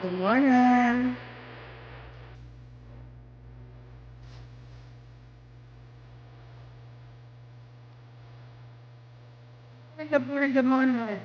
Good morning. Good morning. Good morning.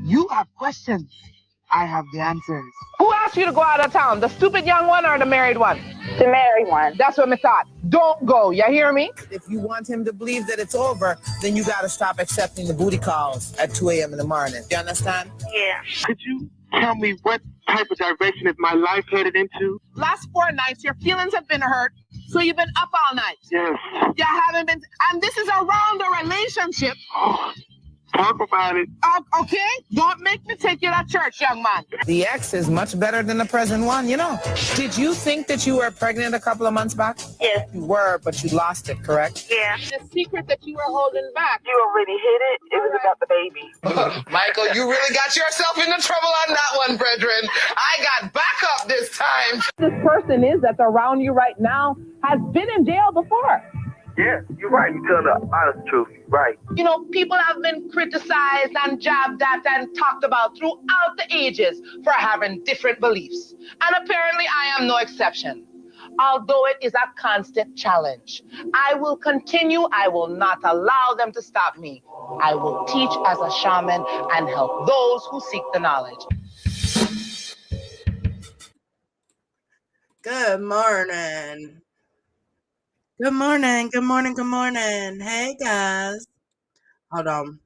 You have questions. I have the answers. Who asked you to go out of town? The stupid young one or the married one? The married one. That's what I thought. Don't go. You hear me? If you want him to believe that it's over, then you got to stop accepting the booty calls at 2 a.m. in the morning. You understand? Yeah. Could you tell me what type of direction is my life headed into? Last 4 nights, your feelings have been hurt, so you've been up all night. Yes. You haven't been, and this is around a relationship. Oh, talk about it. Okay? Don't make me take you to church, young man. The ex is much better than the present one, you know. Did you think that you were pregnant a couple of months back? Yes. You were, but you lost it, correct? Yeah. The secret that you were holding back. You already hit it. It was about the baby. Michael, you really got yourself into trouble on that one, brethren. I got backup this time. This person is that's around you right now has been in jail before. Yeah, you're right. You're telling the honest truth. You're right. You know, people have been criticized and jabbed at and talked about throughout the ages for having different beliefs. And apparently I am no exception. Although it is a constant challenge, I will continue. I will not allow them to stop me. I will teach as a shaman and help those who seek the knowledge. Good morning. Good morning. Good morning. Good morning. Hey, guys. Hold on.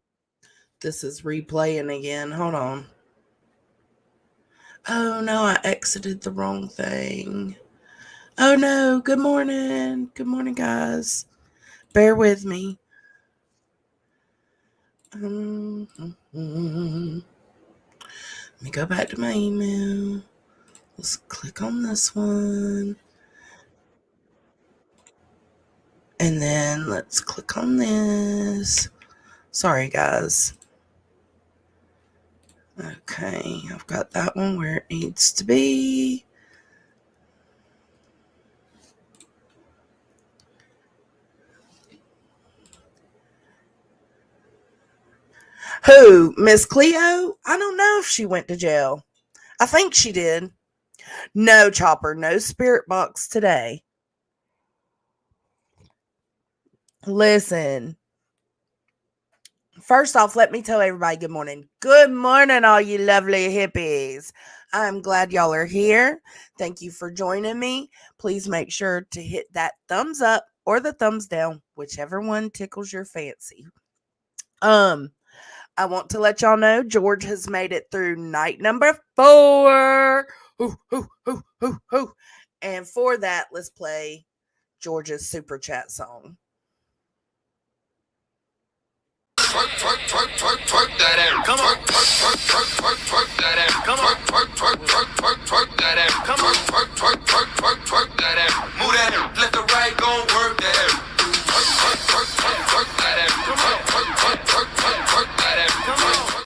This is replaying again. Hold on. Oh, no, I exited the wrong thing. Oh, no. Good morning. Good morning, guys. Bear with me. Let me go back to my email. Let's click on this one. And then let's click on this. Sorry, guys. Okay, I've got that one where it needs to be. Who? Miss Cleo? I don't know if she went to jail. I think she did. No, Chopper, no spirit box today. Listen. First off, let me tell everybody good morning. Good morning, all you lovely hippies. I'm glad y'all are here. Thank you for joining me. Please make sure to hit that thumbs up or the thumbs down, whichever one tickles your fancy. I want to let y'all know George has made it through night number 4. Hoo, hoo, hoo, hoo, hoo. And for that, let's play George's super chat song. Twerk, twerk, twerk, twerk, twerk that ass. Come on. Twerk, twerk, twerk, twerk, twerk, twerk that ass. Come on. Twerk, twerk, twerk, twerk, twerk, twerk that ass. Come on. Twerk, twerk, twerk, twerk, twerk, twerk that ass. Move that ass. Let the right go work that ass. Twerk, twerk, twerk, twerk, twerk that ass. Twerk, twerk, twerk, twerk, twerk, twerk that ass. Come on.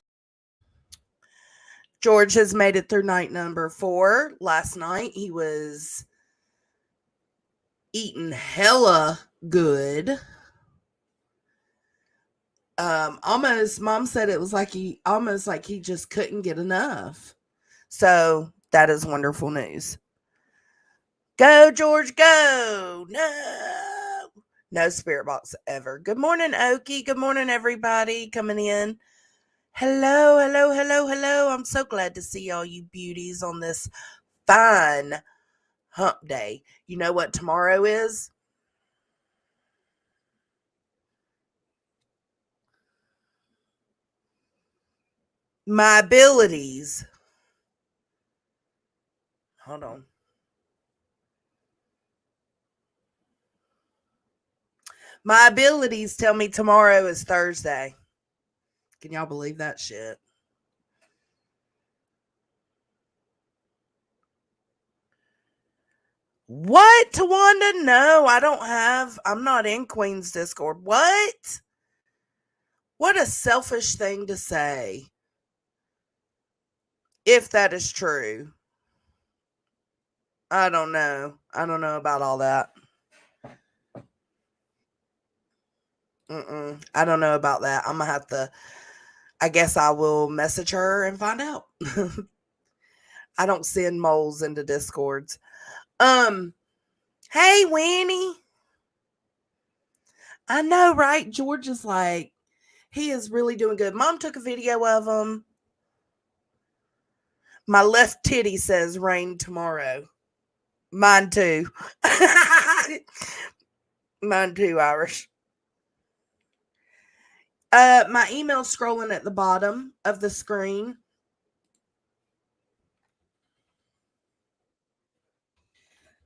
George has made it through night number 4. Last night he was eating hella good. Almost, mom said it was like he just couldn't get enough. So that is wonderful news. Go, George, go. No spirit box ever. Good morning, Okie. Good morning, everybody coming in. Hello, hello, hello, hello. I'm so glad to see all you beauties on this fine hump day. You know what tomorrow is? My abilities. Hold on. My abilities tell me tomorrow is Thursday. Can y'all believe that shit? What, Tawanda? No, I'm not in Queen's Discord. What? What a selfish thing to say. If that is true. I don't know. I don't know about all that. I don't know about that. I'm going to have to, I guess I will message her and find out. I don't send moles into Discords. Hey, Winnie. I know, right? George is like, he is really doing good. Mom took a video of him. My left titty says rain tomorrow. Mine too. Mine too, Irish. My email's scrolling at the bottom of the screen.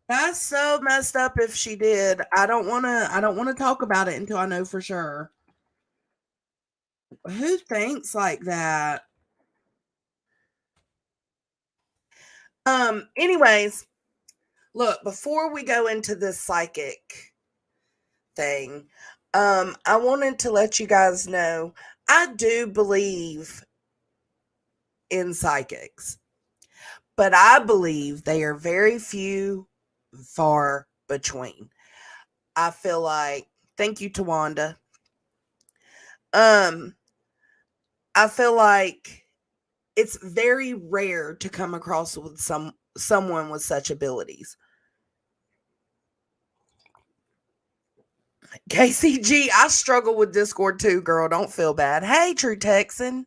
That's so messed up if she did. I don't want to talk about it until I know for sure. Who thinks like that? Anyways, look, before we go into this psychic thing, I wanted to let you guys know I do believe in psychics, but I believe they are very few, far between. I feel like, thank you, Tawanda. I feel like it's very rare to come across with someone with such abilities. KCG, I struggle with Discord too, girl. Don't feel bad. Hey, True Texan.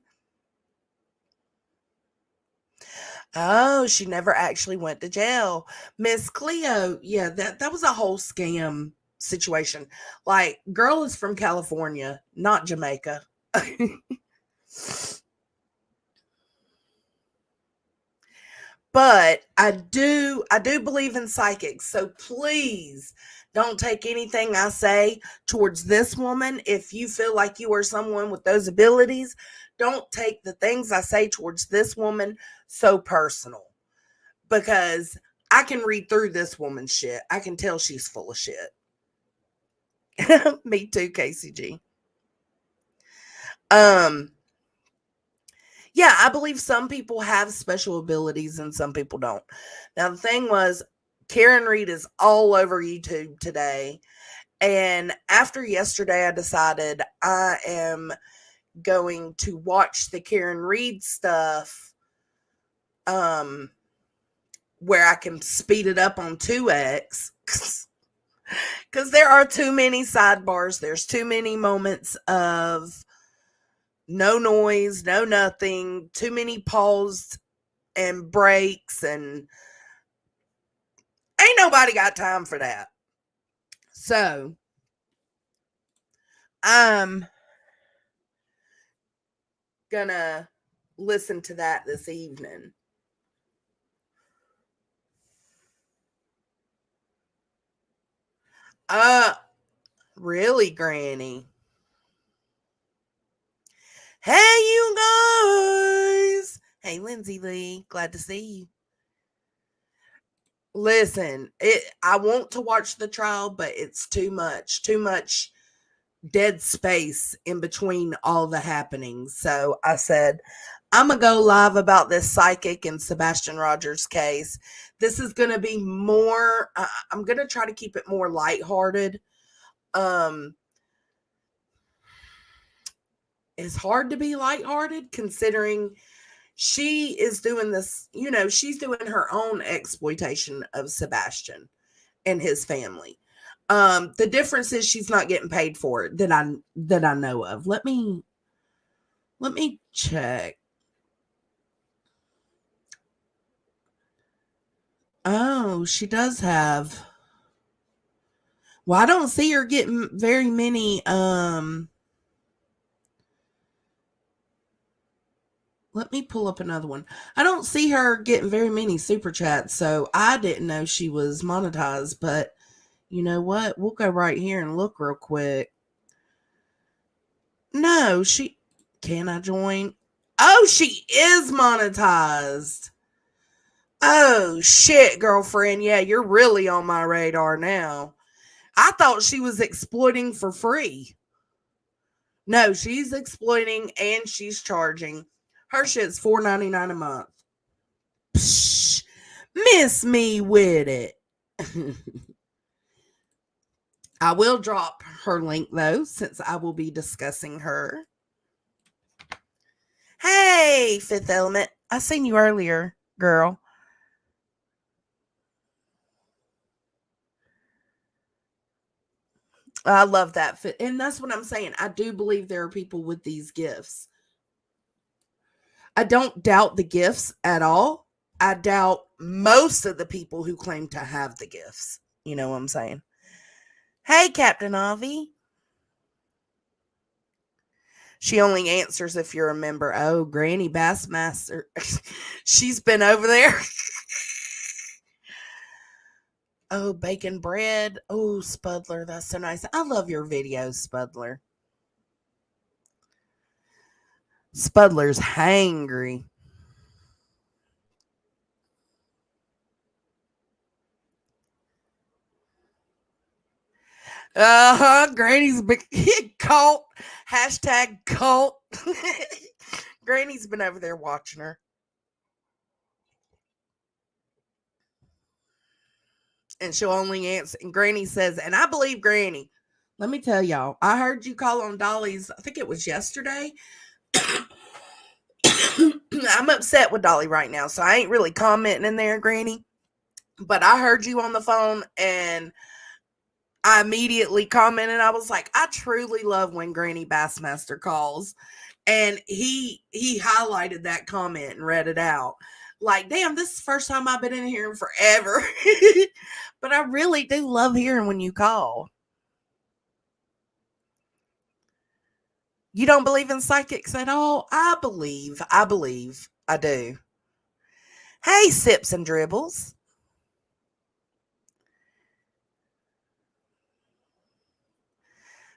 Oh, she never actually went to jail. Miss Cleo, yeah, that was a whole scam situation. Like, girl is from California, not Jamaica. But I do believe in psychics. So please don't take anything I say towards this woman. If you feel like you are someone with those abilities, don't take the things I say towards this woman so personal. Because I can read through this woman's shit. I can tell she's full of shit. Me too, KCG. Yeah, I believe some people have special abilities and some people don't. Now, the thing was, Karen Reed is all over YouTube today. And after yesterday, I decided I am going to watch the Karen Reed stuff where I can speed it up on 2x because there are too many sidebars. There's too many moments of no noise, no nothing, too many pause and breaks, and ain't nobody got time for that. So I'm gonna listen to that this evening. Really, Granny? Hey, you guys. Hey, Lindsay Lee. Glad to see you. Listen, I want to watch the trial, but it's too much dead space in between all the happenings. So I said, I'm going to go live about this psychic and Sebastian Rogers case. This is going to be more, I'm going to try to keep it more lighthearted. It's hard to be lighthearted considering she is doing this, she's doing her own exploitation of Sebastian and his family. The difference is she's not getting paid for it that I know of. Let me check. Oh, she does have. Well, I don't see her getting very many. Let me pull up another one. I don't see her getting very many super chats, so I didn't know she was monetized. But you know what? We'll go right here and look real quick. No, can I join? Oh, she is monetized. Oh, shit, girlfriend. Yeah, you're really on my radar now. I thought she was exploiting for free. No, she's exploiting and she's charging. Her shit's $4.99 a month. Psh, miss me with it. I will drop her link, though, since I will be discussing her. Hey, Fifth Element. I seen you earlier, girl. I love that. And that's what I'm saying. I do believe there are people with these gifts. I don't doubt the gifts at all. I doubt most of the people who claim to have the gifts. You know what I'm saying? Hey, Captain Avi. She only answers if you're a member. Oh, Granny Bassmaster. She's been over there. Oh, bacon bread. Oh, Spudler. That's so nice. I love your videos, Spudler. Spudler's hangry. Granny's been cult. Hashtag cult. Granny's been over there watching her. And she'll only answer. And Granny says, and I believe Granny. Let me tell y'all, I heard you call on Dolly's, I think it was yesterday. I'm upset with Dolly right now, so I ain't really commenting in there, Granny. But I heard you on the phone and I immediately commented. I was like, I truly love when Granny Bassmaster calls. And he highlighted that comment and read it out. Like, damn, this is the first time I've been in here in forever. But I really do love hearing when you call. You don't believe in psychics at all? I believe. I do. Hey, Sips and Dribbles.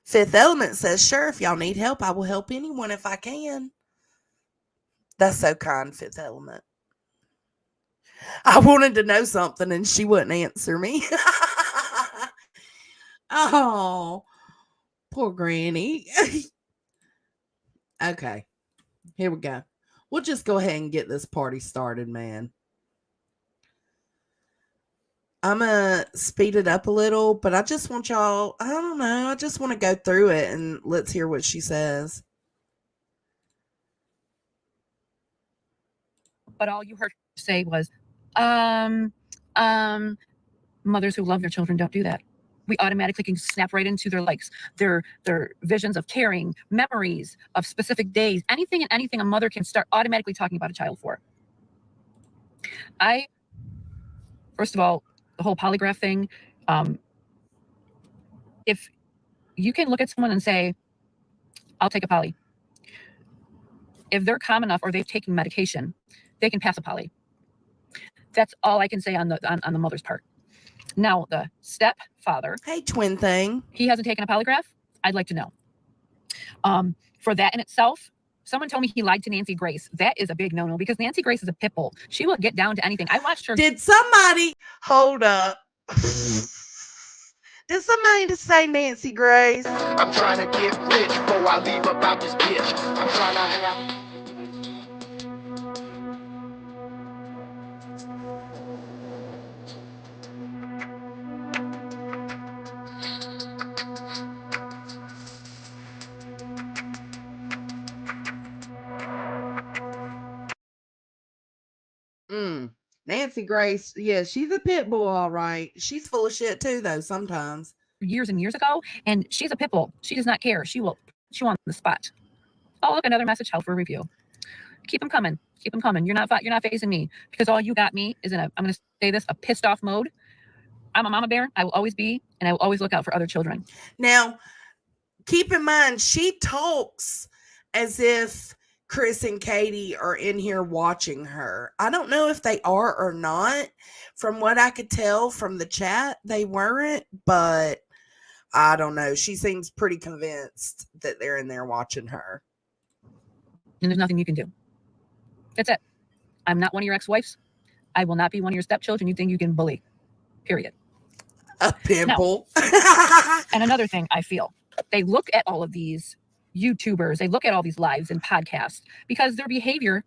Fifth Element says, sure, if y'all need help, I will help anyone if I can. That's so kind, Fifth Element. I wanted to know something and she wouldn't answer me. Oh, poor Granny. Okay, here we go. We'll just go ahead and get this party started, man. I'm going to speed it up a little, but I just want y'all, I don't know, I just want to go through it and let's hear what she says. But all you heard her say was, Mothers who love their children don't do that. We automatically can snap right into their likes, their visions of caring, memories of specific days, anything and anything a mother can start automatically talking about a child for. First of all, the whole polygraph thing, if you can look at someone and say, I'll take a poly. If they're calm enough or they've taken medication, they can pass a poly. That's all I can say on the mother's part. Now, the stepfather. Hey, twin thing. He hasn't taken a polygraph? I'd like to know. For that in itself, someone told me he lied to Nancy Grace. That is a big no-no because Nancy Grace is a pit bull. She will get down to anything. I watched her. Did somebody hold up? Did somebody just say Nancy Grace? I'm trying to get rich before I leave about this bitch. I'm trying to have. Nancy Grace, yeah, she's a pit bull, all right. She's full of shit too, though, sometimes. Years and years ago, and she's a pit bull. She does not care. She will put you on the spot. Oh, look, another message held for review. Keep them coming. Keep them coming. You're not facing me because all you got me is I'm going to say this, a pissed off mode. I'm a mama bear. I will always be, and I will always look out for other children. Now, keep in mind, she talks as if Chris and Katie are in here watching her. I don't know if they are or not. From what I could tell from the chat, they weren't, but I don't know. She seems pretty convinced that they're in there watching her. And there's nothing you can do. That's it. I'm not one of your ex-wives. I will not be one of your stepchildren you think you can bully. Period. A pimple. No. And another thing I feel, they look at all of these YouTubers, they look at all these lives and podcasts because their behavior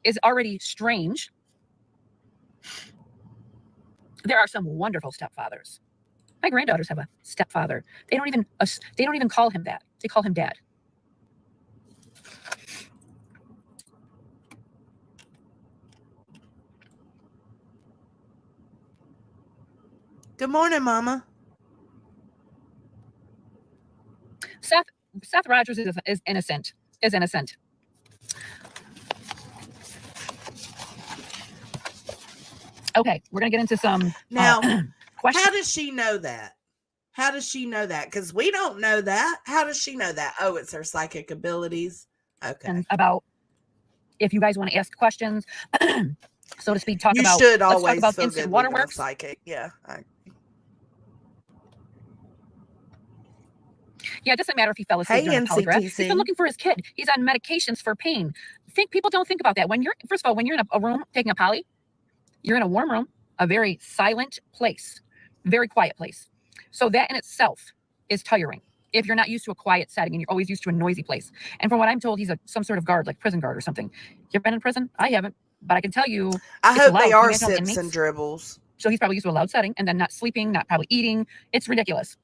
is already strange. There are some wonderful stepfathers. My granddaughters have a stepfather. They don't even call him that. They call him dad. Good morning, Mama. Seth Rogers is innocent. Is innocent. Okay, we're gonna get into some now. questions. How does she know that? How does she know that? Because we don't know that. How does she know that? Oh, it's her psychic abilities. Okay. About if you guys want to ask questions, so to speak, you should always talk about feel instant good waterworks. Psychic, yeah. Yeah, it doesn't matter if he fell asleep during a polygraph. He's been looking for his kid. He's on medications for pain. People don't think about that. First of all, when you're in a room taking a poly, you're in a warm room, a very silent place, very quiet place. So that in itself is tiring. If you're not used to a quiet setting and you're always used to a noisy place. And from what I'm told, he's some sort of guard, like prison guard or something. You've been in prison? I haven't, but I can tell you. I hope they are sips and dribbles. So he's probably used to a loud setting and then not sleeping, not probably eating. It's ridiculous.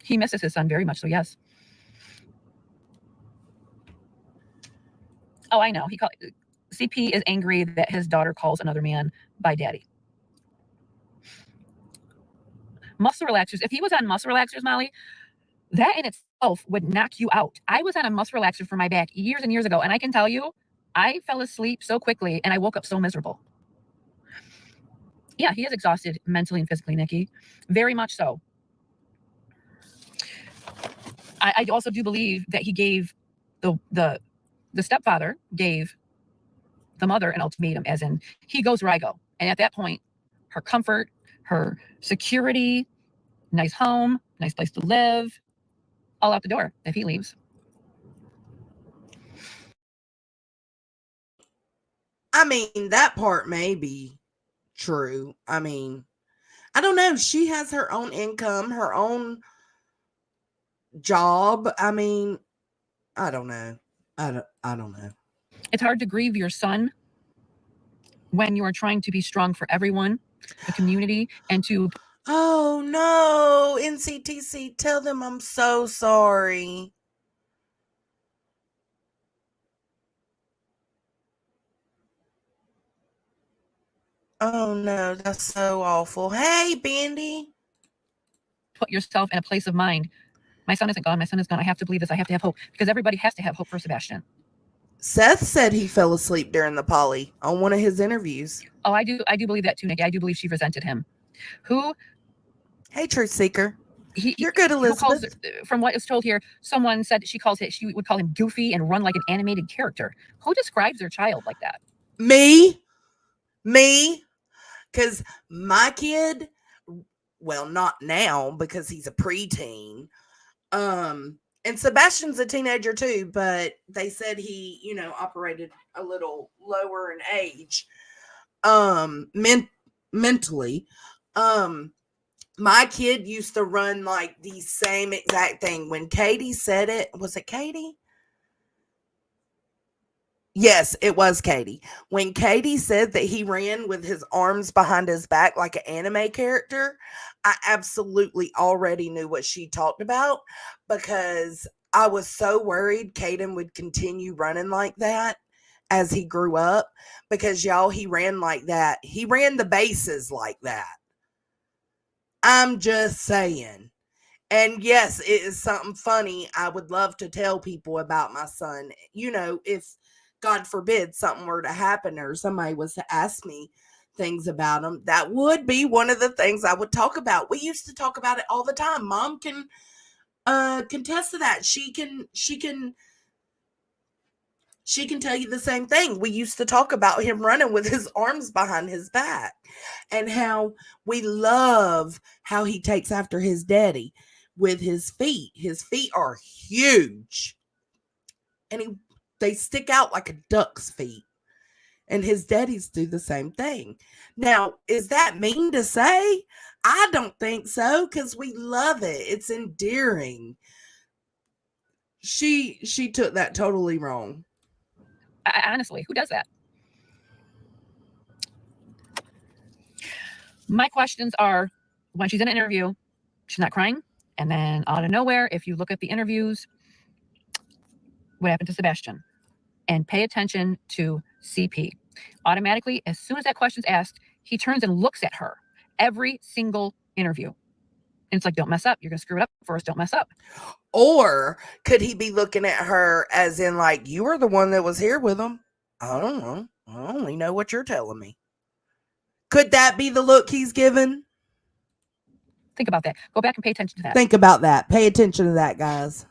He misses his son very much, so yes. Oh, I know. CP is angry that his daughter calls another man by daddy. Muscle relaxers. If he was on muscle relaxers, Molly, that in itself would knock you out. I was on a muscle relaxer for my back years and years ago, and I can tell you, I fell asleep so quickly, and I woke up so miserable. Yeah, he is exhausted mentally and physically, Nikki. Very much so. I also do believe that he gave the stepfather gave the mother an ultimatum, as in he goes where I go. And at that point, her comfort, her security, nice home, nice place to live, all out the door if he leaves. I mean, that part may be true. I mean, I don't know. She has her own income, her own job. I mean, I don't know. I don't know. It's hard to grieve your son when you are trying to be strong for everyone, the community, and to... Oh, no. NCTC, tell them I'm so sorry. Oh no, that's so awful. Hey, Bandy. Put yourself in a place of mind. My son isn't gone. My son is gone. I have to believe this. I have to have hope because everybody has to have hope for Sebastian. Seth said he fell asleep during the poly on one of his interviews. Oh, I do believe that too, Nikki. I do believe she resented him. Who? Hey, Truth Seeker. You're good, Elizabeth. From what is told here, someone said she would call him goofy and run like an animated character. Who describes their child like that? Me, because my kid, well, not now because he's a preteen. And Sebastian's a teenager too, but they said he, operated a little lower in age, mentally. My kid used to run like the same exact thing. When Katie said it, was it Katie? Yes, it was Katie. When Katie said that he ran with his arms behind his back like an anime character, I absolutely already knew what she talked about because I was so worried Caden would continue running like that as he grew up because, y'all, he ran like that. He ran the bases like that. I'm just saying. And yes, it is something funny I would love to tell people about my son. If God forbid something were to happen or somebody was to ask me things about him, that would be one of the things I would talk about. We used to talk about it all the time. Mom can contest to that. She can tell you the same thing. We used to talk about him running with his arms behind his back and how we love how he takes after his daddy with his feet. His feet are huge and they stick out like a duck's feet. And his daddies do the same thing. Now, is that mean to say? I don't think so because we love it. It's endearing. She took that totally wrong. Honestly, who does that? My questions are, when she's in an interview, she's not crying. And then out of nowhere, if you look at the interviews, what happened to Sebastian? And pay attention to CP. Automatically, as soon as that question's asked, he turns and looks at her every single interview. And it's like, don't mess up. You're going to screw it up first. Don't mess up. Or could he be looking at her as in like, you were the one that was here with him? I don't know. I only know what you're telling me. Could that be the look he's given? Think about that. Go back and pay attention to that. Think about that. Pay attention to that, guys.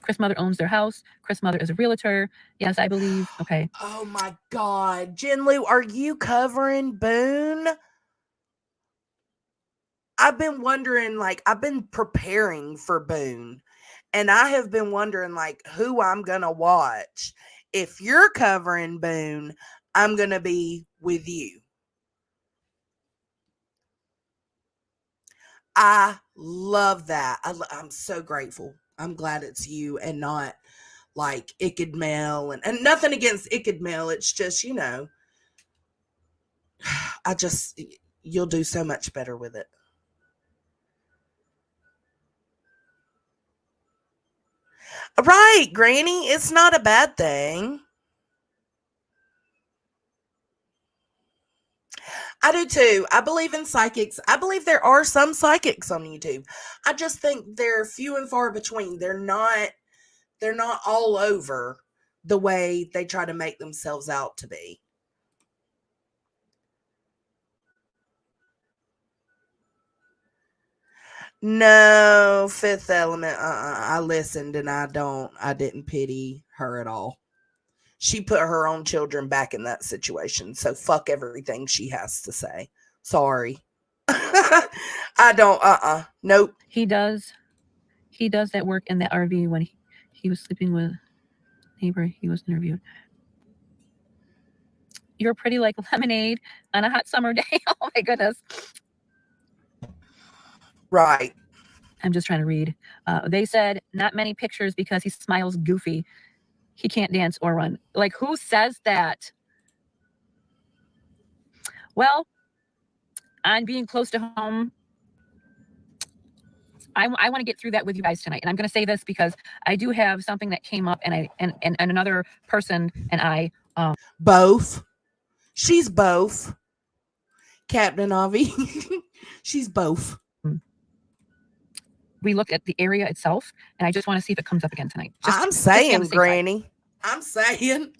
Chris Mother owns their house. Chris Mother is a realtor. Yes, I believe. Okay. Oh my God. Jen Lou, are you covering Boone? I've been wondering, I've been preparing for Boone. And I have been wondering, who I'm going to watch. If you're covering Boone, I'm going to be with you. I love that. I'm so grateful. I'm glad it's you and not like Icked Mel and nothing against Icked Mel. It's just, you'll do so much better with it. Right, Granny. It's not a bad thing. I do too. I believe in psychics. I believe there are some psychics on YouTube. I just think they're few and far between. They're not all over the way they try to make themselves out to be. No, Fifth Element. I listened and I didn't pity her at all. She put her own children back in that situation. So fuck everything she has to say. Sorry. I don't, nope. He does that work in the RV when he was sleeping with a neighbor. He was interviewed. You're pretty like lemonade on a hot summer day. Oh my goodness. Right. I'm just trying to read. They said not many pictures because he smiles goofy. He can't dance or run. Like, who says that? Well, on being close to home, I want to get through that with you guys tonight. And I'm going to say this because I do have something that came up and another person and I. Both. She's both. Captain Avi. She's both. We looked at the area itself, and I just want to see if it comes up again tonight. I'm saying, Granny. I'm saying.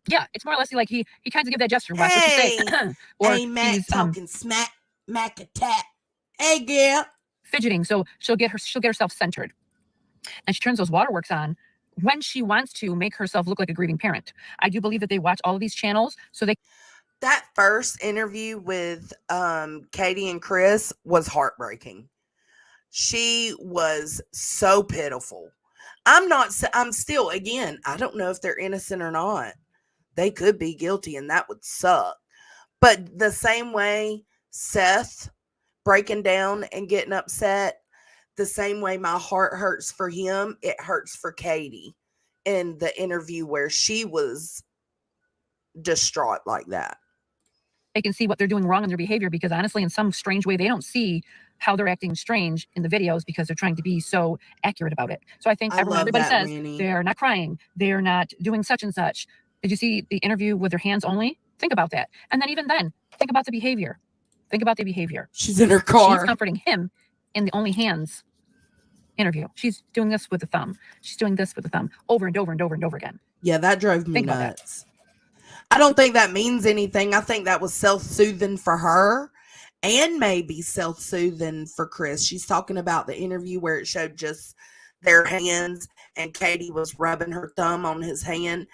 Yeah, it's more or less like he kind of give that gesture. Watch what you say. Or hey, Matt, talking smack a tap. Hey, girl. Fidgeting, so she'll get herself centered, and she turns those waterworks on when she wants to make herself look like a grieving parent. I do believe that they watch all of these channels so they. That first interview with Katie and Chris was heartbreaking. She was so pitiful. I'm still, again, I don't know if they're innocent or not. They could be guilty, and that would suck. But the same way Seth breaking down and getting upset, the same way my heart hurts for him, it hurts for Katie in the interview where she was distraught like that. They can see what they're doing wrong in their behavior, because honestly, in some strange way, they don't see how they're acting strange in the videos because they're trying to be so accurate about it. So I think everybody says they're not crying, they're not doing such and such. Did you see the interview with their hands only? Think about that. And then even then, think about the behavior. Think about the behavior. She's in her car. She's comforting him in the only hands interview. She's doing this with the thumb. She's doing this with the thumb over and over and over and over again. Yeah, that drove me nuts. I don't think that means anything. I think that was self-soothing for her and maybe self-soothing for Chris. She's talking about the interview where it showed just their hands and Katie was rubbing her thumb on his hand.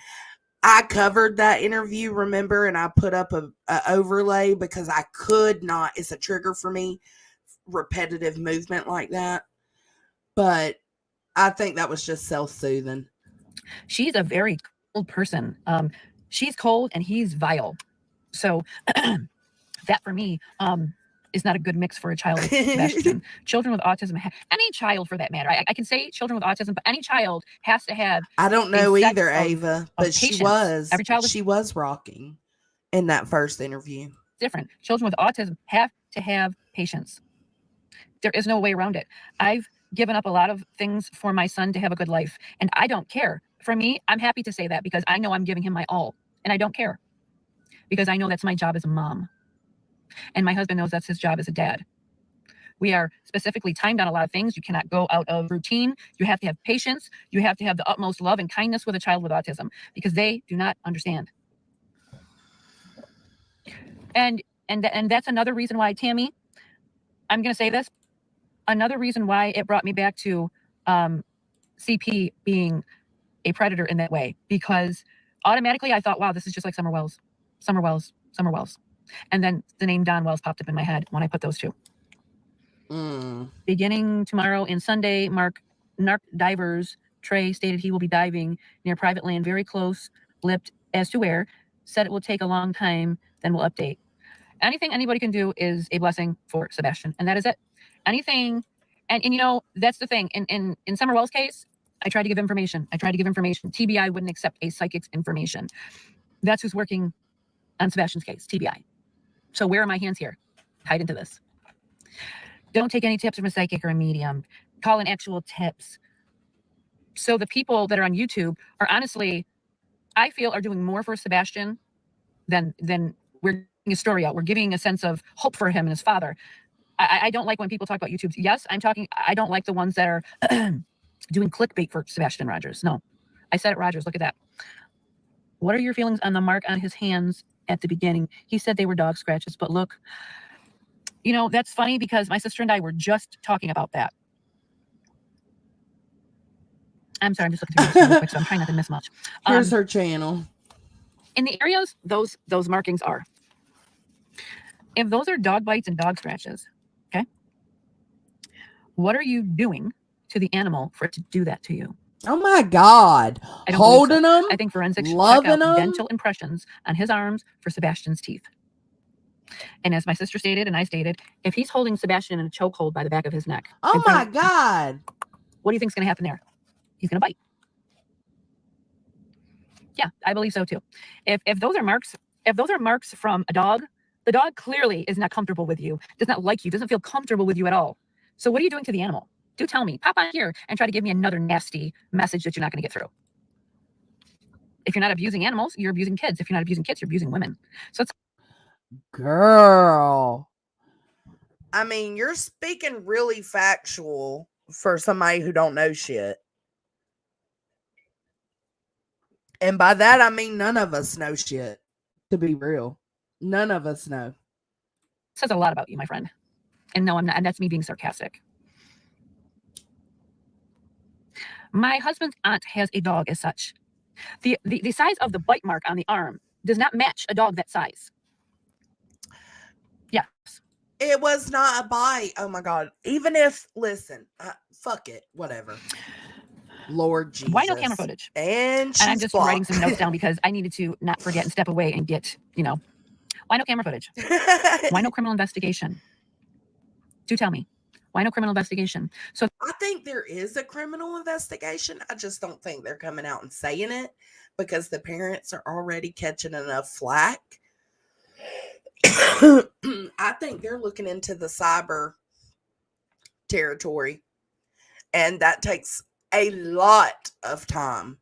I covered that interview, remember, and I put up a overlay because I could not. It's a trigger for me, repetitive movement like that. But I think that was just self-soothing. She's a very cold person. She's cold and he's vile. So that for me is not a good mix for a child with Sebastian. Children with autism, any child for that matter. I can say children with autism, but any child has to have. I don't know either, Ava, but she was rocking in that first interview. Different. Children with autism have to have patience. There is no way around it. I've given up a lot of things for my son to have a good life, and I don't care. For me, I'm happy to say that because I know I'm giving him my all, and I don't care because I know that's my job as a mom. And my husband knows that's his job as a dad. We are specifically timed on a lot of things. You cannot go out of routine. You have to have patience. You have to have the utmost love and kindness with a child with autism because they do not understand. And that's another reason why, Tammy, I'm going to say this, another reason why it brought me back to CP being a predator in that way, because automatically I thought, wow, this is just like Summer Wells. And then the name Don Wells popped up in my head when I put those two. Beginning tomorrow and Sunday, Narc Divers Trey stated he will be diving near private land very close, lipped as to where, said it will take a long time, then we'll update. Anything anybody can do is a blessing for Sebastian, and that is it. Anything, and you know, that's the thing. In Summer Wells' case, I tried to give information. TBI wouldn't accept a psychic's information. That's who's working on Sebastian's case, TBI. So where are my hands here? Tied into this. Don't take any tips from a psychic or a medium. Call in actual tips. So the people that are on YouTube are honestly, I feel, are doing more for Sebastian than we're getting a story out. We're giving a sense of hope for him and his father. I don't like when people talk about YouTube. Yes, I don't like the ones that are doing clickbait for Sebastian Rogers. No, I said it, Rogers. Look at that. What are your feelings on the mark on his hands at the beginning? He said they were dog scratches, but look, you know, that's funny because my sister and I were just talking about that. I'm sorry, I'm just looking through this real quick, so I'm trying not to miss much. Here's her channel. In the areas those markings are, if those are dog bites and dog scratches, okay, what are you doing to the animal for it to do that to you? Oh my God. Holding them? I think forensics loving check out them? dental impressions on his arms for Sebastian's teeth. And as my sister stated and I stated, if he's holding Sebastian in a chokehold by the back of his neck. Oh my God. What do you think is going to happen there? He's going to bite. Yeah, I believe so too. If those are marks from a dog, the dog clearly is not comfortable with you, does not like you, doesn't feel comfortable with you at all. So what are you doing to the animal? Do tell me. Pop on here and try to give me another nasty message that you're not going to get through. If you're not abusing animals, you're abusing kids. If you're not abusing kids, you're abusing women. So it's girl. I mean, you're speaking really factual for somebody who don't know shit. And by that, I mean none of us know shit, to be real. None of us know. Says a lot about you, my friend. And no, I'm not, and that's me being sarcastic. My husband's aunt has a dog as such. The size of the bite mark on the arm does not match a dog that size. Yes. It was not a bite. Oh my God. Even if, listen, fuck it, whatever. Lord Jesus. Why no camera footage? And I'm just writing some notes down because I needed to not forget and step away and get, why no camera footage? Why no criminal investigation? Do tell me. Why no criminal investigation? So I think there is a criminal investigation. I just don't think they're coming out and saying it because the parents are already catching enough flack. I think they're looking into the cyber territory, and that takes a lot of time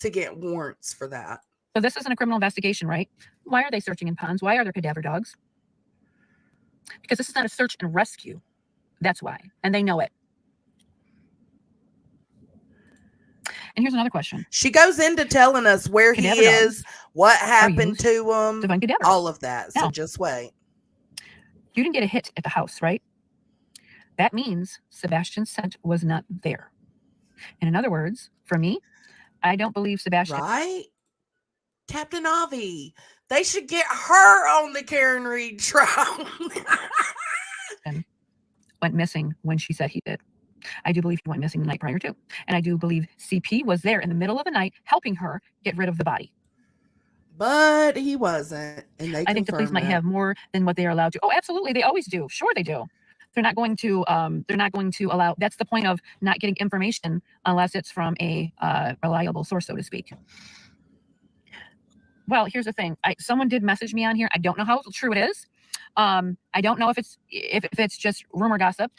to get warrants for that. So this isn't a criminal investigation, right? Why are they searching in ponds? Why are there cadaver dogs? Because this is not a search and rescue. That's why. And they know it. And here's another question. She goes into telling us where he is, what happened to him, all of that. So just wait. You didn't get a hit at the house, right? That means Sebastian's scent was not there. And in other words, for me, I don't believe Sebastian. Right? Captain Avi. They should get her on the Karen Reed trial. Went missing when she said he did. I do believe he went missing the night prior to. And I do believe CP was there in the middle of the night helping her get rid of the body. But he wasn't. And I think the police might have more than what they are allowed to. Oh, absolutely. They always do. Sure, they do. They're not going to allow. That's the point of not getting information unless it's from a reliable source, so to speak. Well, here's the thing. Someone did message me on here. I don't know how true it is. I don't know if it's just rumor gossip.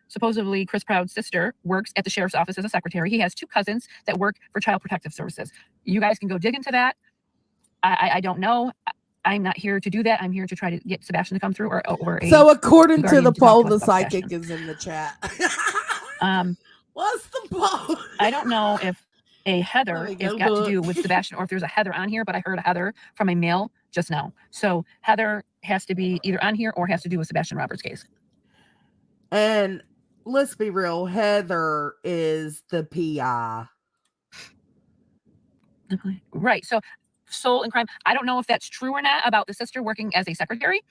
Supposedly, Chris Proud's sister works at the sheriff's office as a secretary. He has 2 cousins that work for Child Protective Services. You guys can go dig into that. I don't know. I'm not here to do that. I'm here to try to get Sebastian to come through. So according to the poll, the psychic is in the chat. What's the poll? I don't know if a Heather is got to do with Sebastian or if there's a Heather on here, but I heard a Heather from a male just now. So Heather has to be either on here or has to do with Sebastian Roberts' case. And let's be real, Heather is the PI. Right. So soul and crime. I don't know if that's true or not about the sister working as a secretary.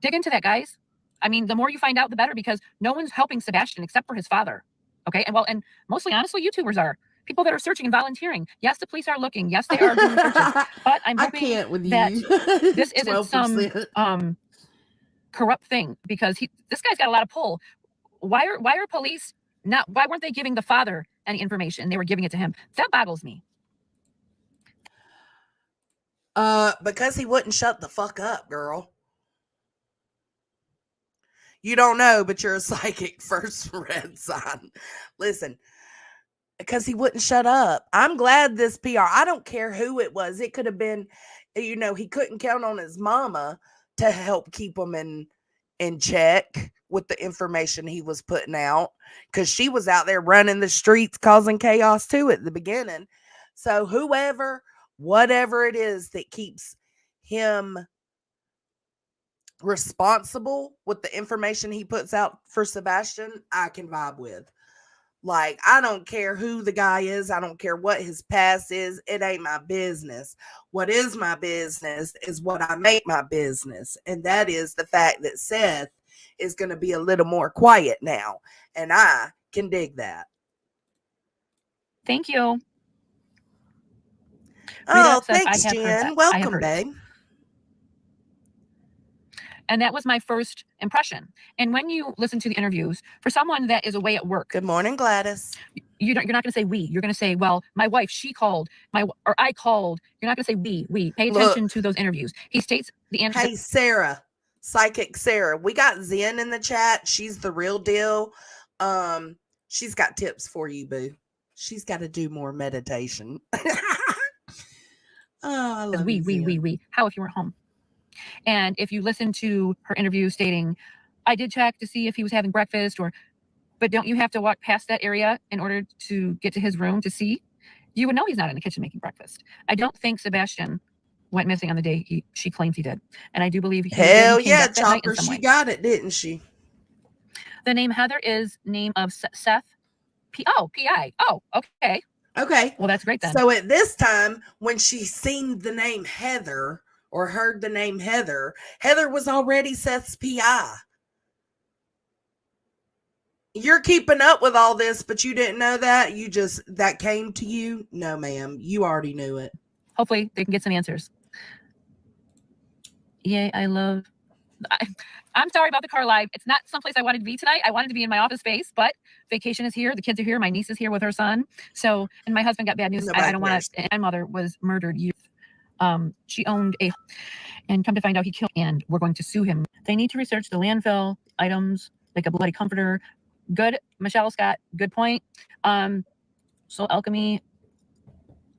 Dig into that, guys. I mean, the more you find out, the better, because no one's helping Sebastian except for his father. Okay. And mostly, honestly, YouTubers are. People that are searching and volunteering. Yes, the police are looking. Yes, they are doing searches. But I'm hoping that this isn't some corrupt thing, because this guy's got a lot of pull. Why are police not? Why weren't they giving the father any information? They were giving it to him. That boggles me. Because he wouldn't shut the fuck up, girl. You don't know, but you're a psychic first red sign. Listen. Because he wouldn't shut up. I'm glad this PR, I don't care who it was. It could have been, he couldn't count on his mama to help keep him in check with the information he was putting out, because she was out there running the streets causing chaos too at the beginning. So whatever it is that keeps him responsible with the information he puts out for Sebastian, I can vibe with. Like, I don't care who the guy is. I don't care what his past is. It ain't my business. What is my business is what I make my business. And that is the fact that Seth is going to be a little more quiet now. And I can dig that. Thank you. Oh, thanks, Jen. Welcome, babe. And that was my first impression. And when you listen to the interviews, for someone that is away at work. Good morning, Gladys. You're not going to say we. You're going to say, well, my wife, she called, or I called. You're not going to say we. Pay attention to those interviews. He states the answer. Hey, Sarah, Psychic Sarah. We got Zen in the chat. She's the real deal. She's got tips for you, boo. She's got to do more meditation. Oh, I love How if you were home? And if you listen to her interview stating, I did check to see if he was having breakfast, but don't you have to walk past that area in order to get to his room to see? You would know he's not in the kitchen making breakfast. I don't think Sebastian went missing on the day she claims he did. And I do believe he Hell yeah, Chopper, she got it, didn't she? The name Heather is name of Seth. P.I. Oh, okay. Okay. Well, that's great then. So at this time, when she seen the name Heather or heard the name Heather, Heather was already Seth's P.I. You're keeping up with all this, but you didn't know that? That came to you? No, ma'am. You already knew it. Hopefully they can get some answers. Yay, I'm sorry about the car live. It's not someplace I wanted to be tonight. I wanted to be in my office space, but vacation is here. The kids are here. My niece is here with her son. So, and my husband got bad news. I don't want to. My mother was murdered. She owned and come to find out he killed, and we're going to sue him. They need to research the landfill items, like a bloody comforter. Good, Michelle Scott. Good point. So alchemy.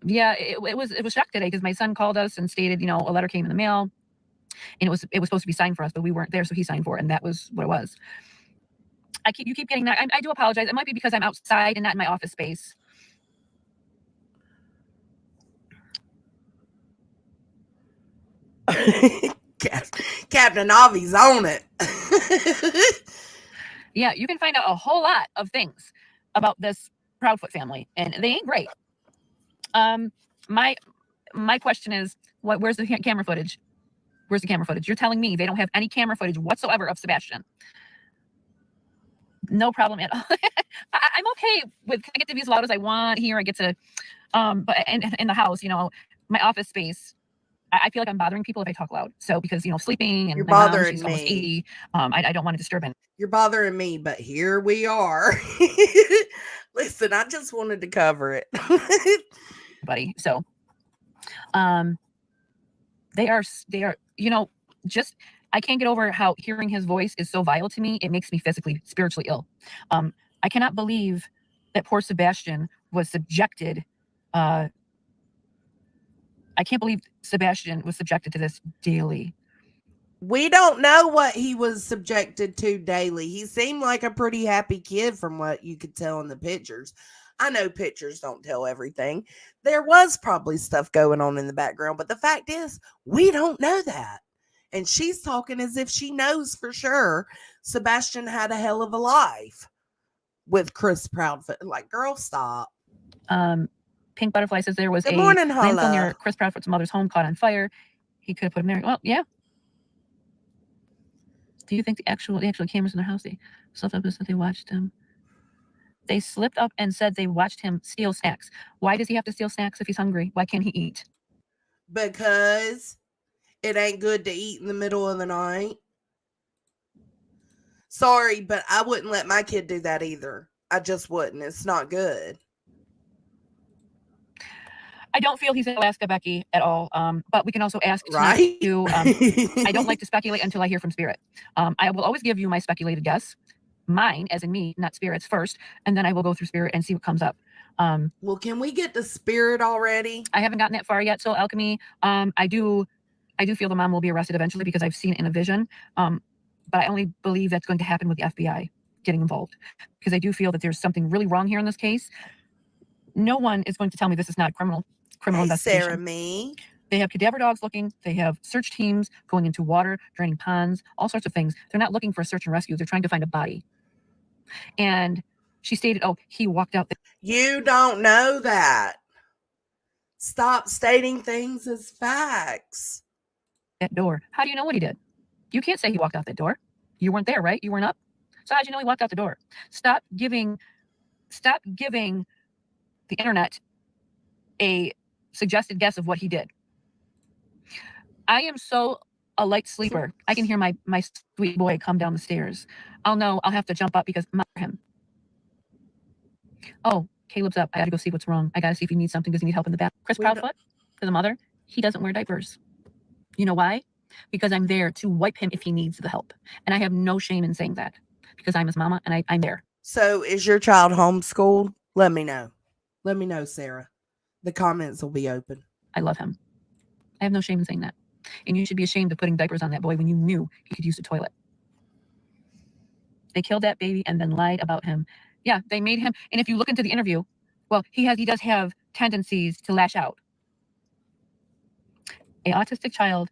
Yeah, it was shocked today because my son called us and stated, a letter came in the mail. And it was supposed to be signed for us, but we weren't there, so he signed for it, and that was what it was. You keep getting that. I do apologize. It might be because I'm outside and not in my office space. Captain Avi's on it. Yeah, you can find out a whole lot of things about this Proudfoot family, and they ain't great. My question is, where's the camera footage? Where's the camera footage? You're telling me they don't have any camera footage whatsoever of Sebastian. No problem at all. I'm okay with, I get to be as loud as I want here. I get to, but in the house, my office space, I feel like I'm bothering people if I talk loud. So because, sleeping and you're bothering she's almost 80, I don't want to disturb him. You're bothering me, but here we are. Listen, I just wanted to cover it. Buddy. So, they are, I can't get over how hearing his voice is so vile to me. It makes me physically, spiritually ill. I cannot believe that poor Sebastian was subjected. I can't believe Sebastian was subjected to this daily. We don't know what he was subjected to daily. He seemed like a pretty happy kid from what you could tell in the pictures. I know pictures don't tell everything. There was probably stuff going on in the background, but the fact is, we don't know that. And she's talking as if she knows for sure Sebastian had a hell of a life with Chris Proudfoot. Like, girl, stop. Pink Butterfly says there was Good morning, landfill near Chris Proudfoot's mother's home caught on fire. He could have put him there. Well, yeah. Do you think the actual cameras in their house, they slipped up and said they watched him? They slipped up and said they watched him steal snacks. Why does he have to steal snacks if he's hungry? Why can't he eat? Because it ain't good to eat in the middle of the night. Sorry, but I wouldn't let my kid do that either. I just wouldn't. It's not good. I don't feel he's in Alaska, Becky, at all. But we can also ask right? You. I don't like to speculate until I hear from Spirit. I will always give you my speculated guess. Mine, as in me, not Spirit's first, and then I will go through Spirit and see what comes up. Well, can we get to Spirit already? I haven't gotten that far yet. So alchemy, I do feel the mom will be arrested eventually because I've seen it in a vision. But I only believe that's going to happen with the FBI getting involved because I do feel that there's something really wrong here in this case. No one is going to tell me this is not criminal investigation. Sarah, me. They have cadaver dogs looking. They have search teams going into water, draining ponds, all sorts of things. They're not looking for a search and rescue. They're trying to find a body. And she stated, he walked out. You don't know that. Stop stating things as facts. That door. How do you know what he did? You can't say he walked out that door. You weren't there, right? You weren't up. So how'd you know he walked out the door? Stop giving the internet a suggested guess of what he did. I am so a light sleeper. I can hear my sweet boy come down the stairs. I'll know I'll have to jump up because I'm after him. Oh, Caleb's up. I gotta go see what's wrong. I gotta see if he needs something. Does he need help in the back? Chris Proudfoot, for the mother, he doesn't wear diapers. You know why? Because I'm there to wipe him if he needs the help. And I have no shame in saying that because I'm his mama and I'm there. So is your child homeschooled? Let me know. Let me know, Sarah. The comments will be open. I love him. I have no shame in saying that. And you should be ashamed of putting diapers on that boy when you knew he could use the toilet. They killed that baby and then lied about him. Yeah, they made him. And if you look into the interview, well, he does have tendencies to lash out. An autistic child,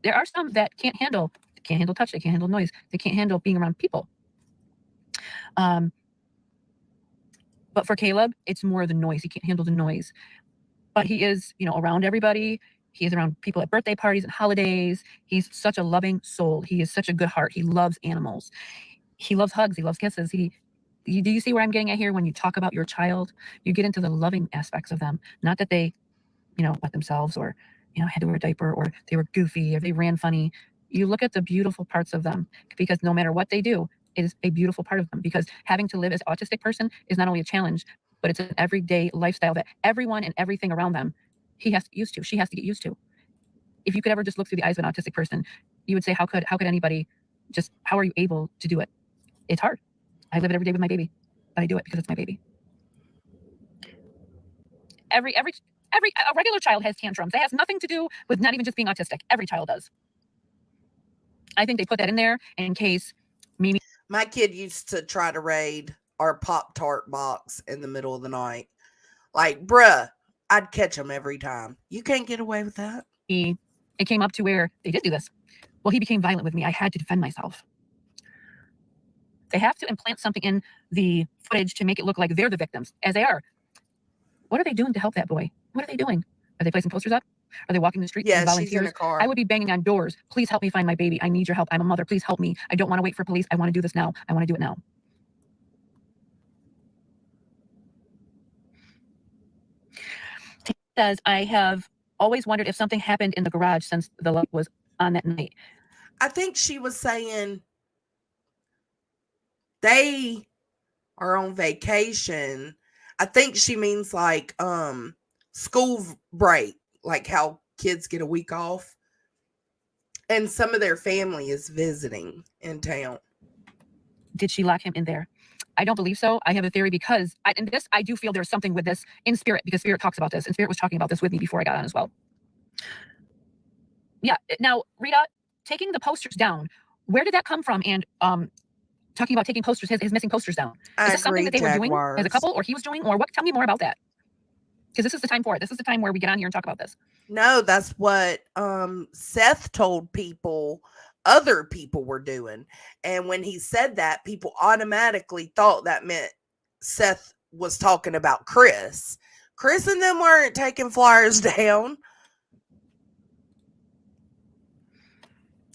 there are some that can't handle touch, they can't handle noise, they can't handle being around people. But for Caleb, it's more the noise. He can't handle the noise. But he is, around everybody. He is around people at birthday parties and holidays. He's such a loving soul. He is such a good heart. He loves animals. He loves hugs. He loves kisses. Do you see where I'm getting at here? When you talk about your child, you get into the loving aspects of them. Not that they, wet themselves or, had to wear a diaper or they were goofy or they ran funny. You look at the beautiful parts of them, because no matter what they do, it is a beautiful part of them. Because having to live as an autistic person is not only a challenge, but it's an everyday lifestyle that everyone and everything around them, she has to get used to. If you could ever just look through the eyes of an autistic person, you would say, how could anybody how are you able to do it? It's hard. I live it every day with my baby, but I do it because it's my baby. A regular child has tantrums. That has nothing to do with not even just being autistic. Every child does. I think they put that in there in case maybe. My kid used to try to raid our Pop-Tart box in the middle of the night. Like, bruh, I'd catch him every time. You can't get away with that. It came up to where they did do this. Well, he became violent with me. I had to defend myself. They have to implant something in the footage to make it look like they're the victims, as they are. What are they doing to help that boy? What are they doing? Are they placing posters up? Are they walking the streets? Yeah, volunteers? she's in a car. I would be banging on doors. Please help me find my baby. I need your help. I'm a mother. Please help me. I don't want to wait for police. I want to do this now. I want to do it now. Says, I have always wondered if something happened in the garage since the love was on that night. I think she was saying they are on vacation. I think she means like school break, like how kids get a week off. And some of their family is visiting in town. Did she lock him in there? I don't believe so. I have a theory because I do feel there's something with this in Spirit, because Spirit talks about this, and Spirit was talking about this with me before I got on as well. Yeah. Now, Rita, taking the posters down, where did that come from? And talking about taking posters, his missing posters down. Is this something that they were doing as a couple, or he was doing, or what? Tell me more about that. Because this is the time for it. This is the time where we get on here and talk about this. No, that's what Seth told people other people were doing. And when he said that, people automatically thought that meant Seth was talking about Chris. Chris and them weren't taking flyers down.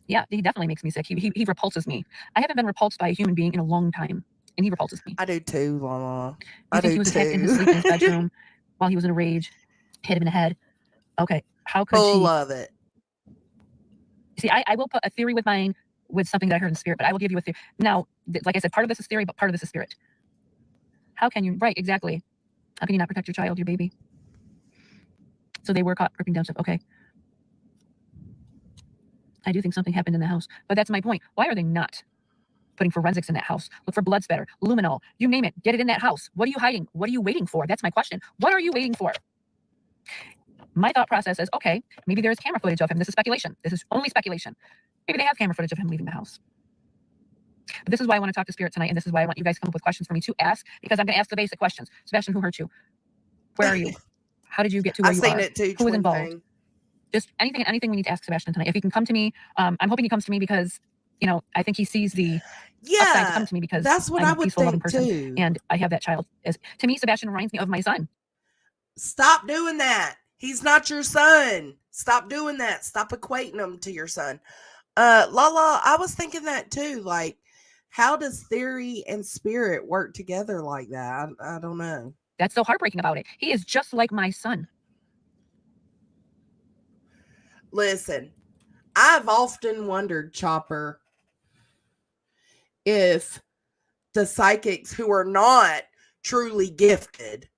Yeah, he definitely makes me sick. He repulses me. I haven't been repulsed by a human being in a long time, and he repulses me. I do too, Lala. I think he was attacked in his sleep in his bedroom while he was in a rage, hit him in the head. Okay, how could Full she? of it. See, I will put a theory with mine with something that I heard in Spirit, but I will give you a theory. Now, like I said, part of this is theory, but part of this is Spirit. How can you? Right, exactly. How can you not protect your child, your baby? So they were caught ripping down stuff. Okay. I do think something happened in the house, but that's my point. Why are they not putting forensics in that house? Look for blood spatter, luminol, you name it. Get it in that house. What are you hiding? What are you waiting for? That's my question. What are you waiting for? My thought process is, okay, maybe there's camera footage of him. This is speculation. This is only speculation. Maybe they have camera footage of him leaving the house. But this is why I want to talk to Spirit tonight, and this is why I want you guys to come up with questions for me to ask, because I'm going to ask the basic questions. Sebastian, who hurt you? Where are you? How did you get to where you are? I've seen it too. Who was involved? Just anything we need to ask Sebastian tonight. If he can come to me, I'm hoping he comes to me because, I think he sees the upside to come to me, because that's what I'm I would peaceful, loving think person, too. and I have that child. To me, Sebastian reminds me of my son. Stop doing that. He's not your son. Stop doing that. Stop equating him to your son. Lala, I was thinking that too. Like, how does theory and Spirit work together like that? I don't know. That's so heartbreaking about it. He is just like my son. Listen, I've often wondered, Chopper, if the psychics who are not truly gifted,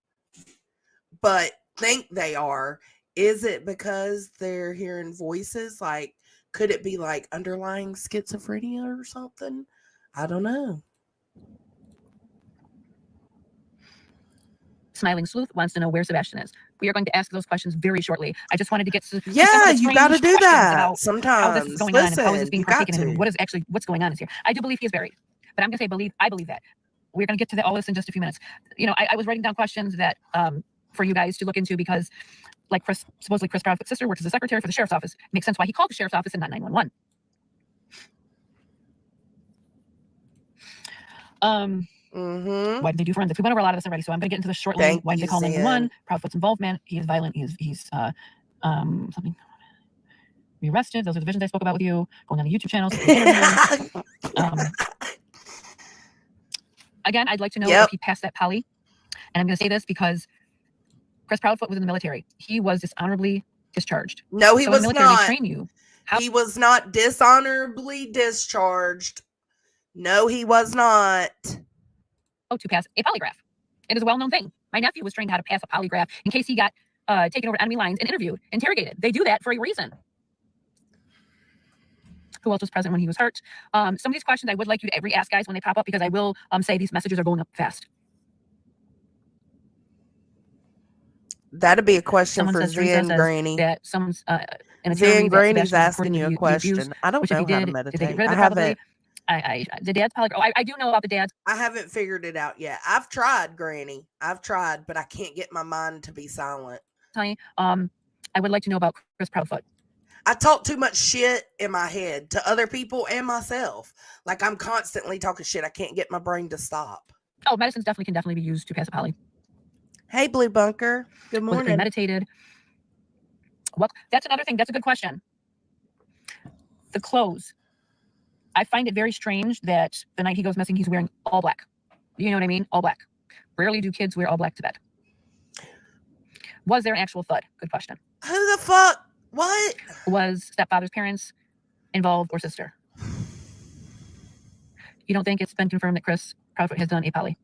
but think they are, is it because they're hearing voices? Like, could it be like underlying schizophrenia or something? I don't know. Smiling Sleuth wants to know where Sebastian is. We are going to ask those questions very shortly. I just wanted to get to Yeah, you got to do that about sometimes. how this is going on and how is this being partaken in and what's going on is here. I do believe he is buried, but I'm going to say I believe that. We're going to get to all this in just a few minutes. You know, I was writing down questions that for you guys to look into because, like supposedly Chris Proudfoot's sister works as a secretary for the sheriff's office. Makes sense why he called the sheriff's office and not 911. Why did they do forensics? We went over a lot of this already, so I'm going to get into this shortly. Why did they call 911? Proudfoot's involvement. He is violent. He's something. Be arrested. Those are the visions I spoke about with you. Going on the YouTube channels. Again, I'd like to know if he passed that poly. And I'm going to say this because Chris Proudfoot was in the military. He was dishonorably discharged. No, he was not. Train you. He was not dishonorably discharged. No, he was not. To pass a polygraph. It is a well-known thing. My nephew was trained how to pass a polygraph in case he got taken over enemy lines and interviewed, interrogated. They do that for a reason. Who else was present when he was hurt? Some of these questions I would like you to re-ask, guys, when they pop up, because I will say these messages are going up fast. That'd be a question for Zen Granny. That someone's Zen Granny's asking you a question. I don't know how to meditate. I haven't. The dad's polygraph. I do know about the dad's. I haven't figured it out yet. I've tried, Granny. I've tried, but I can't get my mind to be silent. I would like to know about Chris Proudfoot. I talk too much shit in my head to other people and myself. Like I'm constantly talking shit. I can't get my brain to stop. Oh, medicines can definitely be used to pass a poly. Hey, Blue Bunker. Good morning. Was meditated. Well, that's another thing. That's a good question. The clothes. I find it very strange that the night he goes missing, he's wearing all black. You know what I mean? All black. Rarely do kids wear all black to bed. Was there an actual thud? Good question. Who the fuck? What? Was stepfather's parents involved or sister? You don't think it's been confirmed that Chris Proudfoot has done a poly?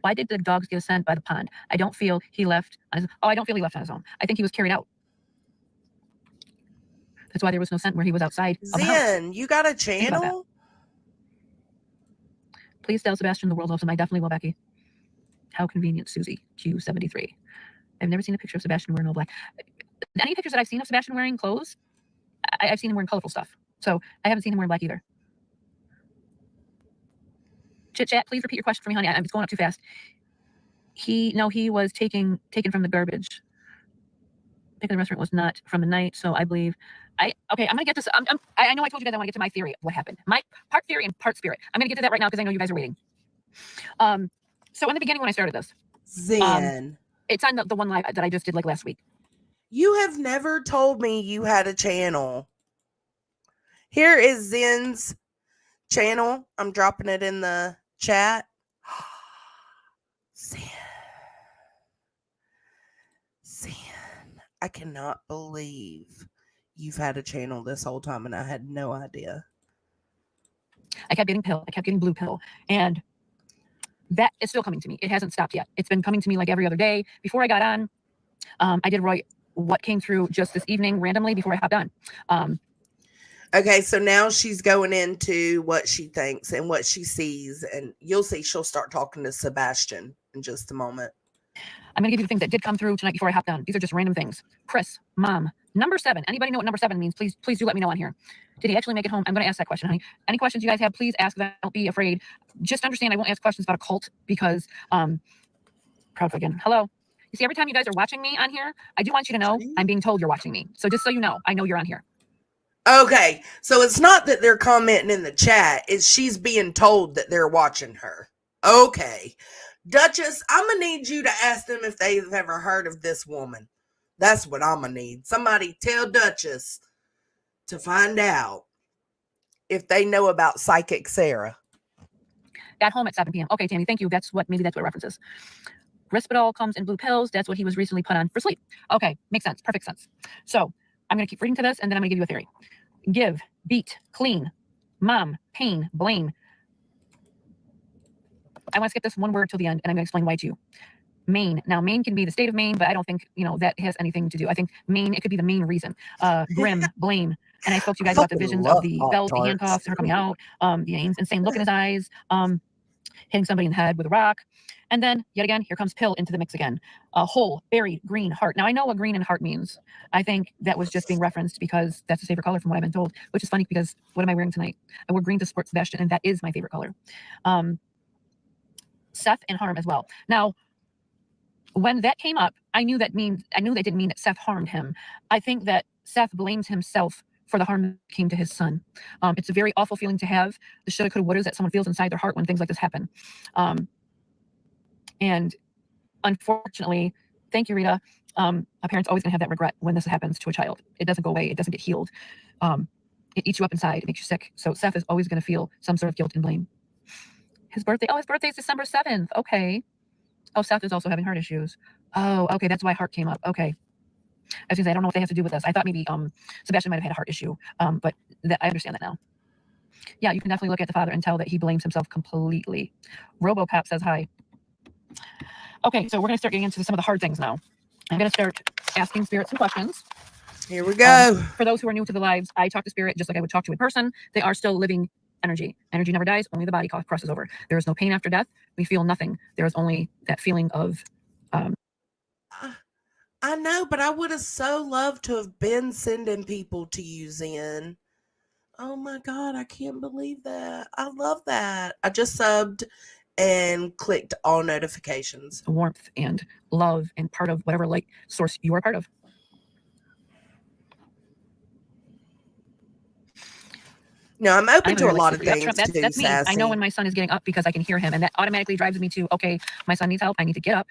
Why did the dogs get sent by the pond? I don't feel he left on his, I don't feel he left on his own. I think he was carried out. That's why there was no scent where he was outside. Zen, you got a channel? Please tell Sebastian the world loves him. I definitely will, Becky. How convenient, Susie. Q73. I've never seen a picture of Sebastian wearing all black. Any pictures that I've seen of Sebastian wearing clothes, I've seen him wearing colorful stuff. So I haven't seen him wearing black either. Chit chat, please repeat your question for me, honey. I'm just going up too fast. He was taken from the garbage. Pick of the restaurant was not from the night, so I believe. I'm gonna get this. I know I told you guys I want to get to my theory of what happened. My part theory and part spirit. I'm gonna get to that right now because I know you guys are waiting. So in the beginning when I started this, Zen, it's on the one live that I just did like last week. You have never told me you had a channel. Here is Zen's channel. I'm dropping it in the chat. Zen. I cannot believe you've had a channel this whole time and I had no idea. I kept getting pill. I kept getting blue pill. And that is still coming to me. It hasn't stopped yet. It's been coming to me like every other day. Before I got on, I did write what came through just this evening randomly before I hopped on. Okay, so now she's going into what she thinks and what she sees. And you'll see she'll start talking to Sebastian in just a moment. I'm going to give you the things that did come through tonight before I hopped on. These are just random things. Chris, mom, number 7. Anybody know what number 7 means? Please do let me know on here. Did he actually make it home? I'm going to ask that question, honey. Any questions you guys have, please ask them. Don't be afraid. Just understand I won't ask questions about a cult because, Proudfoot again. Hello. You see, every time you guys are watching me on here, I do want you to know I'm being told you're watching me. So just so you know, I know you're on here. Okay, so it's not that they're commenting in the chat. It's she's being told that they're watching her. Okay. Duchess, I'm going to need you to ask them if they've ever heard of this woman. That's what I'm going to need. Somebody tell Duchess to find out if they know about Psychic Sarah. Got home at 7 p.m. Okay, Tammy, thank you. Maybe that's what references. Risperdal comes in blue pills. That's what he was recently put on for sleep. Okay, makes sense. Perfect sense. So I'm going to keep reading to this, and then I'm going to give you a theory. Give, beat, clean, mom, pain, blame. I want to skip this one word till the end, and I'm going to explain why to you. Maine. Now, Maine can be the state of Maine, but I don't think, that has anything to do. I think Maine, it could be the main reason. Grim, blame. And I spoke to you guys about the visions of the belt, the handcuffs, her coming out, the insane look in his eyes. hitting somebody in the head with a rock. And then, yet again, here comes pill into the mix again. A whole, buried, green heart. Now, I know what green and heart means. I think that was just being referenced because that's a favorite color from what I've been told, which is funny because what am I wearing tonight? I wore green to support Sebastian, and that is my favorite color. Seth and harm as well. Now, when that came up, I knew that didn't mean that Seth harmed him. I think that Seth blames himself for the harm that came to his son. It's a very awful feeling to have, the shoulda, coulda, wouldas that someone feels inside their heart when things like this happen. And unfortunately, thank you, Rita, a parent's always going to have that regret when this happens to a child. It doesn't go away. It doesn't get healed. It eats you up inside. It makes you sick. So Seth is always going to feel some sort of guilt and blame. His birthday is December 7th. Okay. Oh, Seth is also having heart issues. Oh, okay. That's why heart came up. Okay. I was going to say, I don't know what they have to do with this. I thought maybe Sebastian might have had a heart issue, but I understand that now. Yeah, you can definitely look at the father and tell that he blames himself completely. RoboCop says hi. Okay, so we're going to start getting into some of the hard things now. I'm going to start asking Spirit some questions. Here we go. For those who are new to the lives, I talk to Spirit just like I would talk to a person. They are still living energy. Energy never dies. Only the body crosses over. There is no pain after death. We feel nothing. There is only that feeling of... I know, but I would have so loved to have been sending people to you, Zen. Oh my God, I can't believe that. I love that. I just subbed and clicked all notifications. Warmth and love and part of whatever light source you are part of. No, I'm open to a lot of things. That's me. I know when my son is getting up because I can hear him, and that automatically drives me to, okay, my son needs help. I need to get up.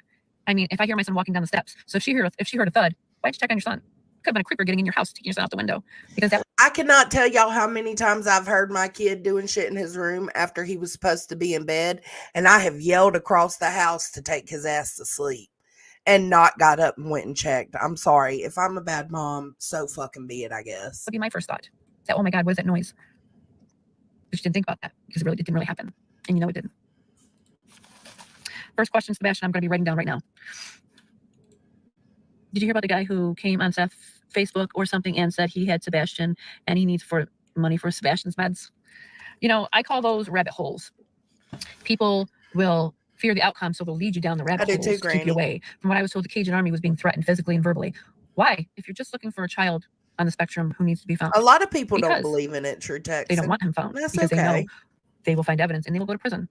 I mean, if I hear my son walking down the steps, so if she heard a thud, why'd you check on your son? Could have been a creeper getting in your house, taking your son out the window. Because I cannot tell y'all how many times I've heard my kid doing shit in his room after he was supposed to be in bed, and I have yelled across the house to take his ass to sleep and not got up and went and checked. I'm sorry. If I'm a bad mom, so fucking be it, I guess. Would be my first thought. That, oh my God, what is that noise? But you didn't think about that because it didn't really happen. And you know it didn't. First question, Sebastian, I'm going to be writing down right now. Did you hear about the guy who came on Seth's Facebook or something and said he had Sebastian and he needs money for Sebastian's meds? You know, I call those rabbit holes. People will fear the outcome, so they'll lead you down the rabbit holes to keep you away. From what I was told, the Cajun Army was being threatened physically and verbally. Why? If you're just looking for a child on the spectrum who needs to be found. A lot of people don't believe in it, true text. They don't want him found because they know they will find evidence and they will go to prison.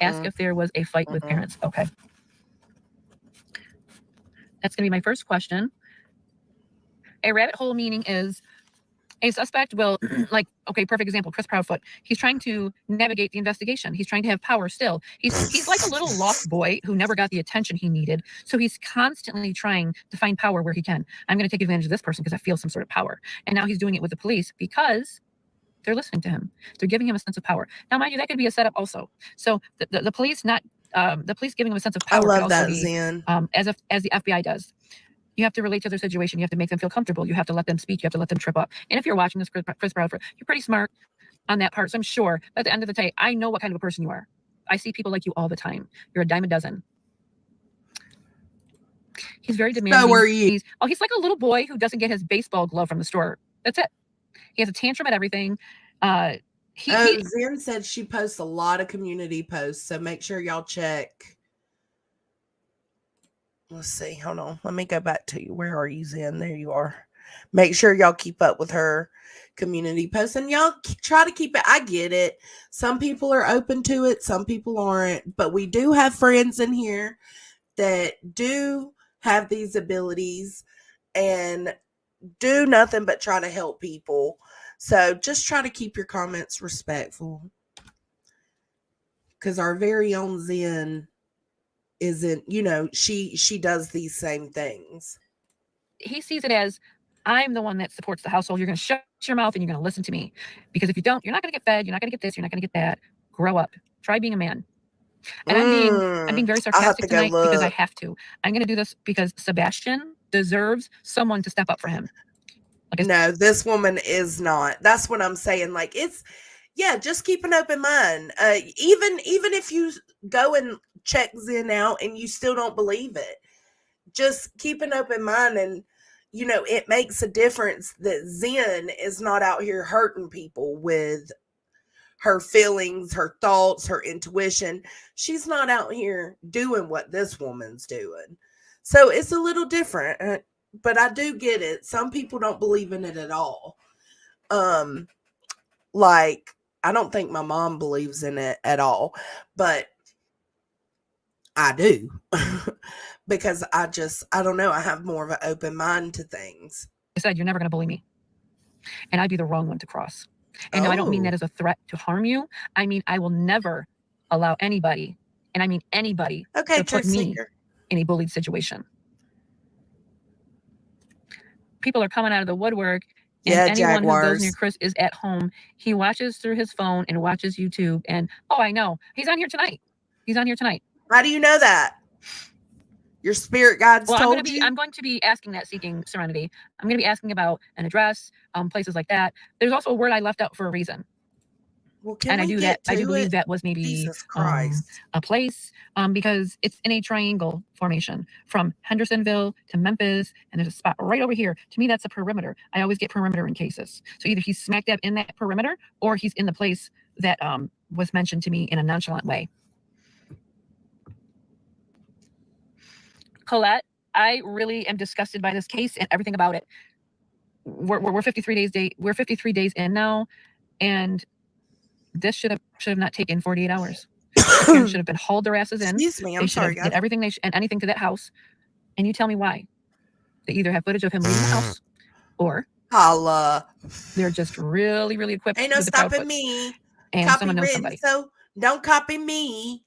Ask if there was a fight with parents. Okay. That's going to be my first question. A rabbit hole meaning is a suspect will, like, okay, perfect example, Chris Proudfoot. He's trying to navigate the investigation. He's trying to have power still. He's like a little lost boy who never got the attention he needed. So he's constantly trying to find power where he can. I'm going to take advantage of this person because I feel some sort of power. And now he's doing it with the police because they're listening to him. They're giving him a sense of power. Now, mind you, that could be a setup also. So the police the police giving him a sense of power. I love that, Zen. As the FBI does. You have to relate to their situation. You have to make them feel comfortable. You have to let them speak. You have to let them trip up. And if you're watching this, Chris Proudfoot, you're pretty smart on that part. So I'm sure. But at the end of the day, I know what kind of a person you are. I see people like you all the time. You're a dime a dozen. He's very demanding. So are you. He's like a little boy who doesn't get his baseball glove from the store. That's it. He has a tantrum at everything. Zen said she posts a lot of community posts, so make sure y'all check. Let's see. Hold on. Let me go back to you. Where are you, Zen? There you are. Make sure y'all keep up with her community posts, and y'all try to keep it. I get it. Some people are open to it. Some people aren't, but we do have friends in here that do have these abilities and do nothing but try to help people. So just try to keep your comments respectful, because our very own Zen isn't, she does these same things. He sees it as, I'm the one that supports the household. You're going to shut your mouth and you're going to listen to me, because if you don't, you're not going to get fed. You're not going to get this. You're not going to get that. Grow up. Try being a man. And I'm being very sarcastic tonight because I have to. I'm going to do this because Sebastian deserves someone to step up for him. No, this woman is not. That's what I'm saying. Like, just keep an open mind. Even if you go and check Zen out and you still don't believe it, just keep an open mind. And, it makes a difference that Zen is not out here hurting people with her feelings, her thoughts, her intuition. She's not out here doing what this woman's doing. So it's a little different, but I do get it. Some people don't believe in it at all. Like, I don't think my mom believes in it at all, but I do. Because I don't know. I have more of an open mind to things. I said, you're never going to bully me. And I'd be the wrong one to cross. And no, I don't mean that as a threat to harm you. I mean, I will never allow anybody, and I mean anybody, to put me in a bullied situation. People are coming out of the woodwork. And anyone who goes near Chris is at home. He watches through his phone and watches YouTube. And, oh, I know. He's on here tonight. He's on here tonight. How do you know that? Your spirit guides told you? I'm going to be asking that, seeking serenity. I'm going to be asking about an address, places like that. There's also a word I left out for a reason. Well, and I do believe that was maybe a place, because it's in a triangle formation from Hendersonville to Memphis, and there's a spot right over here. To me, that's a perimeter. I always get perimeter in cases. So either he's smack dab in that perimeter, or he's in the place that was mentioned to me in a nonchalant way. Colette, I really am disgusted by this case and everything about it. We're 53 days in now, and this should have not taken 48 hours. Should have been hauled their asses in. Excuse me, I'm sorry. Did everything and anything to that house, and you tell me why? They either have footage of him leaving the house, or they're just really, really equipped. Ain't no stopping me. And copy someone knows written, somebody. So don't copy me.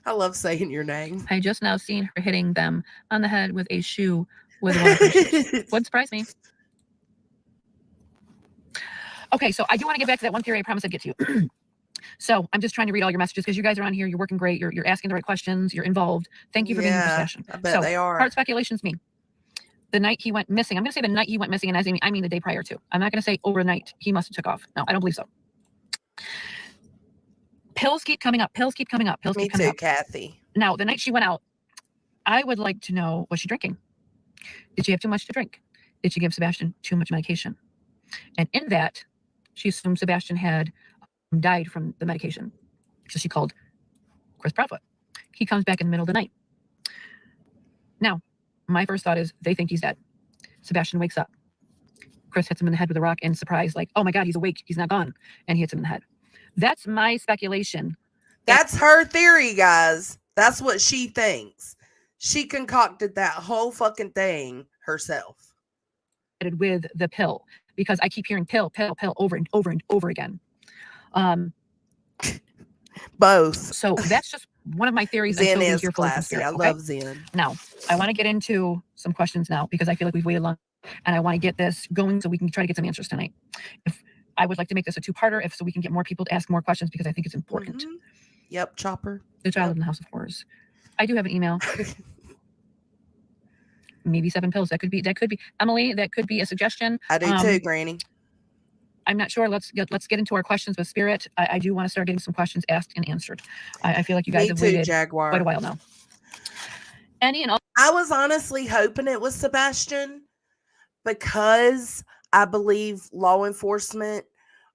I love saying your name. I just now seen her hitting them on the head with a shoe with one of her shoes. Wouldn't surprise me. Okay, so I do want to get back to that one theory I promised I'd get to you. So I'm just trying to read all your messages because you guys are on here. You're working great. You're asking the right questions. You're involved. Thank you for being in the session. I bet they are. Part speculation's me. The night he went missing. I'm going to say the night he went missing, and I mean the day prior to. I'm not going to say overnight he must have took off. No, I don't believe so. Pills keep coming up. Pills keep coming up. Pills keep coming up. Me too, Kathy. Now, the night she went out, I would like to know, was she drinking? Did she have too much to drink? Did she give Sebastian too much medication? And in that, she assumed Sebastian had died from the medication. So she called Chris Proudfoot. He comes back in the middle of the night. Now, my first thought is they think he's dead. Sebastian wakes up. Chris hits him in the head with a rock and surprise, like, oh my God, he's awake. He's not gone. And he hits him in the head. That's my speculation. That's her theory, guys. That's what she thinks. She concocted that whole fucking thing herself. With the pill, because I keep hearing pill over and over and over again. Both. So that's just one of my theories. Zen is classy. I love Zen. Now, I want to get into some questions now because I feel like we've waited long, and I want to get this going so we can try to get some answers tonight. I would like to make this a two-parter so we can get more people to ask more questions because I think it's important. Mm-hmm. Yep, Chopper. The Child in the House of Horrors. I do have an email. Maybe 7 pills. That could be Emily. That could be a suggestion. I do too, Granny. I'm not sure. Let's get into our questions with Spirit. I do want to start getting some questions asked and answered. I feel like you guys have waited quite a while now. Any and all. I was honestly hoping it was Sebastian because I believe law enforcement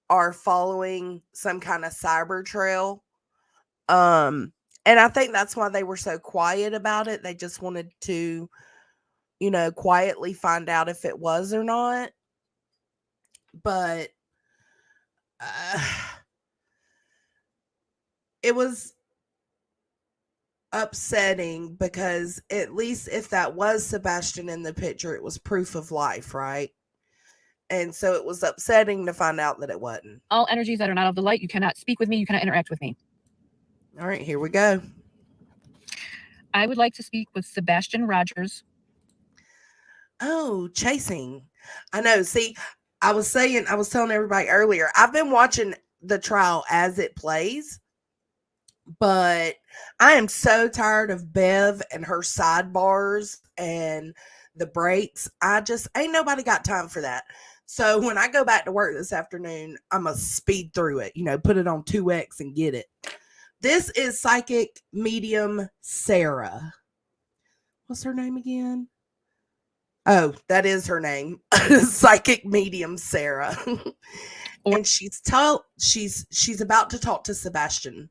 are following some kind of cyber trail. And I think that's why they were so quiet about it. They just wanted to, quietly find out if it was or not. But it was upsetting because at least if that was Sebastian in the picture, it was proof of life, right? And so it was upsetting to find out that it wasn't. All energies that are not of the light, you cannot speak with me, you cannot interact with me. All right, here we go. I would like to speak with Sebastian Rogers. Oh, chasing. I know. See, I was telling everybody earlier, I've been watching the trial as it plays, but I am so tired of Bev and her sidebars and the breaks. Ain't nobody got time for that. So when I go back to work this afternoon, I'm going to speed through it, put it on 2X and get it. This is psychic medium Sarah. What's her name again? Oh, that is her name. Psychic medium Sarah. And she's about to talk to Sebastian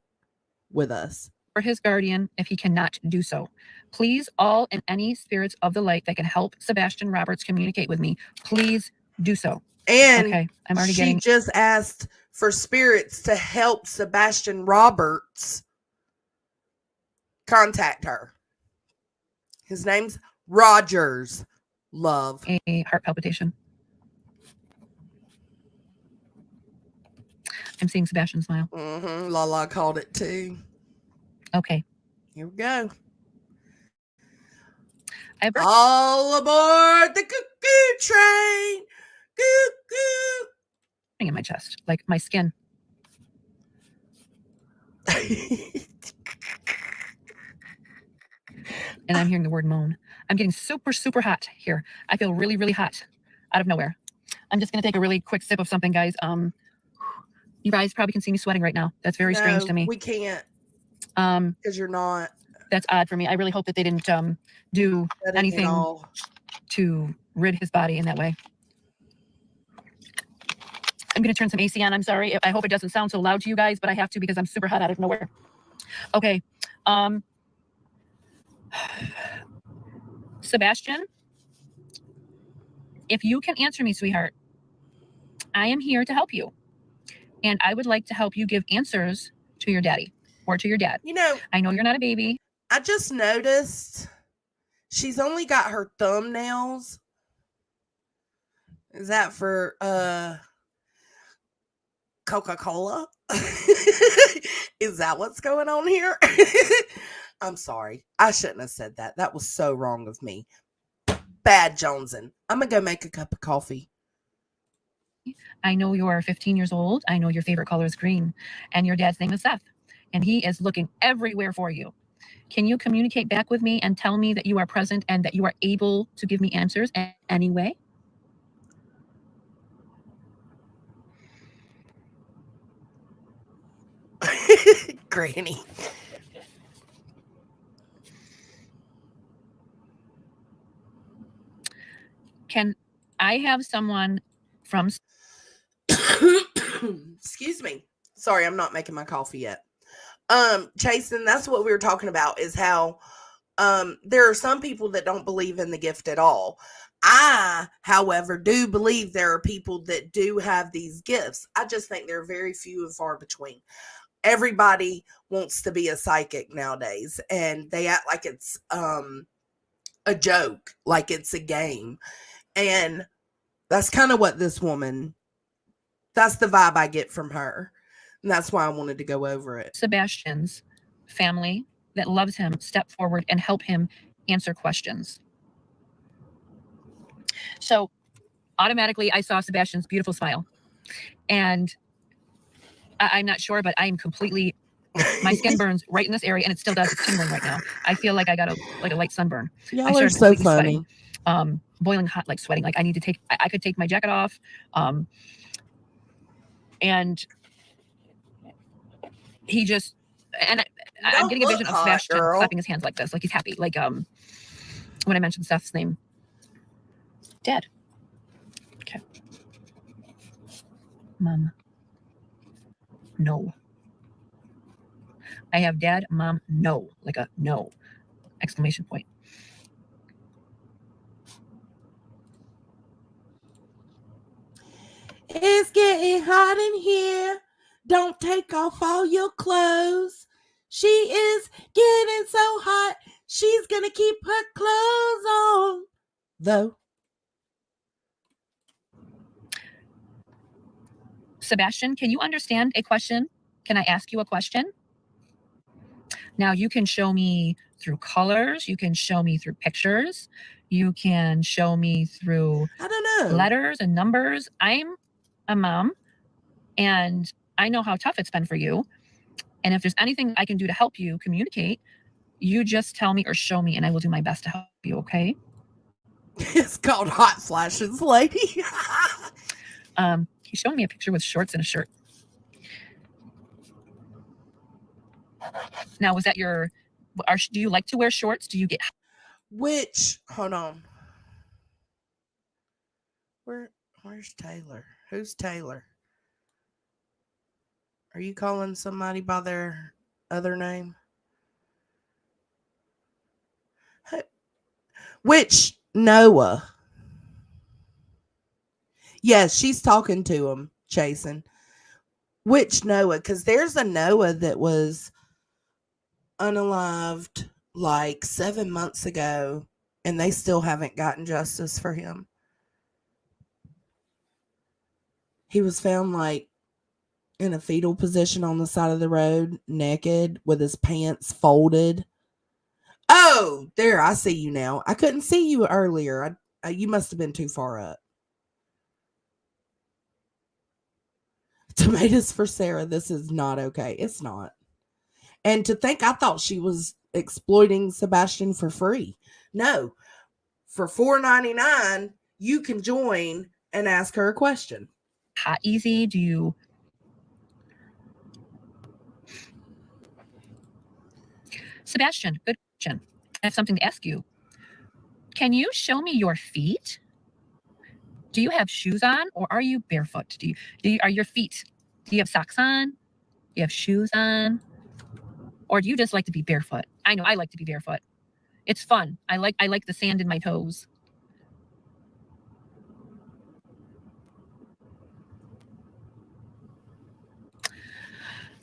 with us. Or his guardian if he cannot do so. Please, all and any spirits of the light that can help Sebastian Roberts communicate with me, please do so. And okay, I'm already she just asked for spirits to help Sebastian Roberts contact her. His name's Rogers. Love. A heart palpitation. I'm seeing Sebastian smile. Lala called it too. Okay. Here we go. All aboard the cuckoo train. Cuckoo. In my chest, like my skin. And I'm hearing the word moan. I'm getting super, super hot here. I feel really, really hot out of nowhere. I'm just going to take a really quick sip of something, guys. You guys probably can see me sweating right now. That's very strange to me. We can't. Because you're not. That's odd for me. I really hope that they didn't do anything to rid his body in that way. I'm going to turn some AC on. I'm sorry. I hope it doesn't sound so loud to you guys, but I have to because I'm super hot out of nowhere. Okay. Sebastian, if you can answer me, sweetheart, I am here to help you. And I would like to help you give answers to your daddy or to your dad. You know, I know you're not a baby. I just noticed she's only got her thumbnails. Is that for Coca-Cola? Is that what's going on here? I'm sorry. I shouldn't have said that. That was so wrong of me. Bad Jonesin. I'm going to go make a cup of coffee. I know you're 15 years old. I know your favorite color is green. And your dad's name is Seth. And he is looking everywhere for you. Can you communicate back with me and tell me that you are present and that you are able to give me answers anyway? Granny. Can I have someone from... Excuse me. Sorry, I'm not making my coffee yet. Chasen, that's what we were talking about, is how there are some people that don't believe in the gift at all. I, however, do believe there are people that do have these gifts. I just think they're very few and far between. Everybody wants to be a psychic nowadays, and they act like it's a joke, like it's a game. And that's kind of what this woman, that's the vibe I get from her. And that's why I wanted to go over it. Sebastian's family that loves him step forward and help him answer questions. So automatically I saw Sebastian's beautiful smile. And I'm not sure, but I'm completely, my skin burns right in this area, and it still does. It's tingling right now. I feel like I got a light sunburn. Y'all are so funny. Sweating, boiling hot, like sweating. Like I need to take, I could take my jacket off. And he just, and I'm getting a vision of Sebastian clapping his hands like this, like he's happy. Like when I mentioned Seth's name. Dad. Okay. Mom. No. I have dad, mom, no. Like a no. Exclamation point. It's getting hot in here. Don't take off all your clothes. She is getting so hot. She's going to keep her clothes on. Though. Sebastian, can you understand a question? Can I ask you a question? Now you can show me through colors. You can show me through pictures. You can show me through, I don't know, letters and numbers. I'm a mom, and I know how tough it's been for you. And if there's anything I can do to help you communicate, you just tell me or show me, and I will do my best to help you, okay? It's called hot flashes, lady. He's showing me a picture with shorts and a shirt. Now, was that your, do you like to wear shorts? Do you get... Which, hold on. Where's Taylor? Who's Taylor? Are you calling somebody by their other name? Which Noah? Yes, she's talking to him, Jason. Which Noah? Because there's a Noah that was unalived like 7 months ago, and they still haven't gotten justice for him. He was found like in a fetal position on the side of the road, naked, with his pants folded. Oh, there, I see you now. I couldn't see you earlier. You must have been too far up. Tomatoes for Sarah. This is not okay. It's not. And to think, I thought she was exploiting Sebastian for free. No, for $4.99, you can join and ask her a question. How easy do you... Sebastian, good question. I have something to ask you. Can you show me your feet? Do you have shoes on, or are you barefoot? Are your feet, do you have socks on? Do you have shoes on? Or do you just like to be barefoot? I know I like to be barefoot. It's fun. I like the sand in my toes.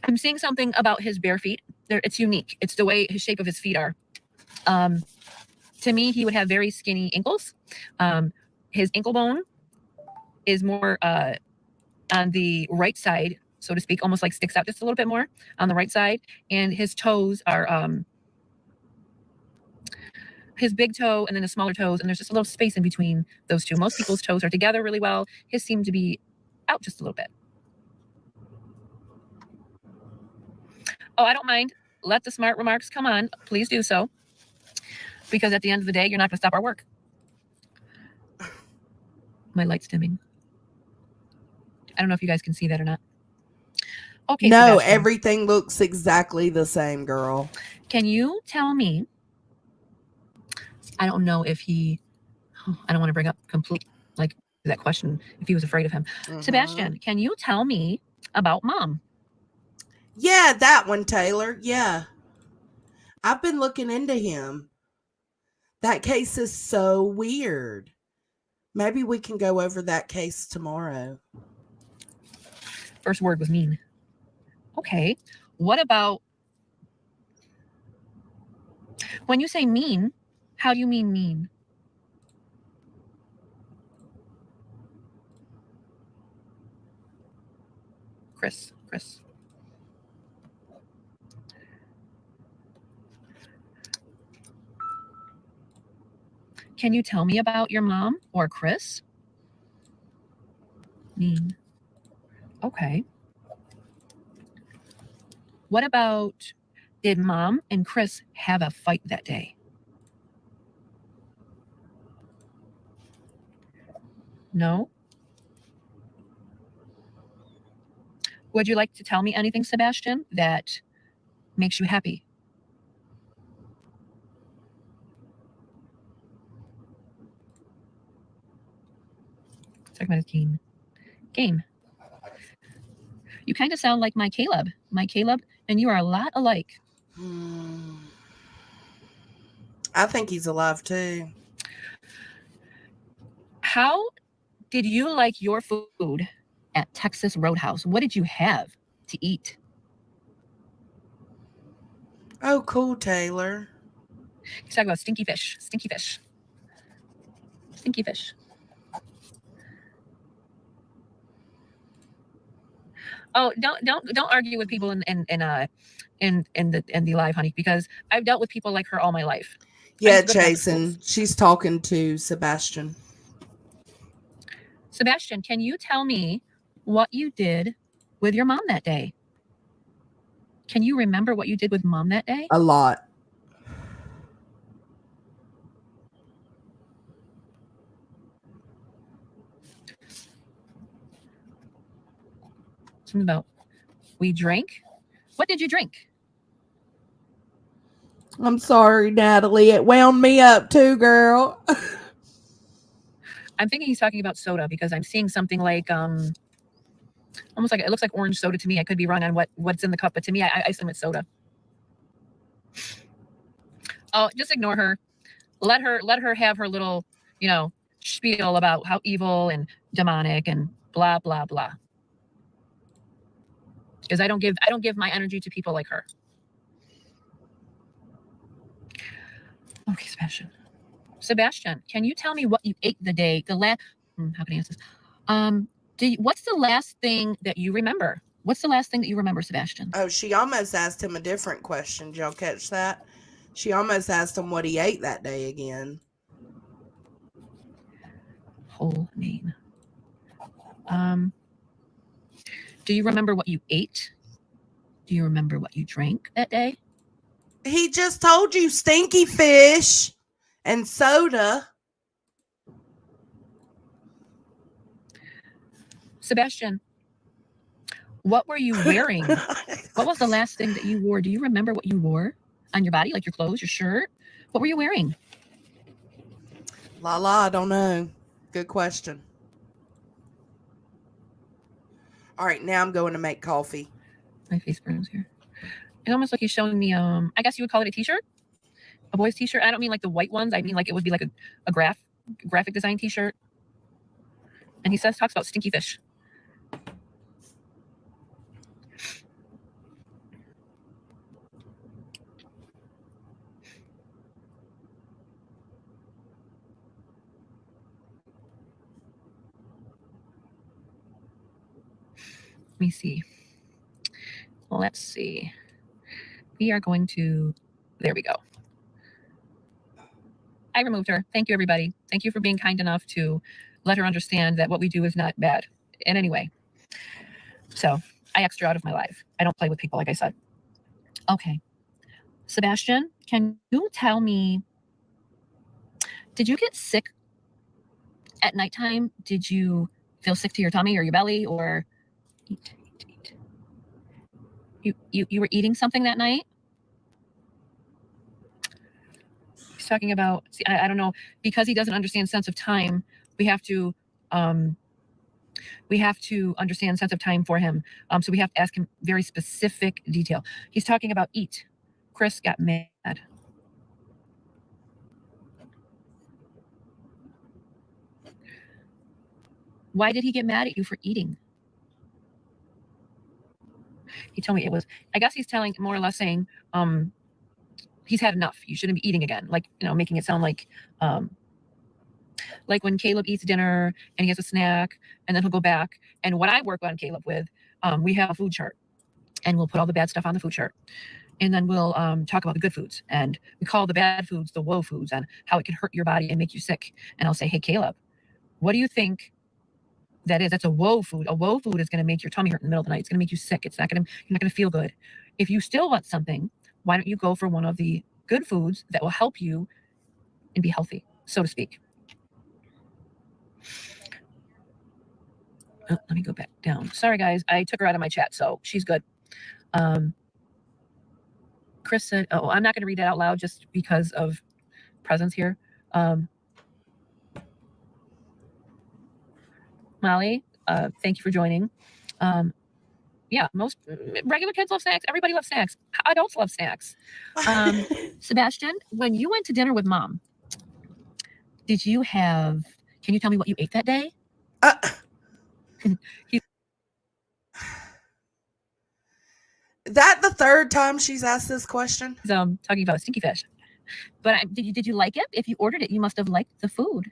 I'm seeing something about his bare feet. It's unique. It's the way his shape of his feet are. To me, he would have very skinny ankles. His ankle bone is more on the right side, so to speak, almost like sticks out just a little bit more on the right side. And his toes are his big toe and then the smaller toes, and there's just a little space in between those two. Most people's toes are together really well. His seem to be out just a little bit. Oh, I don't mind. Let the smart remarks come on. Please do so. Because at the end of the day, you're not going to stop our work. My light's dimming. I don't know if you guys can see that or not. Okay. No, Sebastian, everything looks exactly the same, girl. Can you tell me? I don't know if he... I don't want to bring up that question if he was afraid of him. Mm-hmm. Sebastian, can you tell me about Mom? Yeah, that one, Taylor. Yeah. I've been looking into him. That case is so weird. Maybe we can go over that case tomorrow. First word was mean. Okay. What about... When you say mean, how do you mean mean? Chris. Can you tell me about your mom or Chris? Mean. Okay. What about, did Mom and Chris have a fight that day? No? Would you like to tell me anything, Sebastian, that makes you happy? Talk about his game. Game. You kind of sound like my Caleb. And you are a lot alike. I think he's alive too. How did you like your food at Texas Roadhouse? What did you have to eat? Oh, cool, Taylor. He's talking about stinky fish. Oh, don't argue with people in the live, honey, because I've dealt with people like her all my life. Yeah, Jason, she's talking to Sebastian. Sebastian, can you tell me what you did with your mom that day? Can you remember what you did with Mom that day? A lot. Something about we drank. What did you drink? I'm sorry, Natalie. It wound me up too, girl. I'm thinking he's talking about soda because I'm seeing something like almost like it looks like orange soda to me. I could be wrong on what's in the cup, but to me, I assume it's soda. Oh, just ignore her. Let her have her little, spiel about how evil and demonic and blah blah blah. Because I don't give my energy to people like her. Okay, Sebastian, can you tell me what you ate the last? How can I answer this? What's the last thing that you remember? What's the last thing that you remember, Sebastian? Oh, she almost asked him a different question. Did y'all catch that? She almost asked him what he ate that day again. Whole name. Do you remember what you ate? Do you remember what you drank that day? He just told you stinky fish and soda. Sebastian, what were you wearing? What was the last thing that you wore? Do you remember what you wore on your body, like your clothes, your shirt? What were you wearing? I don't know. Good question. All right, now I'm going to make coffee. My face burns here. It's almost like he's showing me, I guess you would call it a t-shirt? A boy's t-shirt? I don't mean like the white ones. I mean like it would be like a graphic design t-shirt. And he talks about stinky fish. Let me see. Let's see. We are going to, there we go. I removed her. Thank you, everybody. Thank you for being kind enough to let her understand that what we do is not bad in any way. So I extra out of my life. I don't play with people, like I said. Okay. Sebastian, can you tell me, did you get sick at nighttime? Did you feel sick to your tummy or your belly, or eat? You were eating something that night? He's talking about, see, I don't know, because he doesn't understand sense of time, we have to understand sense of time for him. So we have to ask him very specific detail. He's talking about eat. Chris got mad. Why did he get mad at you for eating? He told me it was, I guess he's telling, more or less saying, he's had enough. You shouldn't be eating again. Like, making it sound like when Caleb eats dinner and he has a snack and then he'll go back. And what I work on Caleb with, we have a food chart and we'll put all the bad stuff on the food chart. And then we'll talk about the good foods. And we call the bad foods the woe foods and how it can hurt your body and make you sick. And I'll say, hey, Caleb, what do you think that is? That's a woe food. A woe food is going to make your tummy hurt in the middle of the night. It's going to make you sick. You're not going to feel good. If you still want something, why don't you go for one of the good foods that will help you and be healthy, so to speak. Oh, let me go back down. Sorry, guys. I took her out of my chat, so she's good. Chris said, oh, I'm not going to read that out loud just because of presence here. Molly, thank you for joining. Yeah, most regular kids love snacks. Everybody loves snacks. Adults love snacks. Sebastian, when you went to dinner with Mom, can you tell me what you ate that day? That the third time she's asked this question? Talking about stinky fish. But did you like it? If you ordered it, you must have liked the food.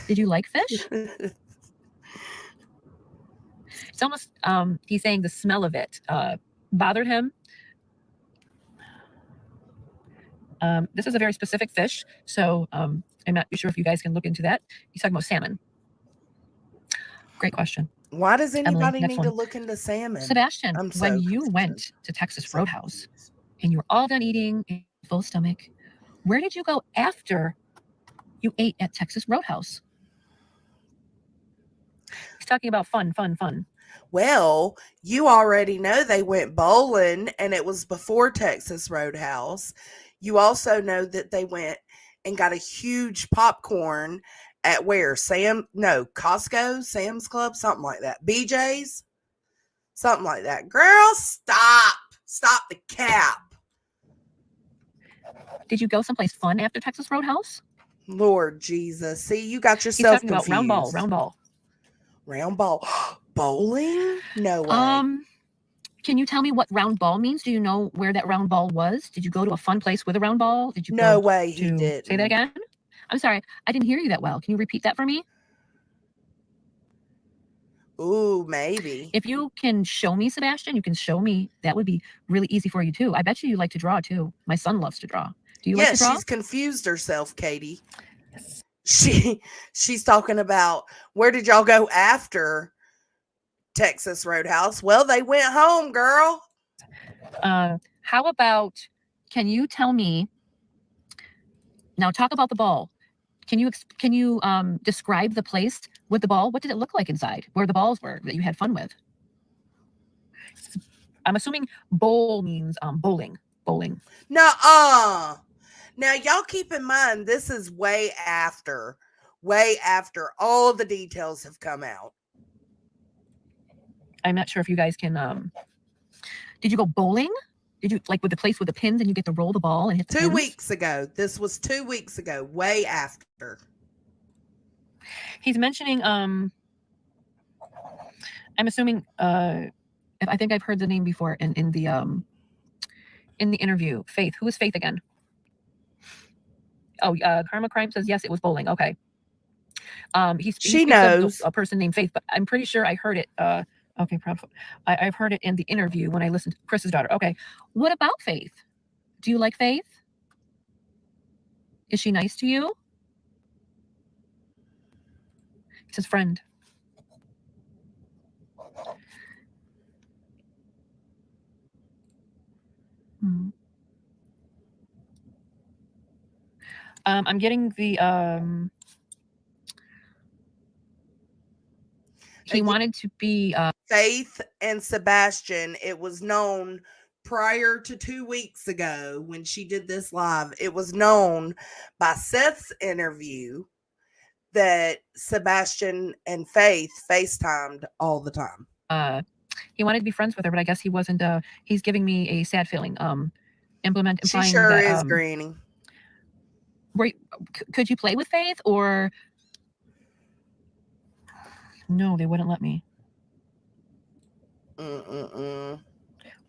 Did you like fish? It's almost, he's saying the smell of it bothered him. This is a very specific fish, so I'm not sure if you guys can look into that. He's talking about salmon. Great question. Why does anybody Emily, need to look into salmon? Sebastian, when you went to Texas Roadhouse and you were all done eating, full stomach, where did you go after you ate at Texas Roadhouse? He's talking about fun. Well, you already know they went bowling and it was before Texas Roadhouse. You also know that they went and got a huge popcorn At where? Costco, Sam's Club, something like that. BJ's, something like that. Girl, stop the cap. Did you go someplace fun after Texas Roadhouse? Lord Jesus. See, you got He's yourself talking confused. about round ball. Round ball. Bowling? No way. Can you tell me what round ball means? Do you know where that round ball was? Did you go to a fun place with a round ball? Did you No way he did. Say that again? I'm sorry. I didn't hear you that well. Can you repeat that for me? Ooh, maybe. If you can show me, Sebastian, you can show me. That would be really easy for you too. I bet you like to draw too. My son loves to draw. Do you like to draw? She's confused herself, Katie. Yes. She's talking about, where did y'all go after Texas Roadhouse? Well, they went home, girl. How about, can you tell me, now talk about the ball. Can you describe the place with the ball? What did it look like inside, where the balls were that you had fun with? I'm assuming bowl means bowling. Now, y'all keep in mind, this is way after all the details have come out. I'm not sure if you guys can, did you go bowling? Did you, like, with the place with the pins and you get to roll the ball and hit the 2 pins? weeks ago. This was 2 weeks ago, way after. He's mentioning, I'm assuming, I think I've heard the name before in the interview. Faith. Who is Faith again? Oh, Karma Crime says, yes, it was bowling. Okay. She knows a person named Faith, but I'm pretty sure I heard it. Okay, I've heard it in the interview when I listened to Chris's daughter. Okay. What about Faith? Do you like Faith? Is she nice to you? It's his friend. I'm getting the he wanted to be Faith and Sebastian. It was known prior to 2 weeks ago when she did this live. It was known by Seth's interview that Sebastian and Faith FaceTimed all the time. He wanted to be friends with her, but I guess he wasn't. He's giving me a sad feeling. She sure is, Granny. Could you play with Faith, or no? They wouldn't let me.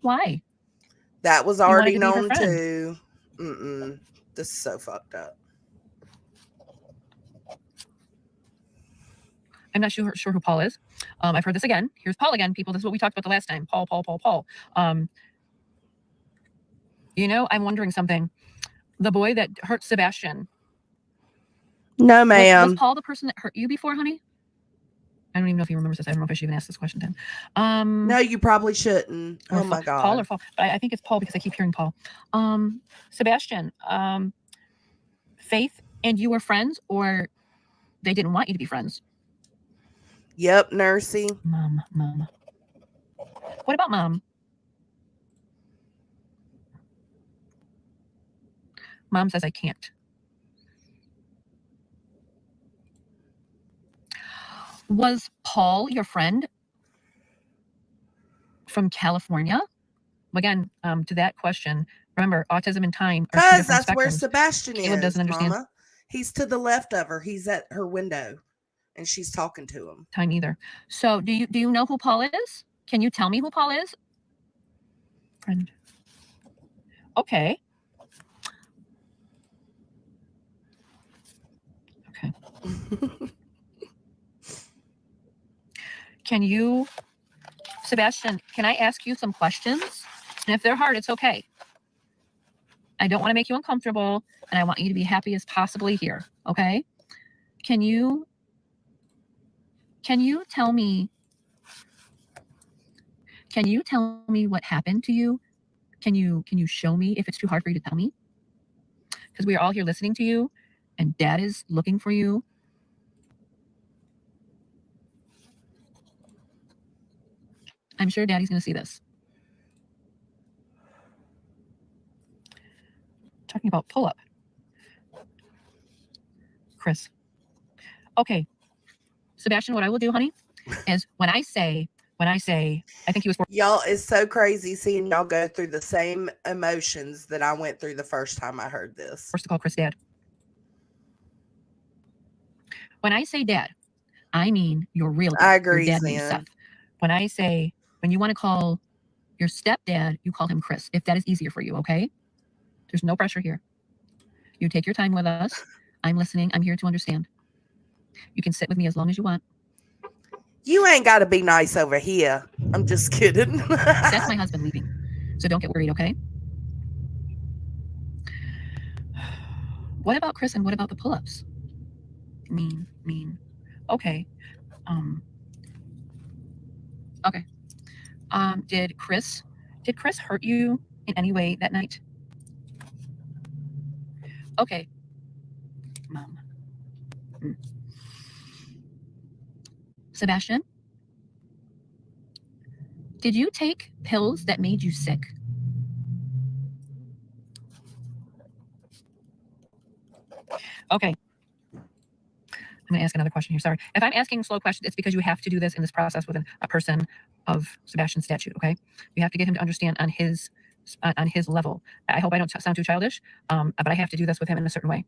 Why? That was already known too. This is so fucked up. I'm not sure who Paul is. I've heard this again. Here's Paul again, people. This is what we talked about the last time. Paul. I'm wondering something. The boy that hurt Sebastian. No, ma'am. Was Paul the person that hurt you before, honey? I don't even know if he remembers this. I don't know if I should even ask this question to him. No, you probably shouldn't. Oh my God. Paul or Paul. I think it's Paul because I keep hearing Paul. Sebastian, Faith and you were friends, or they didn't want you to be friends? Yep, Nursey. Mom. What about Mom? Mom says I can't. Was Paul your friend from California? Again, to that question, remember, autism and time are two different that's spectrums. where Sebastian Caleb is, doesn't understand. Mama. He's to the left of her. He's at her window, and she's talking to him. Time either. So, do you know who Paul is? Can you tell me who Paul is? Friend. Okay. Can you, Sebastian, can I ask you some questions? And if they're hard, it's okay. I don't want to make you uncomfortable, and I want you to be happy as possibly here, okay? Can you tell me what happened to you? Can you show me if it's too hard for you to tell me? Because we are all here listening to you, and Dad is looking for you. I'm sure Daddy's going to see this. Talking about pull-up. Chris. Okay, Sebastian, what I will do, honey, is when I say, I think he was 4. Y'all, it's so crazy seeing y'all go through the same emotions that I went through the first time I heard this. Forced to call Chris dad. When I say dad, I mean your real dad. I agree, your dad named Zen. Seth. When you want to call your stepdad, you call him Chris, if that is easier for you, okay? There's no pressure here. You take your time with us. I'm listening. I'm here to understand. You can sit with me as long as you want. You ain't got to be nice over here. I'm just kidding. That's my husband leaving. So don't get worried, okay? What about Chris and what about the pull-ups? Mean. Okay. Okay. Did Chris hurt you in any way that night? Okay. Mom. Sebastian, did you take pills that made you sick? Okay. I'm going to ask another question here. Sorry. If I'm asking slow questions, it's because you have to do this in this process with a person of Sebastian's statute, okay? You have to get him to understand on his level. I hope I don't sound too childish, but I have to do this with him in a certain way.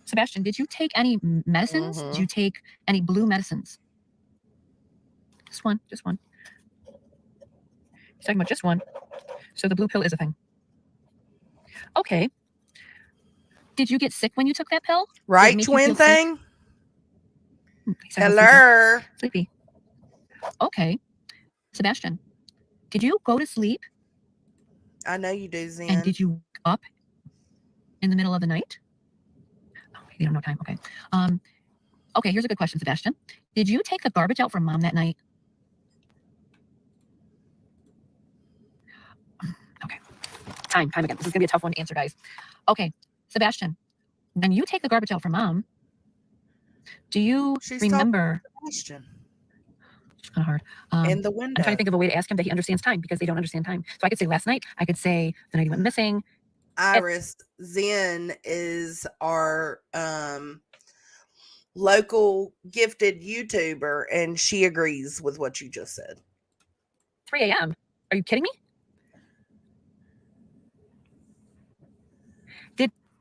Sebastian, did you take any medicines? Did you take any blue medicines? Just one. He's talking about just one. So the blue pill is a thing. Okay. Did you get sick when you took that pill? Right, twin thing? Hello. Sleepy. Okay. Sebastian, did you go to sleep? I know you do, Zen. And did you wake up in the middle of the night? Oh, they don't know time. Okay. Okay, here's a good question, Sebastian. Did you take the garbage out for Mom that night? Okay. Time again. This is going to be a tough one to answer, guys. Okay. Sebastian, when you take the garbage out for Mom, do you remember? It's kind of hard. In the window. I'm trying to think of a way to ask him that he understands time because they don't understand time. So I could say last night. I could say the night he went missing. Iris, Zen is our local gifted YouTuber, and she agrees with what you just said. 3 a.m. Are you kidding me?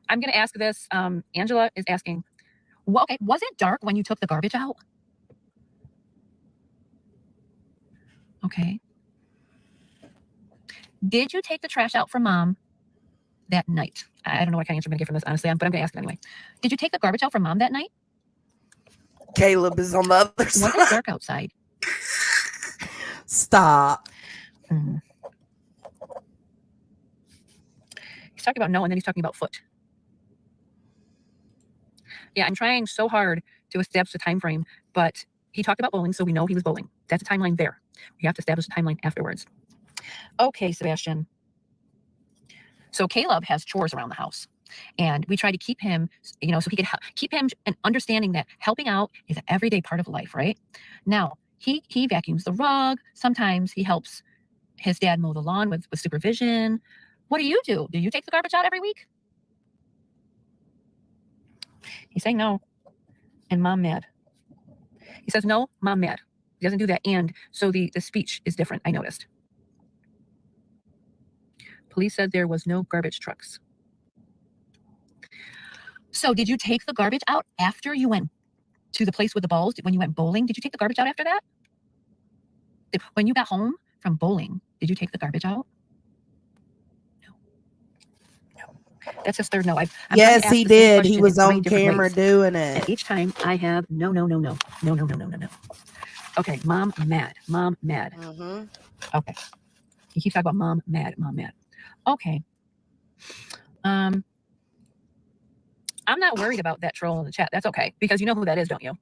I'm going to ask this. Angela is asking, well, okay, was it dark when you took the garbage out? Okay. Did you take the trash out for Mom that night? I don't know what kind of answer I'm going to get from this, honestly, but I'm going to ask it anyway. Did you take the garbage out for Mom that night? Caleb is on the other side. Was it dark outside? Stop. He's talking about no, and then he's talking about foot. Yeah, I'm trying so hard to establish the time frame, but he talked about bowling, so we know he was bowling. That's a timeline there. We have to establish a timeline afterwards. Okay, Sebastian. So Caleb has chores around the house, and we try to keep him, so he can keep him an understanding that helping out is an everyday part of life, right? Now, he vacuums the rug. Sometimes he helps his dad mow the lawn with supervision. What do? Do you take the garbage out every week? He's saying no, and Mom mad. He says no, Mom mad. He doesn't do that, and so the speech is different, I noticed. Police said there was no garbage trucks. So did you take the garbage out after you went to the place with the balls? When you went bowling, did you take the garbage out after that? When you got home from bowling, did you take the garbage out? That's his third no. Yes, he did. He was on camera doing it. And each time I have no. Okay, Mom mad. Okay. He keeps talking about Mom mad. Okay. I'm not worried about that troll in the chat. That's okay, because you know who that is, don't you?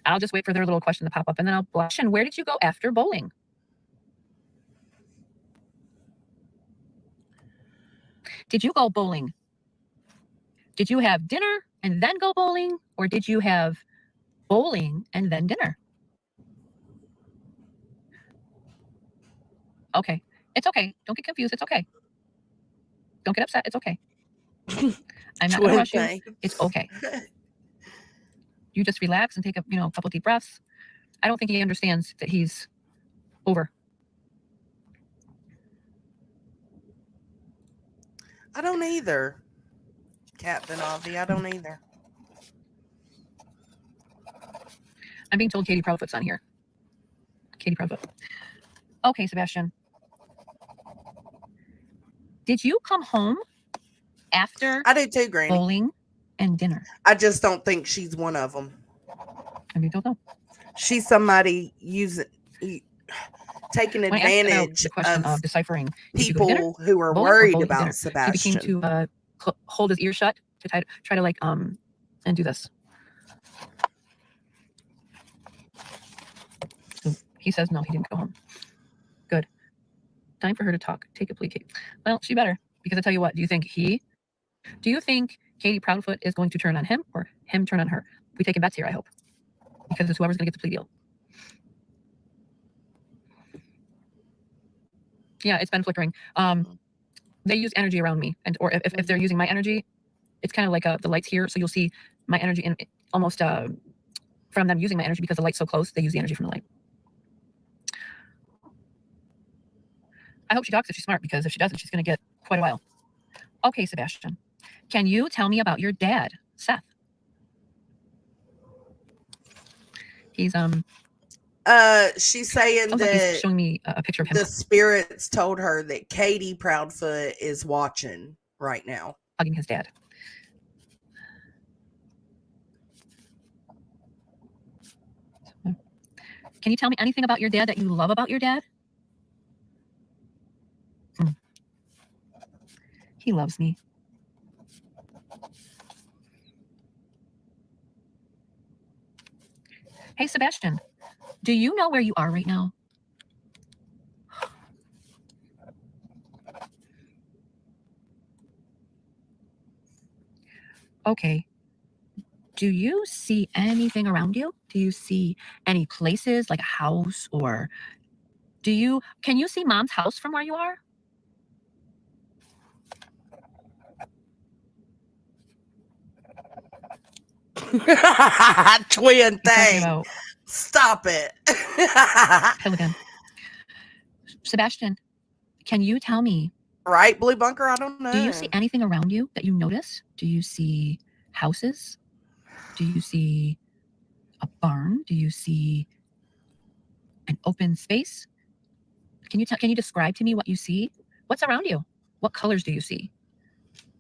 I'll just wait for their little question to pop up, and then I'll blush. And where did you go after bowling? Did you go bowling? Did you have dinner and then go bowling? Or did you have bowling and then dinner? Okay. It's okay. Don't get confused. It's okay. Don't get upset. It's okay. I'm not going to rush you. It's okay. You just relax and take a couple deep breaths. I don't think he understands that he's over. I don't either, Captain Avi. I don't either. I'm being told Katie Proudfoot's on here. Katie Proudfoot. Okay, Sebastian. Did you come home after I do too, Granny. bowling and dinner? I just don't think she's one of them. And you don't know. She's somebody taking advantage of deciphering people wwho are worried about Sebastian. He became to hold his ear shut to try to and do this. So he says no, he didn't go home. Good. Time for her to talk. Take a plea, Kate. Well, she better, because I tell you what. Do you think Katie Proudfoot is going to turn on him or him turn on her? We taking bets here, I hope, because it's whoever's going to get the plea deal. Yeah, it's been flickering. They use energy around me, or if they're using my energy, it's kind of like the lights here. So you'll see my energy in almost from them using my energy, because the light's so close. They use the energy from the light. I hope she talks if she's smart, because if she doesn't, she's going to get quite a while. Okay, Sebastian, can you tell me about your dad, Seth? He's she's saying that he's showing me a picture of him. The spirits told her that Katie Proudfoot is watching right now, hugging his dad. Can you tell me anything about your dad that you love about your dad? He loves me. Hey, Sebastian, do you know where you are right now? Okay. Do you see anything around you? Do you see any places, like a house, or can you see Mom's house from where you are? Twin thing. Stop it. Pill again. Sebastian, can you tell me? Right, Blue Bunker? I don't know. Do you see anything around you that you notice? Do you see houses? Do you see a barn? Do you see an open space? Can you describe to me what you see? What's around you? What colors do you see?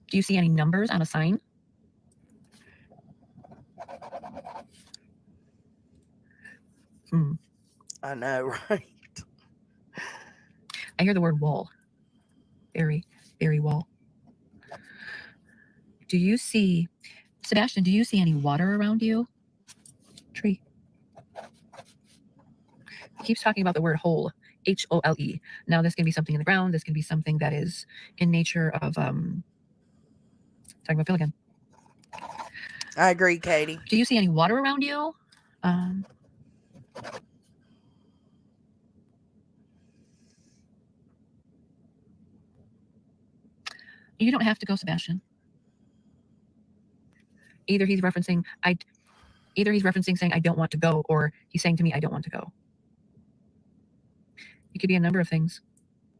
Do you see any numbers on a sign? I know, right? I hear the word wall. Very, very wall. Do you see, Sebastian, do you see any water around you? Tree. He keeps talking about the word hole, H-O-L-E. Now, this can be something in the ground. This can be something that is in nature of, talking about Phil again. I agree, Katie. Do you see any water around you? You don't have to go, Sebastian. Either he's referencing saying I don't want to go, or he's saying to me I don't want to go. It could be a number of things.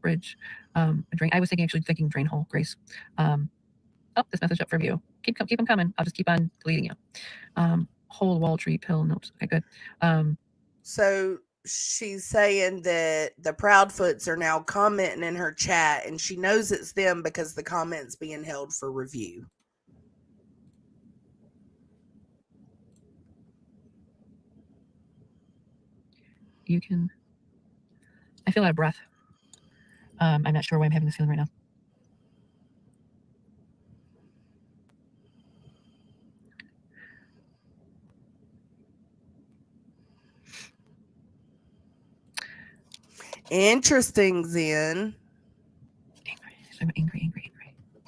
Bridge, a drain. I was thinking drain hole, Grace. This message up for view. Keep them coming. I'll just keep on deleting you. Hole, wall, tree, pill, notes. Okay, good. So she's saying that the Proudfoots are now commenting in her chat, and she knows it's them because the comment's being held for review. I feel out of breath. I'm not sure why I'm having this feeling right now. Interesting, Zen. Angry.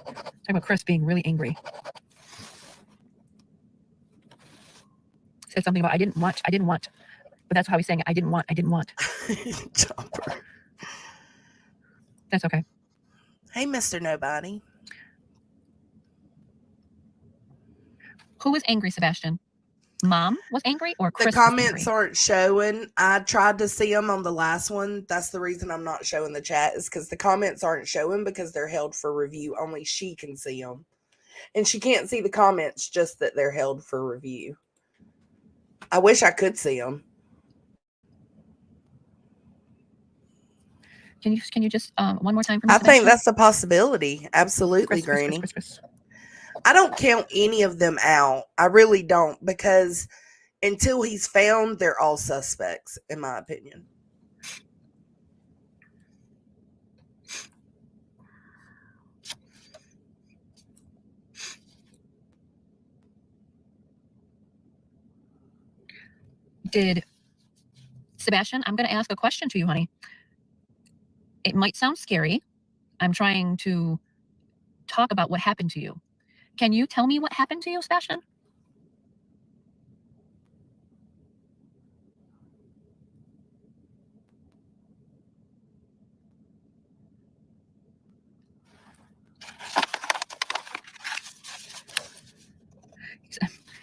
Talking about Chris being really angry. Said something about I didn't want. But that's how he's saying it. I didn't want. Chopper. That's okay. Hey, Mr. Nobody. Who was angry, Sebastian? Mom was angry or Chris? The comments aren't showing. I tried to see them on the last one. That's the reason I'm not showing the chat, is because the comments aren't showing because they're held for review. Only she can see them. And she can't see the comments, just that they're held for review. I wish I could see them. Can you just one more time for me? I think that's a possibility. Absolutely, Chris, Granny. Chris. I don't count any of them out. I really don't, because until he's found, they're all suspects, in my opinion. Sebastian, I'm going to ask a question to you, honey. It might sound scary. I'm trying to talk about what happened to you. Can you tell me what happened to you, Sebastian?